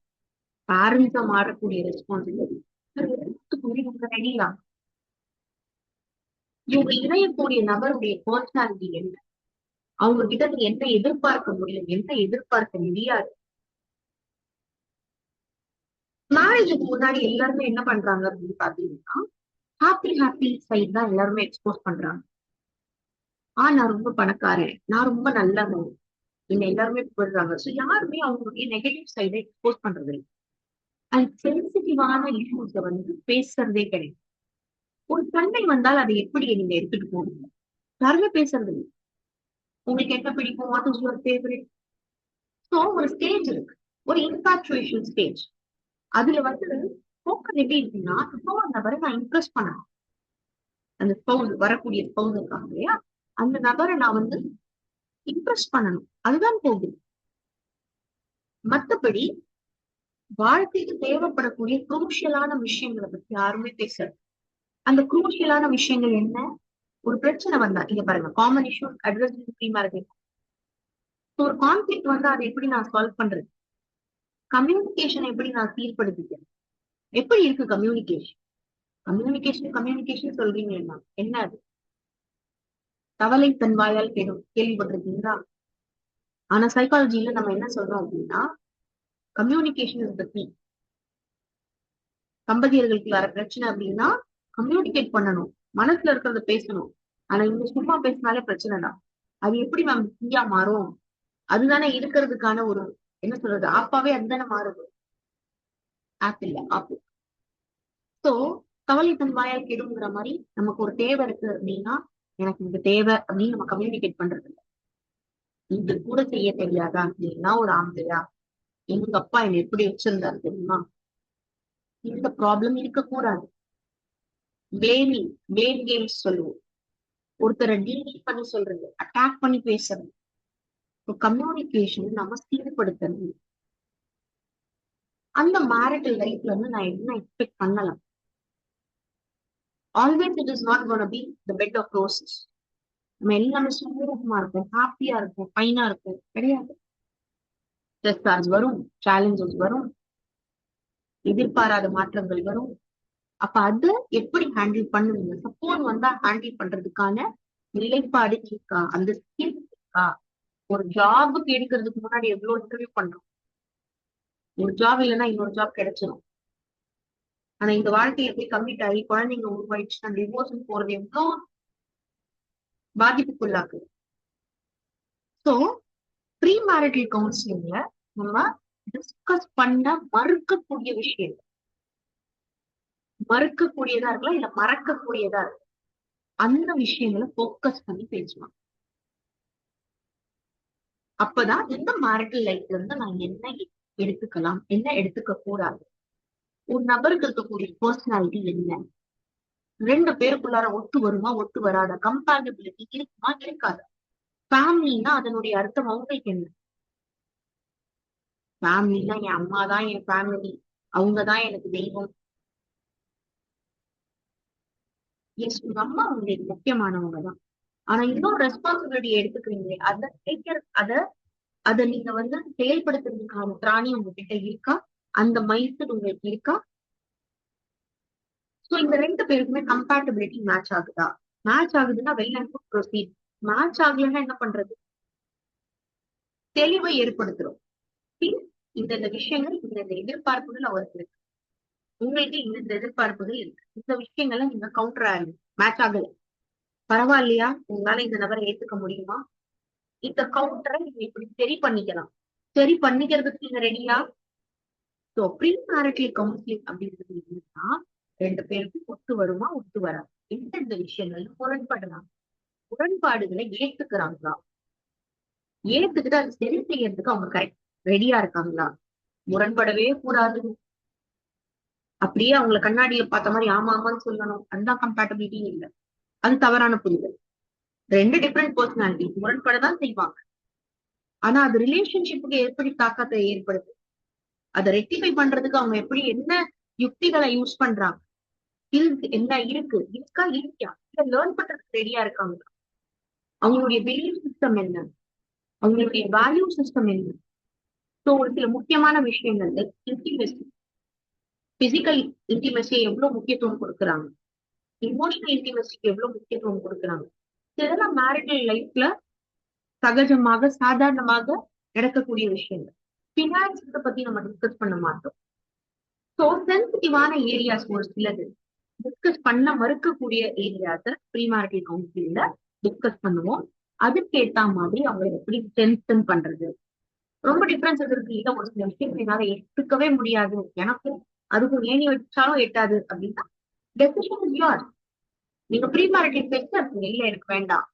பேரண்ட்ஸா மாறக்கூடிய ரெஸ்பான்சிபிலிட்டி. ரெடியா இவங்க இணையக்கூடிய நபருடைய பர்சனாலிட்டி என்ன, அவங்க கிட்ட இருந்து என்ன எதிர்பார்க்க முடியும், என்ன எதிர்பார்க்க முடியாது. மேரேஜுக்கு முன்னாடி எல்லாருமே என்ன பண்றாங்க அப்படின்னு பாத்தீங்கன்னா, ஹாப்பி சைட் தான் எல்லாருமே எக்ஸ்போஸ் பண்றாங்க. நான் ரொம்ப பணக்காரன், நான் ரொம்ப நல்லவன், என்ன எல்லாருமே போடுறாங்க. ஸோ யாருமே அவங்களுடைய நெகட்டிவ் சைடை எக்ஸ்போஸ் பண்றது இல்லை. அண்ட் சென்சிட்டிவான இஷ்யூஸை வந்து பேசுறதே கிடையாது. ஒரு தன்மை வந்தால் அதை எப்படி நீங்க எடுத்துட்டு போகணும், யாருமே பேசுறது இல்லை. உங்களுக்கு என்ன பிடிக்கும், what is your favourite. So ஒரு ஸ்டேஜ் இருக்கு, ஒரு இன்ஃபாக்சுவேஷன் ஸ்டேஜ். அதுல வந்து போக்கர் எப்படி இருக்குன்னா, இன்னொரு நபரை நான் இம்ப்ரெஸ் பண்ணணும், அந்த ஸ்பௌஸ் வரக்கூடிய ஸ்பௌஸ் இருக்காங்க இல்லையா, அந்த நபரை நான் வந்து இம்ப்ரெஸ் பண்ணணும், அதுதான் போகுது. மத்தபடி வாழ்க்கைக்கு தேவைப்படக்கூடிய குரூஷியலான விஷயங்களை பத்தி யாருமே பேசல. அந்த குரூஷியலான விஷயங்கள் என்ன, ஒரு பிரச்சனை வந்தா இங்க பாருங்க, காமன் இஷ்யூ அட்ரஸ் ப்ரீமேரிட்டல். ஒரு கான்ஃபிளிக்ட் வந்தா அதை எப்படி நான் சால்வ் பண்றது, கம்யூனிகேஷன் எப்படி நான் சீர்படுத்திக்கிறேன், எப்படி இருக்கு கம்யூனிகேஷன். கம்யூனிகேஷன் சொல்றீங்க என்ன அது, தவளை தன் வாயால் கேள்விப்பட்டிருக்கீங்களா. ஆனா சைக்காலஜில நம்ம என்ன சொல்றோம் அப்படின்னா, கம்யூனிகேஷன் இஸ் தி கீ. தம்பதியர்களுக்கு வர பிரச்சனை அப்படின்னா கம்யூனிகேட் பண்ணணும், மனசுல இருக்கிறத பேசணும். ஆனா இங்க சும்மா பேசினாலே பிரச்சனை தான். அது எப்படி நம்ம கீயா மாறும், அதுதானே இருக்கிறதுக்கான ஒரு என்ன சொல்றது, ஆப்பாவே அதுதானே மாறுது, ஆப் இல்ல ஆப்பு. சோ தவளை தன் வாயால் கெடுங்கிற மாதிரி நமக்கு ஒரு தேவை இருக்கு அப்படின்னா, எனக்கு இந்த தேவை அப்படின்னு நம்ம கம்யூனிகேட் பண்றது இல்லை. இது கூட செய்ய தெரியாதா அப்படின்னா ஒரு ஆம்பளையா, எங்க அப்பா என்ன எப்படி வச்சிருந்தாரு தெரியுமா, இந்த ப்ராப்ளம் இருக்கக்கூடாது. பிளேம் கேம்ஸ் சொல்லுவோம், ஒருத்தரை டீல் பண்ணி சொல்றது, அட்டாக் பண்ணி பேசுறது. கம்யூனிகேஷன் நம்ம சீர்படுத்தணும். அந்த மேரிட்டல் லைஃப்ல இருந்து நான் என்ன எக்ஸ்பெக்ட் பண்ணலாம், always it is not gonna be the bed of roses. நம்ம எல்லாமே சுமூகமா இருக்கும், ஹாப்பியா இருக்கும், ஃபைனா இருக்கும், கிடையாது. ஸ்ட்ரெஸ் வரும், சேலஞ்சஸ் வரும், எதிர்பாராத மாற்றங்கள் வரும். அப்ப அதை எப்படி ஹேண்டில் பண்ணுவீங்க, சப்போர்ட் வந்தா ஹேண்டில் பண்றதுக்கான நிலைப்பாடு இருக்கா, அந்த ஸ்கில் இருக்கா. ஒரு ஜாபுக்கு எடுக்கிறதுக்கு முன்னாடி எவ்வளவு இன்டர்வியூ பண்றோம், ஒரு ஜாப் இல்லைன்னா இன்னொரு ஜாப் கிடைச்சிடும். ஆனா இந்த வாழ்க்கையை எப்படி கம்மிட் ஆகி குழந்தைங்க உருவாயிடுச்சுன்னா டிவோர்ஸ் போறது எவ்வளோ பாதிப்புக்குள்ளாக்கு. சோ ப்ரீ மேரிட்டல் கவுன்சிலிங்ல நம்ம டிஸ்கஸ் பண்ண மறுக்கக்கூடியதா இருக்கலாம், இல்ல மறக்கக்கூடியதா இருக்கு, அந்த விஷயங்களை போக்கஸ் பண்ணி பேசலாம். அப்பதான் இந்த மேரிட்டல் லைஃப்ல இருந்து நான் என்ன எடுத்துக்கலாம், என்ன எடுத்துக்க கூடாது, ஒரு நபருக்கு இருக்கக்கூடிய பர்சனாலிட்டி என்ன, ரெண்டு பேருக்குள்ளார ஒத்து வருமா ஒத்து வராத, கம்பேட்டபிலிட்டி இருக்குமா இருக்காது. ஃபேமிலின்னா அதனுடைய அர்த்தம் அவங்களுக்கு என்ன, ஃபேமிலின்னா என் அம்மா தான் என் ஃபேமிலி, அவங்கதான் எனக்கு தெய்வம். எஸ், உங்க அம்மா உங்களுக்கு முக்கியமானவங்க தான். ஆனா இன்னொரு ரெஸ்பான்சிபிலிட்டி எடுத்துக்கிறீங்களே, அதை நீங்க வந்து செயல்படுத்துறதுக்கான திராணி உங்ககிட்ட இருக்கா, அந்த மைண்ட் செட் உங்களுக்கு இருக்கா. சோ இந்த ரெண்டு பேருக்குமே கம்பேட்டபிலிட்டி மேட்ச் ஆகுதா? மேட்ச் ஆகுதுன்னா well and good proceed. Match ஆகலைன்னா என்ன பண்றது? தெளிவை ஏற்படுத்துறோம். இந்த விஷயங்கள் இந்த எதிர்பார்ப்புகள் அவருக்கு இருக்கு, உங்களுக்கு இந்த எதிர்பார்ப்புகள் இருக்கு, இந்த விஷயங்களை நீங்க கவுண்டர் ஆகுது, மேட்ச் ஆகல, பரவாயில்லையா, உங்களால இந்த நபரை ஏத்துக்க முடியுமா? இந்த கவுண்டரை நீங்க இப்படி சரி பண்ணிக்கலாம். சரி பண்ணிக்கிறதுக்கு நீங்க ரெடியா? சோ ப்ரீ மேரிட்டல் கவுன்சிலிங் அப்படின்றது என்னன்னா, ரெண்டு பேருக்கும் ஒத்து வருமா ஒத்து வராது, எந்தெந்த விஷயங்கள்ல முரண்படுறாங்க, முரண்பாடுகளை ஏத்துக்கிறாங்களா, ஏத்துக்கிட்டு அதை சரி செய்யறதுக்கு அவங்க கரெக்ட் ரெடியா இருக்காங்களா? முரண்படவே கூடாது, அப்படியே அவங்கள கண்ணாடியில பார்த்த மாதிரி ஆமா ஆமான்னு சொல்லணும், அதுதான் கம்பேட்டபிலிட்டி இல்லை, அது தவறான புரிதல். ரெண்டு டிஃப்ரெண்ட் பர்சனாலிட்டி முரண்படதான் செய்வாங்க, ஆனா அது ரிலேஷன்ஷிப்புக்கு எப்படி தாக்கத்தை ஏற்படுது, அதை ரெக்டிஃபை பண்றதுக்கு அவங்க எப்படி என்ன யுக்திகளை யூஸ் பண்றாங்க, என்ன இருக்கா இல்லையா, இல்ல லேர்ன் பண்றதுக்கு ரெடியா இருக்காங்க, அவங்களுடைய பிலீஃப் சிஸ்டம் என்ன, அவங்களுடைய வேல்யூ சிஸ்டம் என்ன. ஸோ ஒரு சில முக்கியமான விஷயங்கள் இன்டிமெசி, பிசிக்கல் இன்டிமெசி எவ்வளவு முக்கியத்துவம் கொடுக்குறாங்க, இமோஷனல் இன்டிமெசிக்கு எவ்வளவு முக்கியத்துவம் கொடுக்குறாங்க, இதெல்லாம் மேரிட்டல் லைஃப்ல சகஜமாக சாதாரணமாக நடக்கக்கூடிய விஷயங்கள். பினான்ஸ் பத்தி நம்ம டிஸ்கஸ் பண்ண மாட்டோம். ஸோ சென்சிட்டிவான ஏரியாஸ் ஒரு சிலது டிஸ்கஸ் பண்ண மறுக்கக்கூடிய ஏரியாஸை ப்ரீ-மேரிட்டல் கவுன்சிலிங்ல டிஸ்கஸ் பண்ணுவோம். அதுக்கு ஏத்த மாதிரி அவங்களை எப்படி ஸ்ட்ரென்தன் பண்றது, ரொம்ப டிஃபரன்சஸ் இருக்கு இல்ல, ஒரு சில விஷயங்கள் என்னால எடுத்துக்கவே முடியாது, எனக்கும் அதுக்கும் ஏணி வச்சாலும் எட்டாது அப்படின்னா டெசிஷன் இஸ் யோர்ஸ். நீங்க ப்ரீ-மேரிட்டல் பேச இல்ல எனக்கு வேண்டாம்.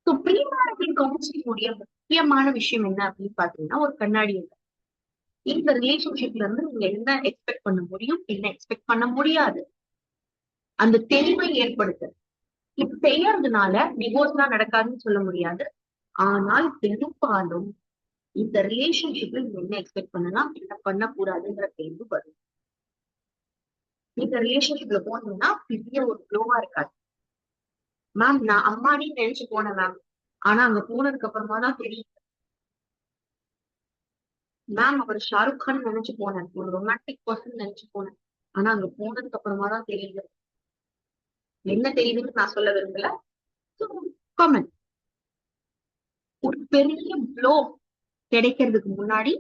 ஸோ ப்ரீ-மேரிட்டல் கவுன்சிலிங் உடைய முக்கியமான விஷயம் என்ன அப்படின்னு பாத்தீங்கன்னா, ஒரு கண்ணாடி இந்த ரிலேஷன்ஷிப்ல இருந்து நீங்க என்ன எக்ஸ்பெக்ட் பண்ண முடியும், என்ன எக்ஸ்பெக்ட் பண்ண முடியாது, அந்த தெளிவை ஏற்படுத்த. இது செய்யறதுனால டிவோர்ஸ்லாம் நடக்காதுன்னு சொல்ல முடியாது, ஆனால் பெரும்பாலும் இந்த ரிலேஷன்ஷிப்ல நீங்க என்ன எக்ஸ்பெக்ட் பண்ணலாம், என்ன பண்ணக்கூடாதுங்கிற கேள்வி வரும். இந்த ரிலேஷன்ஷிப்ல போனீங்கன்னா பெரிய ஒரு ஃப்ளோவா இருக்காது. மேம் நான் அம்மானி நினைச்சு போனேன் மேம், ஆனா அங்க போனதுக்கு அப்புறமா தான் தெரியும் மேம் அவர் ஷாருக் கான் நினைச்சு போனேன், ஒரு ரொமான்டிக் பர்சன் நினைச்சு போனேன், ஆனா அங்க போனதுக்கு அப்புறமா தான் தெரியுது. என்ன தெரியுதுன்னு நான் சொல்ல விரும்பல. காமன் ஒரு பெரிய ப்ளோ கிடைக்கிறதுக்கு முன்னாடி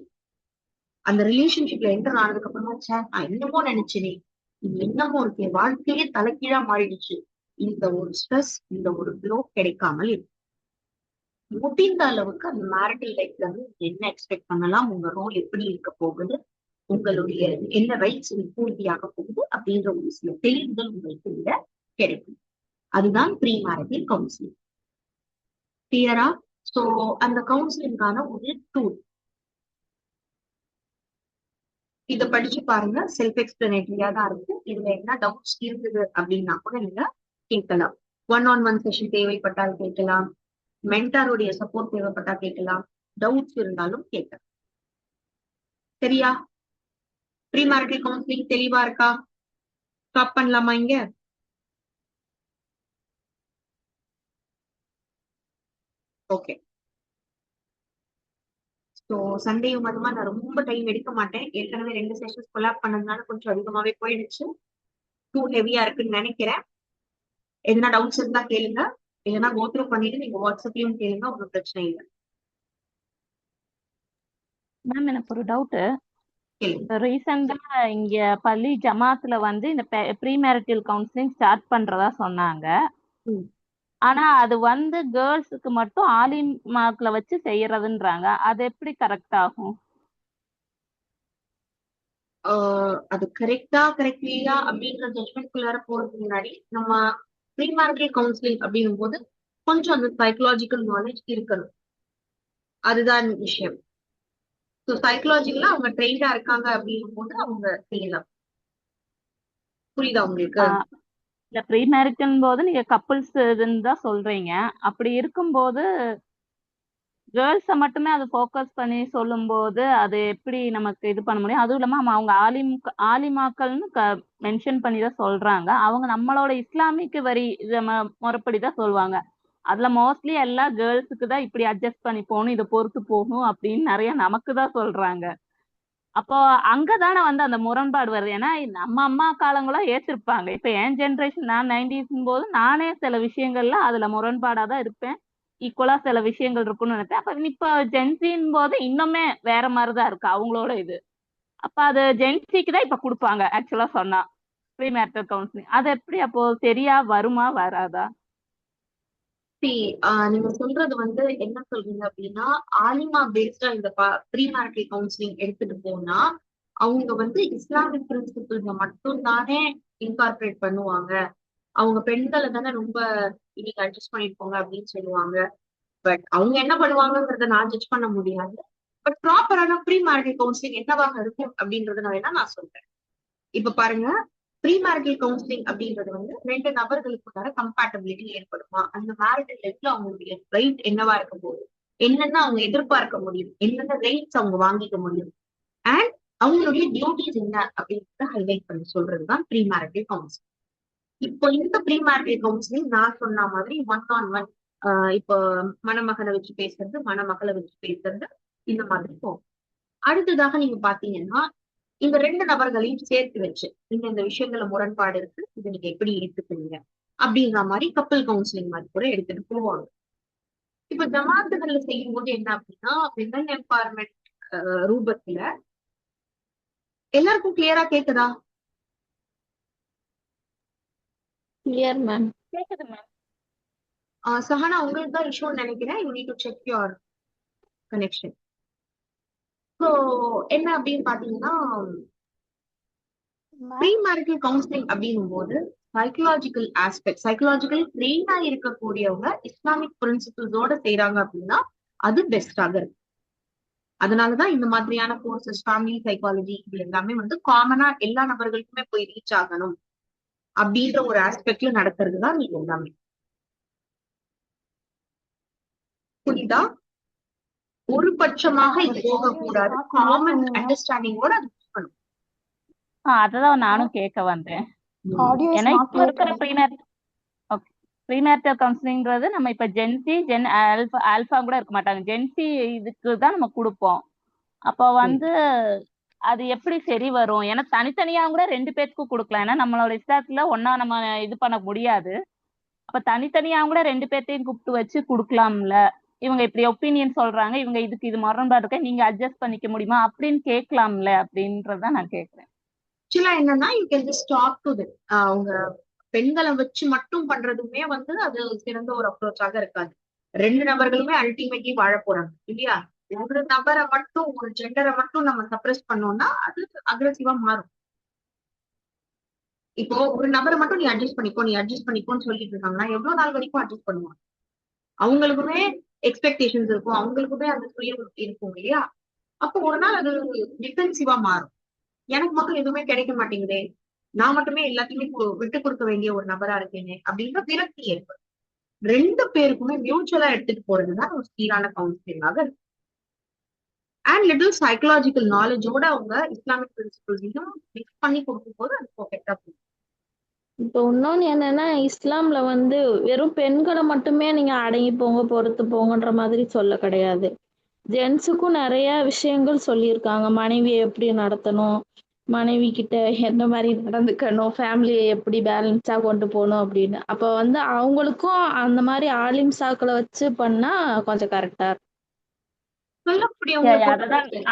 அந்த ரிலேஷன்ஷிப்ல என்டர் ஆனதுக்கு அப்புறமா நான் என்னமோ நினைச்சேனே, இது என்னமோ இருக்கு, வாழ்க்கையே தலைகீழா மாறிடுச்சு, இந்த ஒரு ஸ்ட்ரெஸ், இந்த ஒரு ப்ளோ கிடைக்காமல் இருக்கு. முடிந்த அளவுக்கு அந்த மேரிட்டல் லைஃப்ல இருந்து என்ன எக்ஸ்பெக்ட் பண்ணலாம், உங்க ரோல் எப்படி இருக்க போகுது, உங்களுடைய என்ன ரைட்ஸ் பூர்த்தியாக போகுது அப்படின்ற ஒரு சில தெளிவுகள் உங்களுக்கு இங்க கிடைக்கும். அதுதான் ப்ரீ-மேரிட்டல் கவுன்சிலிங். கிளியரா? சோ அந்த கவுன்சிலிங்கான ஒரு டூல் இத படிச்சு பாருங்க, செல்ஃப் எக்ஸ்பிளனேட்டரியா தான் இருக்கு. இதுல என்ன டவுட்ஸ் இருக்குது அப்படின்னா கூட நீங்க கேட்கலாம். 1-on-1 செஷன் தேவைப்பட்டால் கேட்கலாம், மென்டாருடைய சப்போர்ட் தேவைப்பட்டா கேட்கலாம், டவுட்ஸ் இருந்தாலும் கேட்கலாம். சரியா? ப்ரீ-மேரிட்டல் கவுன்சிலிங் தெளிவா இருக்கா? ஸ்டாப் பண்ணலாமா இங்க? ஓகே. ஸோ சண்டேயும் அதுமா நான் ரொம்ப டைம் எடுக்க மாட்டேன், ஏற்கனவே 2 செஷன்ஸ் கொலாப் பண்ணதுனால கொஞ்சம் அதிகமாவே போயிடுச்சு, டூ ஹெவியா இருக்குன்னு நினைக்கிறேன். எதனா டவுட்ஸ் இருந்தா கேளுங்க, இல்லைன்னா கோத்ரூ பண்ணிட்டு நீங்க வாட்ஸ்அப்லயும் கேளுங்க, ஒன்றும் பிரச்சனை இல்லை. மேம் எனக்கு ஒரு டவுட். கேளுங்க. ரீசெண்டா இங்க பள்ளி ஜமாத்துல வந்து இந்த ப்ரீ மேரிட்டல் கவுன்சிலிங் ஸ்டார்ட் பண்றதா சொன்னாங்க. ம். ஆனா அது வந்து கேர்ள்ஸுக்கு மட்டும் ஆலிமாக்களை வச்சு செய்யறதுன்றாங்க, அது எப்படி கரெக்ட் ஆகும்? அது கரெக்ட் இல்லையா அப்படின்ற ஜட்மெண்ட்குள்ளார போறதுக்கு முன்னாடி நம்ம ப்ரீ-மேரிட்டல் கவுன்சிலிங் அப்படிங்கும் போது கொஞ்சம் அந்த சைக்கலாஜிக்கல் நாலேஜ் இருக்கணும், அதுதான் விஷயம். ஸோ சைக்கலாஜிக்கலா அவங்க ட்ரெயின்டா இருக்காங்க அப்படிங்கும் போது அவங்க செய்யலாம். புரியுதா உங்களுக்கு? இல்ல ப்ரீ மேரிட்டல் போது நீங்க கப்புள்ஸ் இதுன்னு தான் சொல்றீங்க, அப்படி இருக்கும்போது கேர்ள்ஸை மட்டுமே அதை ஃபோக்கஸ் பண்ணி சொல்லும்போது அது எப்படி நமக்கு இது பண்ண முடியும்? அதுவும் இல்லாம அவங்க ஆலிமாக்கள்னு மென்ஷன் பண்ணி தான் சொல்றாங்க, அவங்க நம்மளோட இஸ்லாமிக்கு வரி முறைப்படி தான் சொல்லுவாங்க, அதுல மோஸ்ட்லி எல்லா கேர்ள்ஸுக்கு தான் இப்படி அட்ஜஸ்ட் பண்ணி போகணும், இதை பொறுத்து போகணும் அப்படின்னு நிறைய நமக்கு தான் சொல்றாங்க. அப்போ அங்கதானே வந்து அந்த முரண்பாடு வருது. ஏன்னா நம்ம அம்மா காலங்களும் ஏத்திருப்பாங்க. இப்ப என் ஜென்ரேஷன் நான் 90s போது நானே சில விஷயங்கள்ல அதுல முரண்பாடா தான் இருப்பேன். ஈக்குவலா சில விஷயங்கள் இருக்கும்னு நினைப்பேன். அப்ப இப்ப ஜென்சின் போது இன்னுமே வேற மாதிரிதான் இருக்கு அவங்களோட இது. அப்ப அது ஜென்சிக்கு தான் இப்ப கொடுப்பாங்க ஆக்சுவலா சொன்னா ப்ரீ மேரிட்டல் கவுன்சிலிங். அது எப்படி அப்போ சரியா வருமா வராதா? நீங்க சொல்றது வந்து என்ன சொல்றீங்க அப்படின்னா, ஆலிமா பேஸ்டா இந்த ப்ரீ மேரிட்டல் கவுன்சிலிங் எடுத்துட்டு போனா அவங்க வந்து இஸ்லாமிக் பிரின்சிபிள்ஸ மட்டும் தானே இன்கார்பரேட் பண்ணுவாங்க. அவங்க பெண்களை தானே ரொம்ப இன்னைக்கு அட்ஜஸ்ட் பண்ணிருப்பாங்க அப்படின்னு சொல்லுவாங்க. பட் அவங்க என்ன பண்ணுவாங்கன்றத நான் ஜட்ஜ் பண்ண முடியாது. பட் ப்ராப்பரான ப்ரீ மேரிட்டல் கவுன்சிலிங் என்னவாக இருக்கும் அப்படின்றத நான் சொல்றேன். இப்ப பாருங்க, ப்ரீ மேரிட்டல் கவுன்சிலிங் அப்படின்றது வந்து 2 நபர்களுக்குள்ளார கம்பேட்டபிலிட்டி ஏற்படுமா, அந்த மேரிட்டல் லைஃப்ல அவங்களுடைய ரைட் என்னவா இருக்க போகுது, என்னென்ன அவங்க எதிர்பார்க்க முடியும், என்னென்ன ரைட்ஸ் அவங்க வாங்கிக்க முடியும், அண்ட் அவங்களுடைய டியூட்டிஸ் என்ன அப்படின்றத ஹைலைட் பண்ணி சொல்றதுதான் ப்ரீ மேரிட்டல் கவுன்சிலிங். இப்போ இந்த ப்ரீ மேரிட்டல் கவுன்சிலிங் நான் சொன்ன மாதிரி 1-on-1, இப்போ மணமகனை வச்சு பேசுறது, மணமகளை வச்சு பேசுறது, இந்த மாதிரி போகும். அடுத்ததாக நீங்க பாத்தீங்கன்னா, இந்த 2 நபர்களையும் சேர்த்து வச்சு இந்த விஷயங்கள முரண்பாடு இருக்கு, இதை நீங்க எப்படி ஏத்துக்கிறீங்க அப்படிங்கிற மாதிரி கப்பல் கவுன்சிலிங் மாதிரி கூட எடுத்துட்டு போவாங்க. இப்ப ஜமாத்துகள்ல செய்யும் போது என்ன அப்படின்னா, விமன் எம்பவர்மெண்ட் ரூபத்துல எல்லாருக்கும் கிளியரா கேக்குதா? Clear ma'am. கேக்குது மேம். சஹானா, உங்களுக்கு தான் இஷ்யூன்னு நினைக்கிறேன். You need to check your connection. So என்ன அப்படின்னு பாத்தீங்கன்னா, ப்ரீ மேரிட்டல் கவுன்சிலிங் அப்படிங்கும் போது சைக்கலாஜிக்கல் ஆஸ்பெக்ட், சைக்கலாஜிக்கல் ட்ரெயினா இருக்கக்கூடியவங்க இஸ்லாமிக் பிரின்சிபிள்ஸோட செய்யறாங்க அப்படின்னா அது பெஸ்டாக இருக்கு. அதனாலதான் இந்த மாதிரியான கோர்சஸ், ஃபேமிலி சைக்காலஜி, இது எல்லாமே வந்து காமனா எல்லா நபர்களுக்குமே போய் ரீச் ஆகணும் அப்படின்ற ஒரு ஆஸ்பெக்ட்ல நடக்கிறது தான் நீங்க எல்லாமே. புரியுதா? ஒரு பட்சமாக இது போகக்கூடாது, காமன் அண்டர்ஸ்டாண்டிங்கோட அது இருக்கணும். அததான் நானும் கேட்க வந்தேன். ஆடியோ இஸ் ஏன்னா நாட் இப்ப இருக்கிற ப்ரீமேரிட்டல் கவுன்சிலிங்ன்றது நம்ம இப்ப ஜென்சி ஆல்பா கூட இருக்க மாட்டாங்க, ஜென்சி இதுக்கு தான் நம்ம கொடுப்போம். அப்ப வந்து அது எப்படி சரி வரும்? ஏன்னா தனித்தனியா கூட 2 பேத்துக்கும் கொடுக்கலாம். ஏன்னா நம்மளோட இஸ்லாத்துல ஒன்னா நம்ம இது பண்ண முடியாது. அப்ப தனித்தனியா கூட 2 பேர்த்தையும் கூப்பிட்டு வச்சு கொடுக்கலாம்ல. இவங்க இப்படி ஒப்பீனியன் சொல்றாங்க, இவங்க இதுக்கு இது முரண்பாடு இருக்க, நீங்க அட்ஜஸ்ட் பண்ணிக்க முடியுமா அப்படின்னு கேட்கலாம்ல அப்படின்றதான் நான் கேட்கிறேன். ஆக்சுவலா என்னன்னா, you can just talk to them. அவங்க பெண்களை வச்சு மட்டும் பண்றதுமே வந்து அது சிறந்த ஒரு அப்ரோச்சாக இருக்காது. 2 நபர்களுமே அல்டிமேட்லி வாழ போறாங்க இல்லையா? ஒரு நபரை மட்டும், ஒரு ஜெண்டரை மட்டும் நம்ம சப்ரஸ் பண்ணோம்னா அது அக்ரெசிவா மாறும். இப்போ ஒரு நபரை மட்டும் நீ அட்ஜஸ்ட் பண்ணிக்கோன்னு சொல்லிட்டு இருக்காங்கன்னா எவ்வளவு நாள் வரைக்கும் அட்ஜஸ்ட் பண்ணுவாங்க? அவங்களுக்குமே எக்ஸ்பெக்டேஷன்ஸ் இருக்கும், அவங்களுக்குமே அந்த சுயம் இருக்கும் இல்லையா? அப்போ ஒரு நாள் அது டிஃபென்சிவா மாறும். எனக்கு மட்டும் எதுவுமே கிடைக்க மாட்டேங்குதே, நான் மட்டுமே எல்லாத்தையுமே விட்டு கொடுக்க வேண்டிய ஒரு நபரா இருக்கேனே அப்படின்ற விரக்தி ஏற்படும். 2 பேருக்குமே மியூச்சுவலா எடுத்துட்டு போறதுதான் ஒரு சீரான கவுன்சிலிங்காக இருக்கு. அண்ட் லிட்டில் சைக்கலாஜிக்கல் நாலேஜோட அவங்க இஸ்லாமிக் பிரின்சிபிள்ஸையும் மிக்ஸ் பண்ணி கொடுக்கும் போது அது பர்ஃபெக்டா போகும். இப்போ இன்னொன்னு என்னன்னா, இஸ்லாம்ல வந்து வெறும் பெண்களை மட்டுமே நீங்க அடங்கி போங்க, பொறுத்து போங்கன்ற மாதிரி சொல்ல கிடையாது. ஜென்ஸுக்கும் நிறைய விஷயங்கள் சொல்லியிருக்காங்க. மனைவியை எப்படி நடத்தணும், மனைவி கிட்ட எந்த மாதிரி நடந்துக்கணும், ஃபேமிலியை எப்படி பேலன்ஸா கொண்டு போகணும் அப்படின்னு. அப்ப வந்து அவங்களுக்கும் அந்த மாதிரி ஆலிம் சாக்களை வச்சு பண்ணா கொஞ்சம் கரெக்டா இருக்கும்.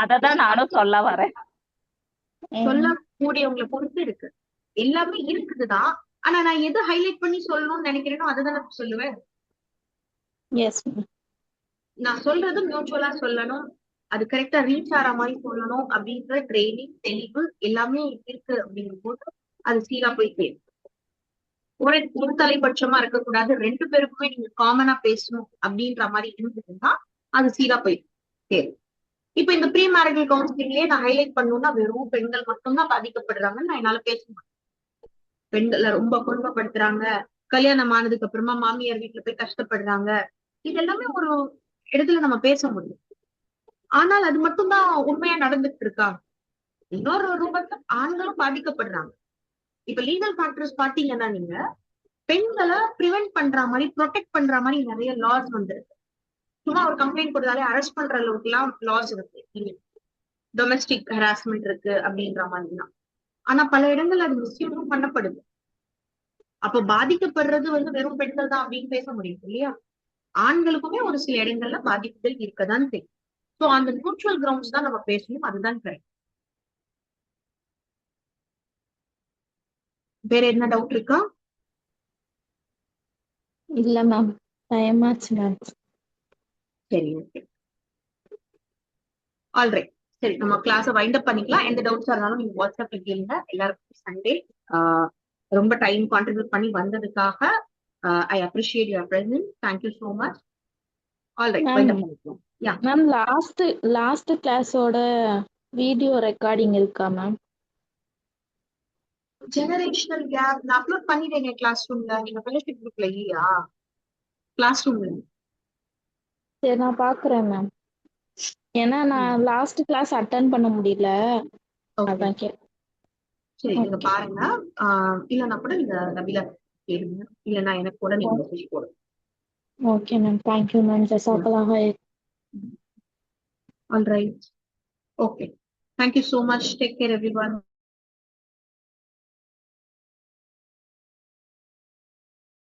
அததான் நானும் சொல்ல வரேன். சொல்லக்கூடியவங்களை பொறுத்து இருக்கு, எல்லாமே இருக்குதுதான். ஆனா நான் எது ஹைலைட் பண்ணி சொல்லணும்னு நினைக்கிறேனோ அதுதான் நான் சொல்லுவேன். எஸ், நான் சொல்றது மியூச்சுவலா சொல்லணும், அது கரெக்டா ரீச் ஆற மாதிரி சொல்லணும் அப்படின்ற ட்ரைனிங், தெளிவு எல்லாமே இருக்கு அப்படிங்கும் போது அது சீரா போய் சேரும். ஒரு தலைபட்சமா இருக்கக்கூடாது, 2 பேருக்குமே நீங்க காமனா பேசணும் அப்படின்ற மாதிரி இருந்ததுன்னா அது சீரா போய் சேரும். இப்ப இந்த ப்ரீ மேரிட்டல் கவுன்சிலிங்லயே நான் ஹைலைட் பண்ணணும்னா வெறும் பெண்கள் மட்டும்தான் பாதிக்கப்படுறாங்கன்னு நான் என்னால பேச மாட்டேன். பெண்களை ரொம்ப கொடுமைப்படுத்துறாங்க, கல்யாணம் ஆனதுக்கு அப்புறமா மாமியார் வீட்டுல போய் கஷ்டப்படுறாங்க, இது எல்லாமே ஒரு இடத்துல நம்ம பேச முடியும். ஆனால் அது மட்டும்தான் உண்மையா நடந்துட்டு இருக்கா? இன்னொரு ரூபத்துல ஆண்களும் பாதிக்கப்படுறாங்க. இப்ப லீகல் ஃபேக்டர்ஸ் பாத்தீங்கன்னா, நீங்க பெண்களை ப்ரிவென்ட் பண்ற மாதிரி, ப்ரொடெக்ட் பண்ற மாதிரி நிறைய லாஸ் வந்துருக்கு. சும்மா ஒரு கம்ப்ளைண்ட் கொடுத்தாலே அரெஸ்ட் பண்ற அளவுக்கு எல்லாம் லாஸ் இருக்கு. டொமஸ்டிக் ஹராஸ்மெண்ட் இருக்கு அப்படின்ற மாதிரி தான். ஆனா பல இடங்கள்ல அது மிஸ்யூஸும் பண்ணப்படுது. அப்ப பாதிக்கப்படுறது வந்து வெறும் பெண்கள் தான் அப்படின்னு பேச முடியும் இல்லையா? ஆண்களுக்குமே ஒரு சில இடங்கள்ல பாதிப்புகள் இருக்கதான் செய்யும். சோ அந்த நியூட்ரல் கிரவுண்ட்ஸ் தான் நம்ம பேசணும். அதுதான் கரெக்ட். வேற என்ன டவுட் இருக்கா? இல்ல மேம், டைம் ஆச்சு மேம். சரி, ஓகே, ஆல்ரைட். சரி, நம்ம கிளாஸ வைண்ட் அப் பண்ணிக்கலாம். எந்த டவுட்ஸா இருந்தாலும் நீங்க வாட்ஸ்அப்ல கேளுங்க. எல்லாருக்கும் சண்டே ரொம்ப டைம் கான்ட்ரிபியூட் பண்ணி வந்ததுக்காக I appreciate your presence. Thank you so much. Alright, wind up பண்ணிக்கலாம். யா மேம், லாஸ்ட் கிளாஸோட வீடியோ ரெக்கார்டிங் இருக்கா மேம்? ஜெனரேஷனல் கேப் நான் அப்லோட் பண்ணிட்டேங்க கிளாஸ் ரூம்ல. நீங்க ஃபெலோஷிப் குரூப்ல இல்லையா? கிளாஸ் ரூம்ல. சரி, நான் பாக்குறேன் மேம். ஏன்னா நான் லாஸ்ட் கிளாஸ் அட்டன் பண்ண முடியல, ஓகே, அதான் கேட்டேன். சரி, நீங்க ஓகே பாருங்க. இல்லைன்னா கூட நீங்க நபில கேளுங்க. இல்லைன்னா எனக்கு கூட நீங்க மெசேஜ் போடுங்க. Okay ma'am, thank you ma'am. ஜஸாக்கல்லாஹ் ஹைர். Alright, okay, thank you so much. Take care everyone.